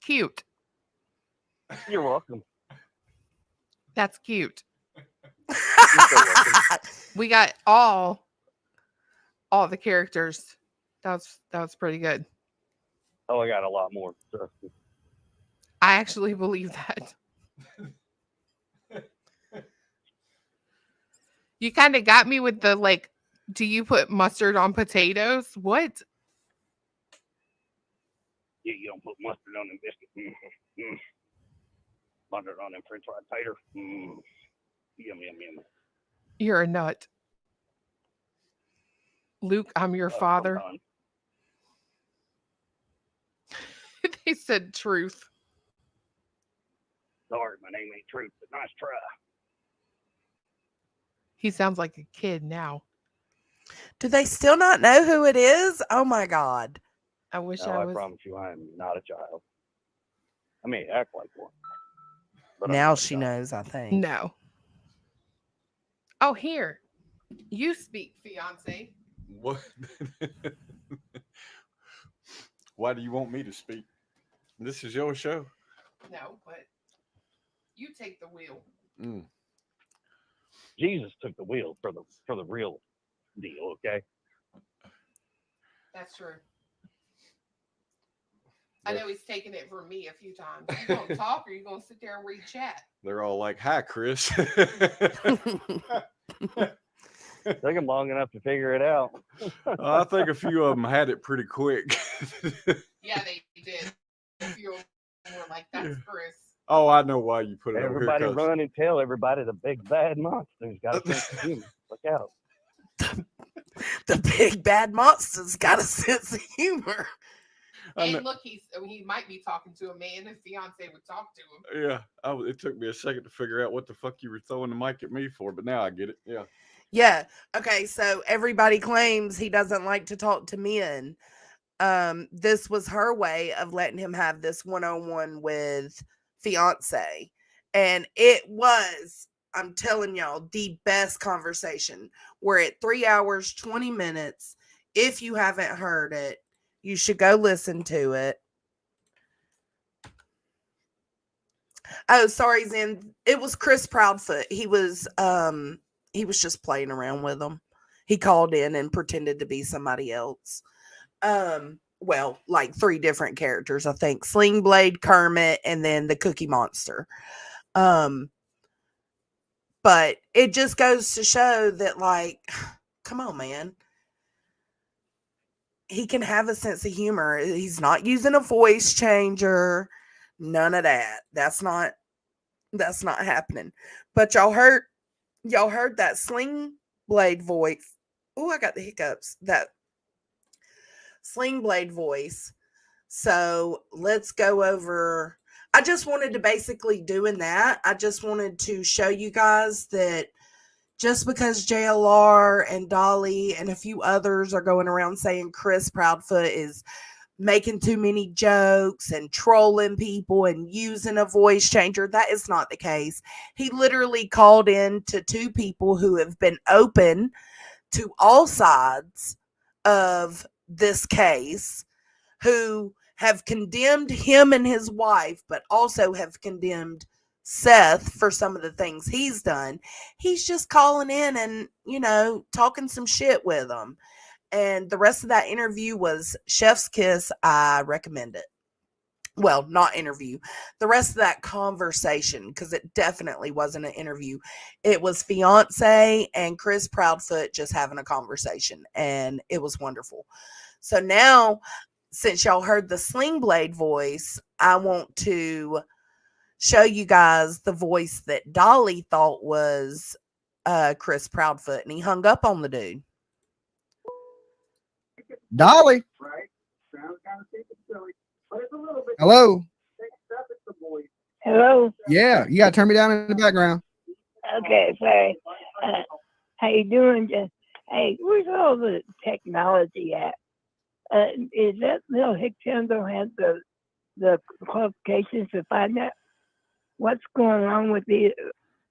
Cute. You're welcome. That's cute. We got all the characters. That was pretty good. Oh, I got a lot more. I actually believe that. You kind of got me with the like, do you put mustard on potatoes? What? Yeah, you don't put mustard on them biscuits. Mustard on them french fried tater. Yum, yum, yum. You're a nut. Luke, I'm your father. They said truth. Sorry, my name ain't Truth, but nice try. He sounds like a kid now. Do they still not know who it is? Oh my God. I wish No, I was. I promise you, I am not a child. I may act like one. But Now she knows, I think. No. Oh, here. You speak, fiance. What? Why do you want me to speak? This is your show. No, but you take the wheel. Jesus took the wheel for the real deal, okay? That's true. I know he's taken it from me a few times. You gonna talk or you gonna sit there and read chat? They're all like, "Hi, Chris." Took them long enough to figure it out. I think a few of them had it pretty quick. Yeah, they did. A few of them were like, "That's Chris." Oh, I know why you put it Everybody over here. run and tell everybody the big bad monster's got a sense of humor. Look out. The big bad monster's got a sense of humor. And look, he might be talking to a man. His fiance would talk to him. Yeah, it took me a second to figure out what the fuck you were throwing the mic at me for, but now I get it. Yeah. Yeah. Okay. So everybody claims he doesn't like to talk to men. This was her way of letting him have this one-on-one with fiance. And it was, I'm telling y'all, the best conversation. We're at 3 hours, 20 minutes. If you haven't heard it, you should go listen to it. Oh, sorry, Zen. It was Chris Proudfoot. He was just playing around with them. He called in and pretended to be somebody else. Well, like 3 different characters, I think. Sling Blade, Kermit, and then the Cookie Monster. But it just goes to show that, like, come on, man. He can have a sense of humor. He's not using a voice changer. None of that. That's not happening. But y'all heard that Sling Blade voice. Oh, I got the hiccups. That Sling Blade voice. So let's go over. I just wanted to basically doing that. I just wanted to show you guys that just because JLR and Dolly and a few others are going around saying Chris Proudfoot is making too many jokes and trolling people and using a voice changer, that is not the case. He literally called in to 2 people who have been open to all sides of this case, who have condemned him and his wife, but also have condemned Seth for some of the things he's done. He's just calling in and, you know, talking some shit with him. And the rest of that interview was chef's kiss. I recommend it. Well, not interview. The rest of that conversation, because it definitely wasn't an interview. It was fiance and Chris Proudfoot just having a conversation, and it was wonderful. So now, since y'all heard the Sling Blade voice, I want to show you guys the voice that Dolly thought was Chris Proudfoot, and he hung up on the dude. Dolly. Hello. Hello. Yeah, you gotta turn me down in the background. Okay, sorry. How you doing? Hey, where's all the technology at? Is that little Hick Chandler have the qualifications to find out what's going on with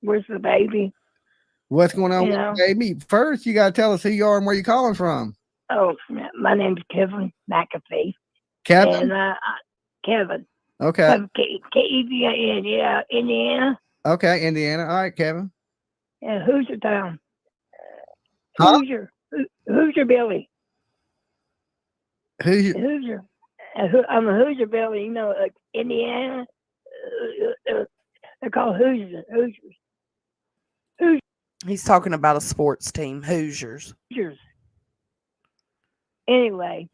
where's the baby? What's going on with the baby? First, you gotta tell us who you are and where you're calling from. Oh, my name's Kevin McAfee. Kevin? And Kevin. Okay. K-E-V-I-N, yeah, Indiana. Okay, Indiana. All right, Kevin. Yeah, Hoosier Town. Huh? Hoosier Billy. Hoosier. I'm a Hoosier Billy, you know, like Indiana. They're called Hoosiers. Hoosiers. He's talking about a sports team, Hoosiers. Anyway,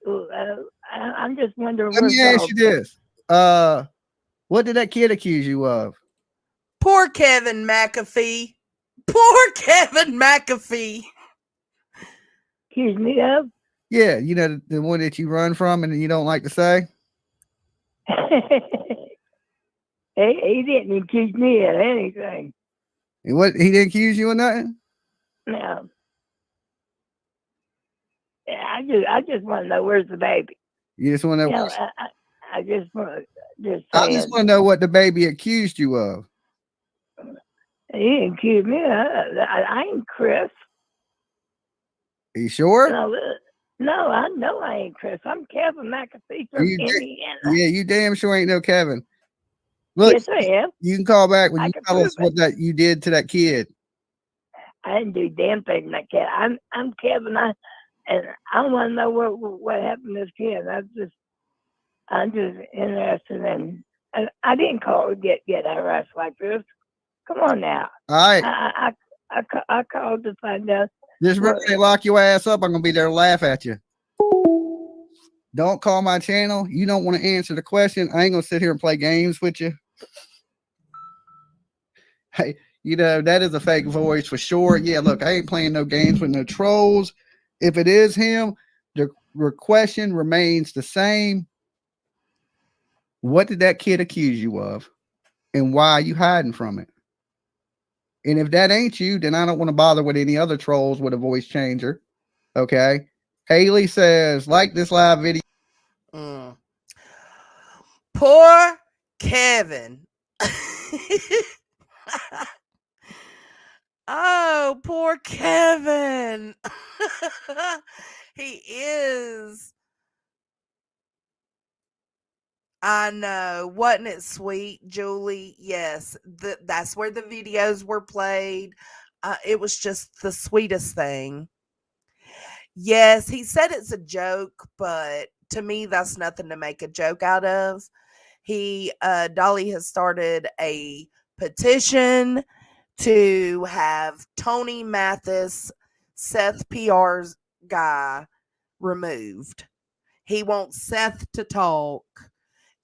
I'm just wondering. Let me ask you this. What did that kid accuse you of? Poor Kevin McAfee. Poor Kevin McAfee. Accuse me of? Yeah, you know, the one that you run from and you don't like to say? He didn't accuse me of anything. What? He didn't accuse you of nothing? No. I just want to know where's the baby. You just want to know? I just want to I just want to know what the baby accused you of. He didn't accuse me. I ain't Chris. Are you sure? No, I know I ain't Chris. I'm Kevin McAfee from Indiana. Yeah, you damn sure ain't no Kevin. Look, yes, I am. You can call back when you tell us what that you did to that kid. I didn't do damn thing to that kid. I'm Kevin. And I want to know what happened to this kid. I'm just interested in. I didn't call to get harassed like this. Come on now. All right. I called to find out. Just remember, they lock your ass up, I'm gonna be there to laugh at you. Don't call my channel. You don't want to answer the question. I ain't gonna sit here and play games with you. Hey, you know, that is a fake voice for sure. Yeah, look, I ain't playing no games with no trolls. If it is him, the question remains the same. What did that kid accuse you of? And why are you hiding from it? And if that ain't you, then I don't want to bother with any other trolls with a voice changer. Okay. Haley says, like this live video. Poor Kevin. Oh, poor Kevin. He is. I know. Wasn't it sweet, Julie? Yes. That's where the videos were played. It was just the sweetest thing. Yes, he said it's a joke, but to me, that's nothing to make a joke out of. Dolly has started a petition to have Tony Mathis, Seth PR's guy, removed. He wants Seth to talk,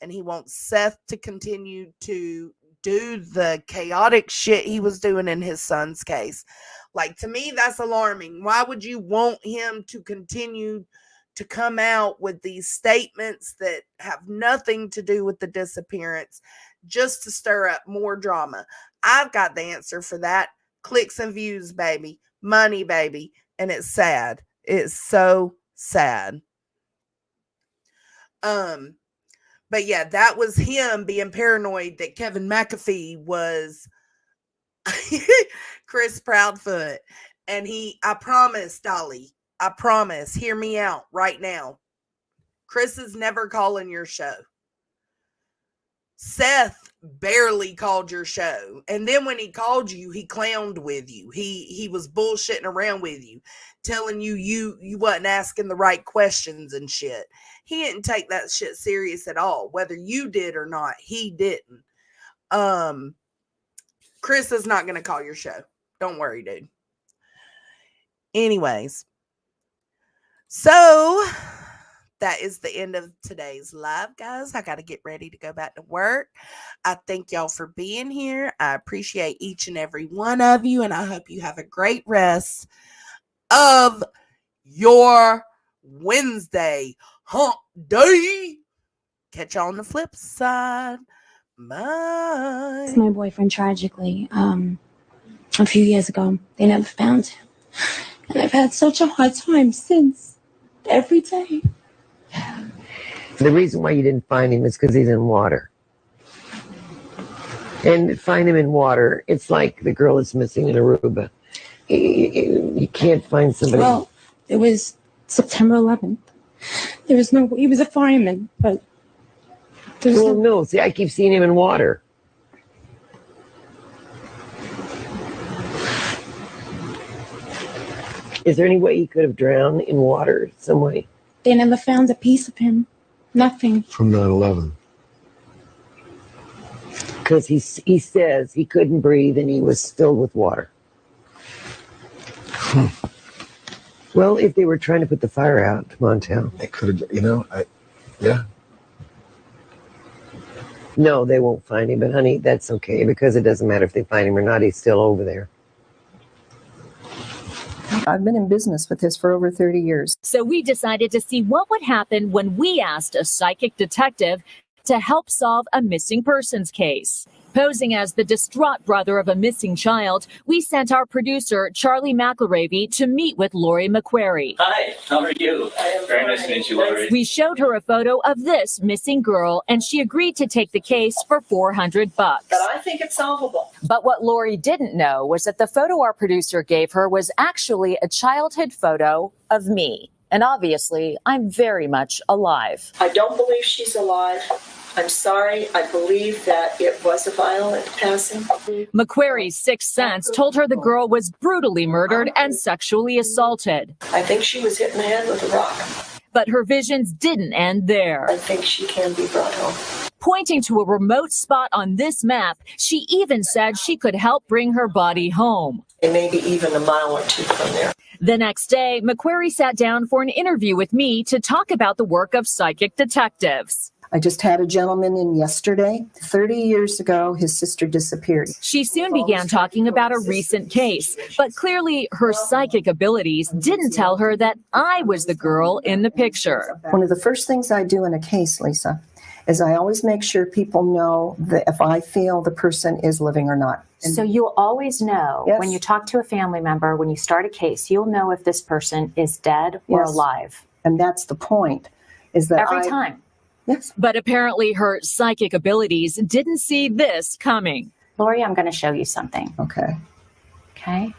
and he wants Seth to continue to do the chaotic shit he was doing in his son's case. Like, to me, that's alarming. Why would you want him to continue to come out with these statements that have nothing to do with the disappearance just to stir up more drama? I've got the answer for that. Clicks and views, baby. Money, baby. And it's sad. It's so sad. But yeah, that was him being paranoid that Kevin McAfee was Chris Proudfoot. And I promise, Dolly, I promise, hear me out right now. Chris is never calling your show. Seth barely called your show. And then when he called you, he clowned with you. He was bullshitting around with you, telling you wasn't asking the right questions and shit. He didn't take that shit serious at all. Whether you did or not, he didn't. Chris is not going to call your show. Don't worry, dude. Anyways. So that is the end of today's live, guys. I got to get ready to go back to work. I thank y'all for being here. I appreciate each and every one of you, and I hope you have a great rest of your Wednesday hump day. Catch y'all on the flip side. Bye. My boyfriend tragically, a few years ago, they never found him. And I've had such a hard time since, every day. The reason why you didn't find him is because he's in water. And find him in water, it's like the girl is missing in Aruba. You can't find somebody. Well, it was September 11th. There was no, he was a fireman, but well, no, see, I keep seeing him in water. Is there any way he could have drowned in water some way? They never found a piece of him. Nothing. From 9/11. Because he says he couldn't breathe and he was filled with water. Well, if they were trying to put the fire out, Montel. They could have, yeah. No, they won't find him, but honey, that's okay because it doesn't matter if they find him or not, he's still over there. I've been in business with this for over 30 years. So we decided to see what would happen when we asked a psychic detective to help solve a missing persons case. Posing as the distraught brother of a missing child, we sent our producer, Charlie McElravy, to meet with Lori McQuarrie. Hi, how are you? Very nice to meet you, Lori. We showed her a photo of this missing girl, and she agreed to take the case for $400. But I think it's solvable. But what Lori didn't know was that the photo our producer gave her was actually a childhood photo of me. And obviously, I'm very much alive. I don't believe she's alive. I'm sorry. I believe that it was a violent passing. McQuarrie's sixth sense told her the girl was brutally murdered and sexually assaulted. I think she was hit in the head with a rock. But her visions didn't end there. I think she can be brought home. Pointing to a remote spot on this map, she even said she could help bring her body home. And maybe even a mile or two from there. The next day, McQuarrie sat down for an interview with me to talk about the work of psychic detectives. I just had a gentleman in yesterday. 30 years ago, his sister disappeared. She soon began talking about a recent case, but clearly her psychic abilities didn't tell her that I was the girl in the picture. One of the first things I do in a case, Lisa, is I always make sure people know that if I feel the person is living or not. So you'll always know when you talk to a family member, when you start a case, you'll know if this person is dead or alive. And that's the point, is that every time. Yes. But apparently her psychic abilities didn't see this coming. Lori, I'm going to show you something. Okay. Okay.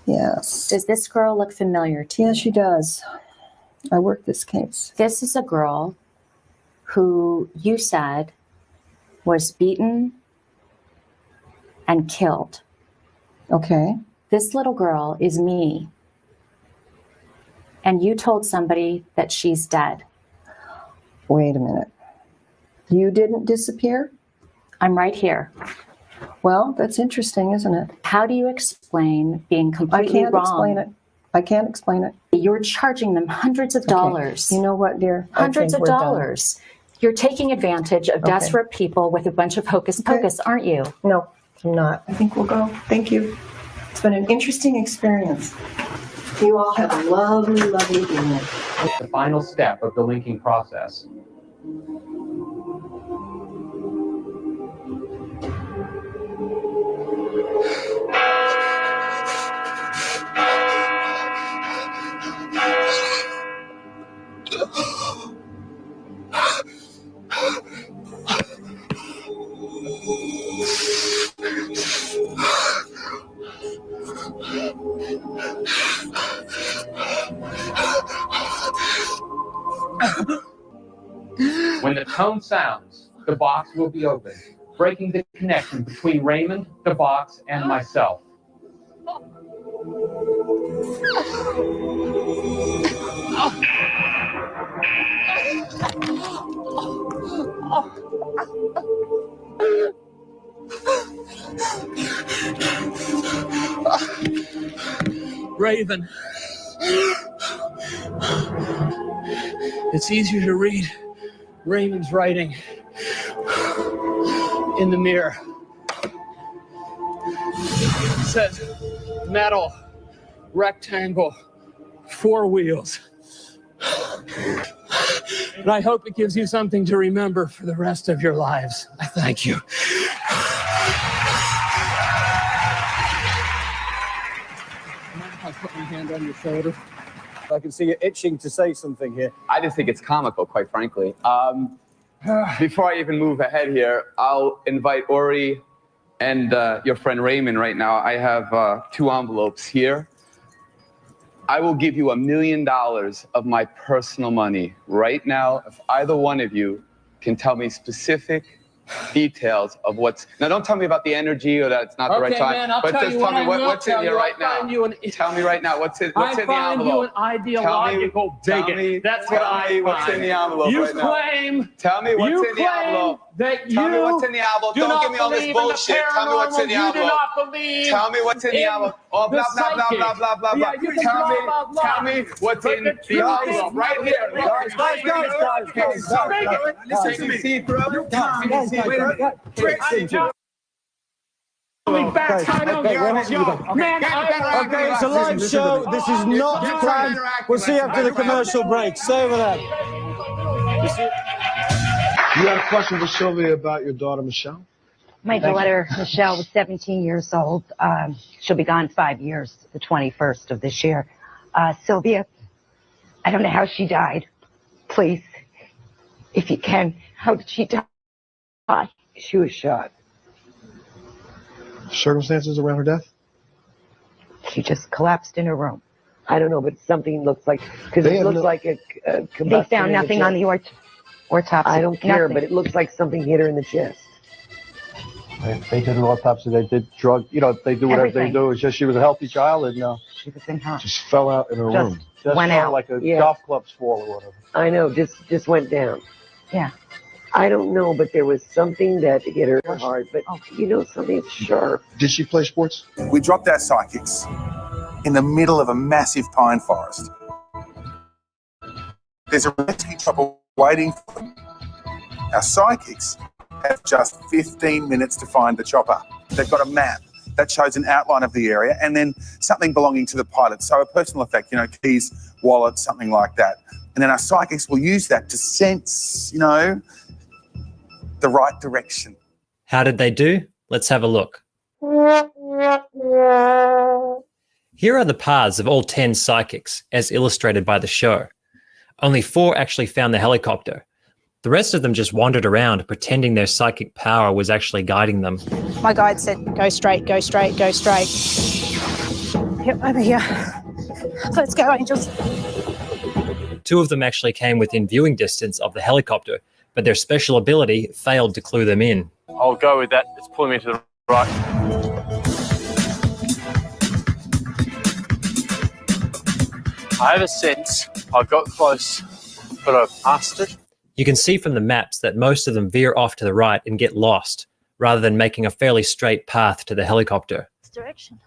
Yes. Does this girl look familiar to you? Yes, she does. I worked this case. This is a girl who you said was beaten and killed. Okay. This little girl is me. And you told somebody that she's dead. Wait a minute. You didn't disappear? I'm right here. Well, that's interesting, isn't it? How do you explain being completely wrong? I can't explain it. I can't explain it. You're charging them hundreds of dollars. You know what, dear? Hundreds of dollars. You're taking advantage of desperate people with a bunch of hocus pocus, aren't you? No, I'm not. I think we'll go. Thank you. It's been an interesting experience. You all have a lovely, lovely evening. The final step of the linking process. When the tone sounds, the box will be opened, breaking the connection between Raymond, the box, and myself. Raven. It's easier to read Raymond's writing in the mirror. It says metal, rectangle, 4 wheels. And I hope it gives you something to remember for the rest of your lives. I thank you. I put my hand on your shoulder. I can see you itching to say something here. I just think it's comical, quite frankly. Before I even move ahead here, I'll invite Ori and your friend Raymond right now. I have 2 envelopes here. I will give you $1 million of my personal money right now if either one of you can tell me specific details of what's... Now, don't tell me about the energy or that it's not the right time. Man, I'll but tell just you tell me what what's in here right now. Tell me right now what's in the envelope. I find you an ideological bigot. That's what I find. What's in the envelope You right now. claim. Tell me what's in the envelope. That Tell me you what's in the envelope. do Don't not give me all this believe in the bullshit. Tell me what's in the paranormal. You do envelope. not believe Tell me what's in the in envelope. Oh, blah, the blah, blah, psychic. blah, blah, blah, blah. Yeah, you can Tell blah, blah, blah. tell me what's But in the the truth envelope. is- Right here. Okay, it's a live show. This is not planned. We'll see you after the commercial break. Stay over there. You had a question for Sylvia about your daughter, Michelle? My daughter, Michelle, was 17 years old. She'll be gone 5 years, the 21st of this year. Sylvia, I don't know how she died. Please, if you can, how did she die? She was shot. Circumstances around her death? She just collapsed in her room. I don't know, but something looks like, because it looks like a combustion. They found nothing on the autopsy. I don't care, Nothing. but it looks like something hit her in the chest. They did an autopsy. They did drug. You know, they do whatever Everything. they do. It's just she was a healthy child and she was in her. Just fell out in her room. just went felt out. like a Yeah. golf club's fall or whatever. I know, just went down. Yeah. I don't know, but there was something that hit her hard. But you know, something sharp. Did she play sports? We dropped our psychics in the middle of a massive pine forest. There's a rescue chopper waiting for them. Our psychics have just 15 minutes to find the chopper. They've got a map that shows an outline of the area and then something belonging to the pilot. So a personal effect, you know, keys, wallet, something like that. And then our psychics will use that to sense, you know, the right direction. How did they do? Let's have a look. Here are the paths of all 10 psychics, as illustrated by the show. Only 4 actually found the helicopter. The rest of them just wandered around, pretending their psychic power was actually guiding them. My guide said, go straight, go straight, go straight. Yep, over here. Let's go, angels. 2 of them actually came within viewing distance of the helicopter, but their special ability failed to clue them in. I'll go with that. It's pulling me to the right. I have a sense I got close, but I passed it. You can see from the maps that most of them veer off to the right and get lost, rather than making a fairly straight path to the helicopter. Direction.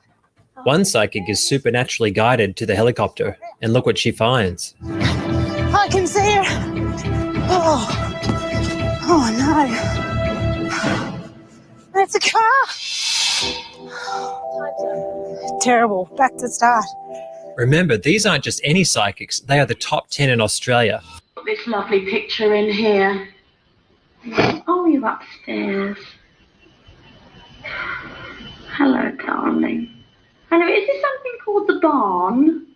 One psychic is supernaturally guided to the helicopter, and look what she finds. I can see her. Oh no. It's a car. Terrible. Back to start. Remember, these aren't just any psychics, they are the top 10 in Australia. This lovely picture in here. Oh, you're upstairs. Hello, darling. Hello, is this something called the barn?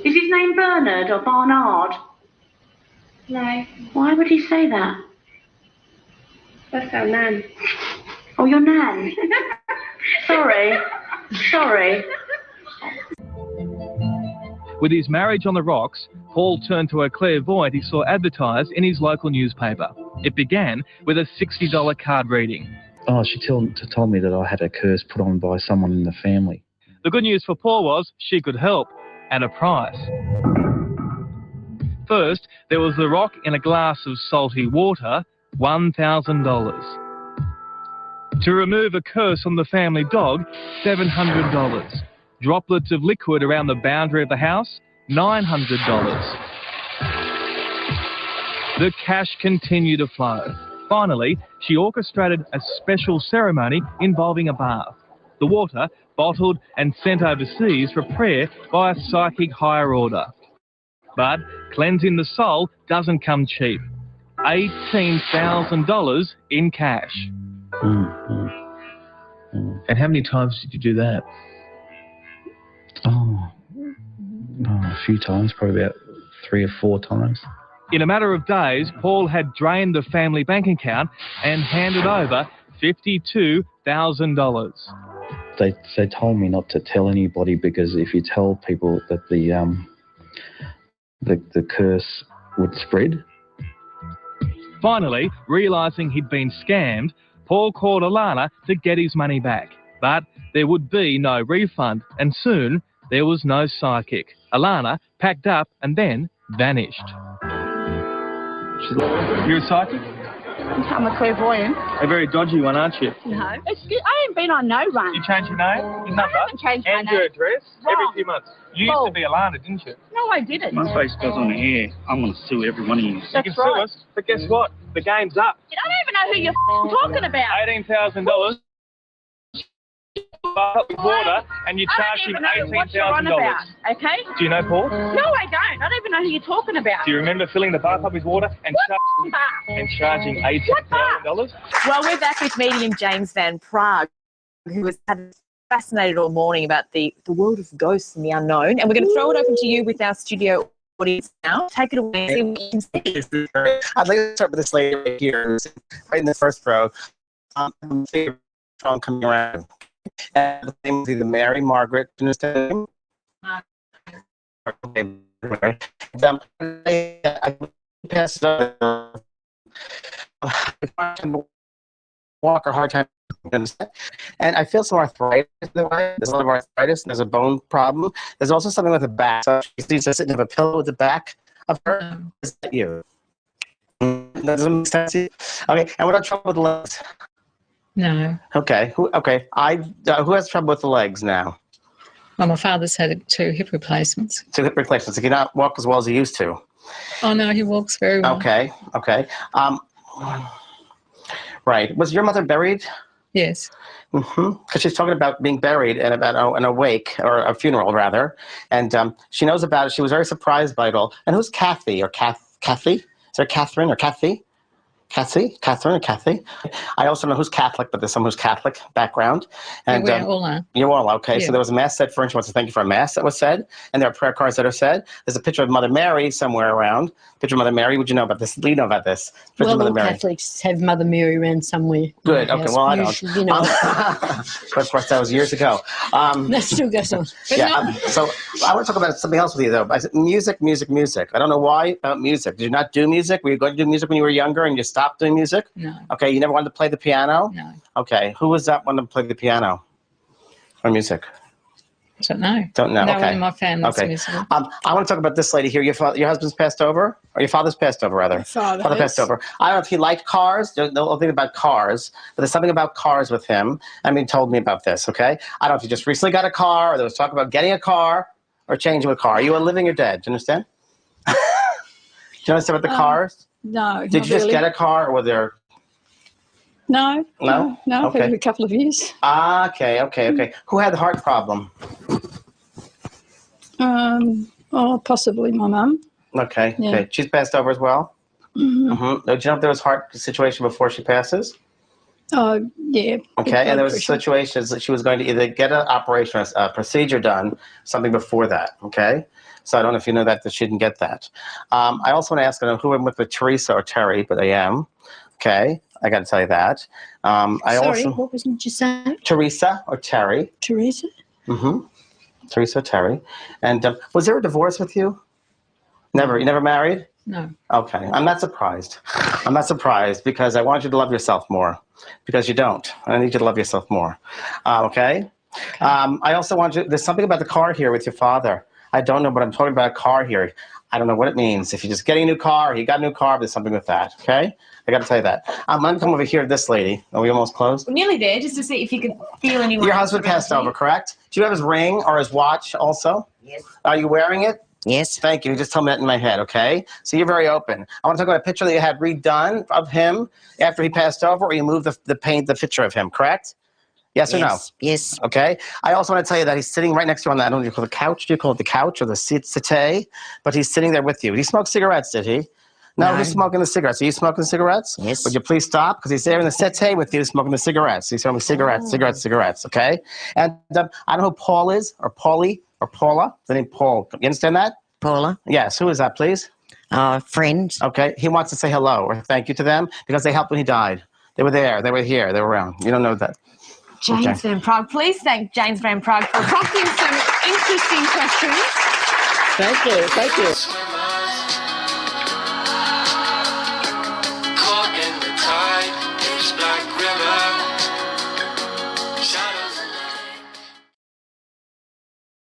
Is his name Bernard or Barnard? No. Why would he say that? That's our nan. Oh, your nan? Sorry. Sorry. With his marriage on the rocks, Paul turned to a clairvoyant he saw advertised in his local newspaper. It began with a $60 card reading. Oh, she told me that I had a curse put on by someone in the family. The good news for Paul was she could help, at a price. First, there was the rock in a glass of salty water, $1,000. To remove a curse on the family dog, $700. Droplets of liquid around the boundary of the house, $900. The cash continued to flow. Finally, she orchestrated a special ceremony involving a bath. The water bottled and sent overseas for prayer by a psychic higher order. But cleansing the soul doesn't come cheap. $18,000 in cash. And how many times did you do that? A few times, probably about 3 or 4 times. In a matter of days, Paul had drained the family bank account and handed over $52,000. They told me not to tell anybody because if you tell people that the curse would spread. Finally, realising he'd been scammed, Paul called Alana to get his money back. But there would be no refund, and soon there was no psychic. Alana packed up and then vanished. You're a psychic? I'm a clairvoyant. A very dodgy one, aren't you? No. It's good. I ain't been on no run. You changed your name? Your number? I haven't changed my and name. your address? Wrong. Every few months. You used to be Alana, didn't you? No, I didn't. My face goes on the air. I'm going to sue every one of you. You can sue us, but guess what? The game's up. I don't even know who you're talking about. $18,000. With water, and you charge him $18,000. Okay? Do you know Paul? No, I don't. I don't even know who you're talking about. Do you remember filling the bath up with water and charging $18,000? Well, we're back with medium James Van Prague, who has had fascinated all morning about the world of ghosts and the unknown. And we're going to throw it open to you with our studio audience now. Take it away. See what you can see. I'd like to start with this lady right here, who's right in the first row. Coming around. And the name is either Mary, Margaret, do you understand? I passed it on. Walk or hard time. And I feel some arthritis. There's a lot of arthritis. There's a bone problem. There's also something with the back. So she seems to sit and have a pillow with the back of her. Is that you? That doesn't make sense to you? Okay. And what about trouble with the legs? No. Okay. Who has trouble with the legs now? Well, my father's had 2 hip replacements. 2 hip replacements. He cannot walk as well as he used to. Oh no, he walks very well. Okay. Right. Was your mother buried? Yes. Because she's talking about being buried and about an wake, or a funeral rather, and she knows about it. She was very surprised by it all. And who's Kathy or Kathy? Is there Catherine or Kathy? Catherine or Kathy. I also know who's Catholic, but there's someone who's Catholic background. And we all are. You all are, okay. Yeah. So there was a mass said for instance, thank you for a mass that was said, and there are prayer cards that are said. There's a picture of Mother Mary somewhere around. Picture of Mother Mary. Would you know about this? Lee know about this. Picture Well, of Mother all Mary. Catholics have Mother Mary around somewhere. Good. Okay. Well, I don't. You know. But of course, that was years ago. That still goes on. But Yeah. So I want to talk about something else with you, though. I said music. I don't know why about music. Did you not do music? Were you going to do music when you were younger and you stopped doing music? No. Okay. You never wanted to play the piano? No. Okay. Who was that one to play the piano or music? I don't know. Don't know. No Okay. one in my family's Okay. musical. I want to talk about this lady here. Your husband's passed over, or your father's passed over, rather. Father passed over. I don't know if he liked cars. The whole thing about cars, but there's something about cars with him. I mean, told me about this. Okay. I don't know if he just recently got a car, or there was talk about getting a car, or changing a car. Are you living or dead? Do you understand? Do you understand about the cars? No. Did you just get a car, or were there? No. No? No. Okay. For a couple of years. Okay. Who had the heart problem? Possibly my mum. Okay. Yeah. Okay. She's passed over as well. Mhm. Mm-hmm. Did you know if there was heart situation before she passes? Oh, yeah. Okay, and there was Pressure. situations that she was going to either get an operation or a procedure done, something before that, okay? So I don't know if you know that she didn't get that. I also want to ask, I don't know who I'm with Teresa or Terry, but I am. Okay, I got to tell you that. Sorry, what did you say? Teresa or Terry. Teresa? Mm-hmm. Teresa or Terry. And was there a divorce with you? Never. You never married? No. Okay. I'm not surprised. I'm not surprised because I want you to love yourself more. Because you don't. I need you to love yourself more. Okay? I also want you, there's something about the car here with your father. I don't know, but I'm talking about a car here. I don't know what it means. If you're just getting a new car, or you got a new car, there's something with that. Okay? I got to tell you that. I'm going to come over here to this lady. Are we almost close? We're nearly there, just to see if you could feel anyone. Your husband passed over, correct? Do you have his ring or his watch also? Yes. Are you wearing it? Yes. Thank you. You just told me that in my head, okay? So you're very open. I want to talk about a picture that you had redone of him after he passed over, or you moved the picture of him, correct? Yes or no? Yes. Okay. I also want to tell you that he's sitting right next to you on that, I don't know if you call it the couch. Do you call it the couch or the settee? But he's sitting there with you. He smoked cigarettes, did he? No, he's smoking the cigarettes. Are you smoking cigarettes? Yes. Would you please stop? Because he's there in the settee with you smoking the cigarettes. He's smoking cigarettes, okay? And I don't know who Paul is, or Paulie, or Paula. The name Paul. You understand that? Paula. Yes. Who is that, please? Friend. Okay. He wants to say hello or thank you to them because they helped when he died. They were there. They were here. They were around. You don't know that. James Van Prague. Please thank James Van Prague for prompting some interesting questions. Thank you. Thank you.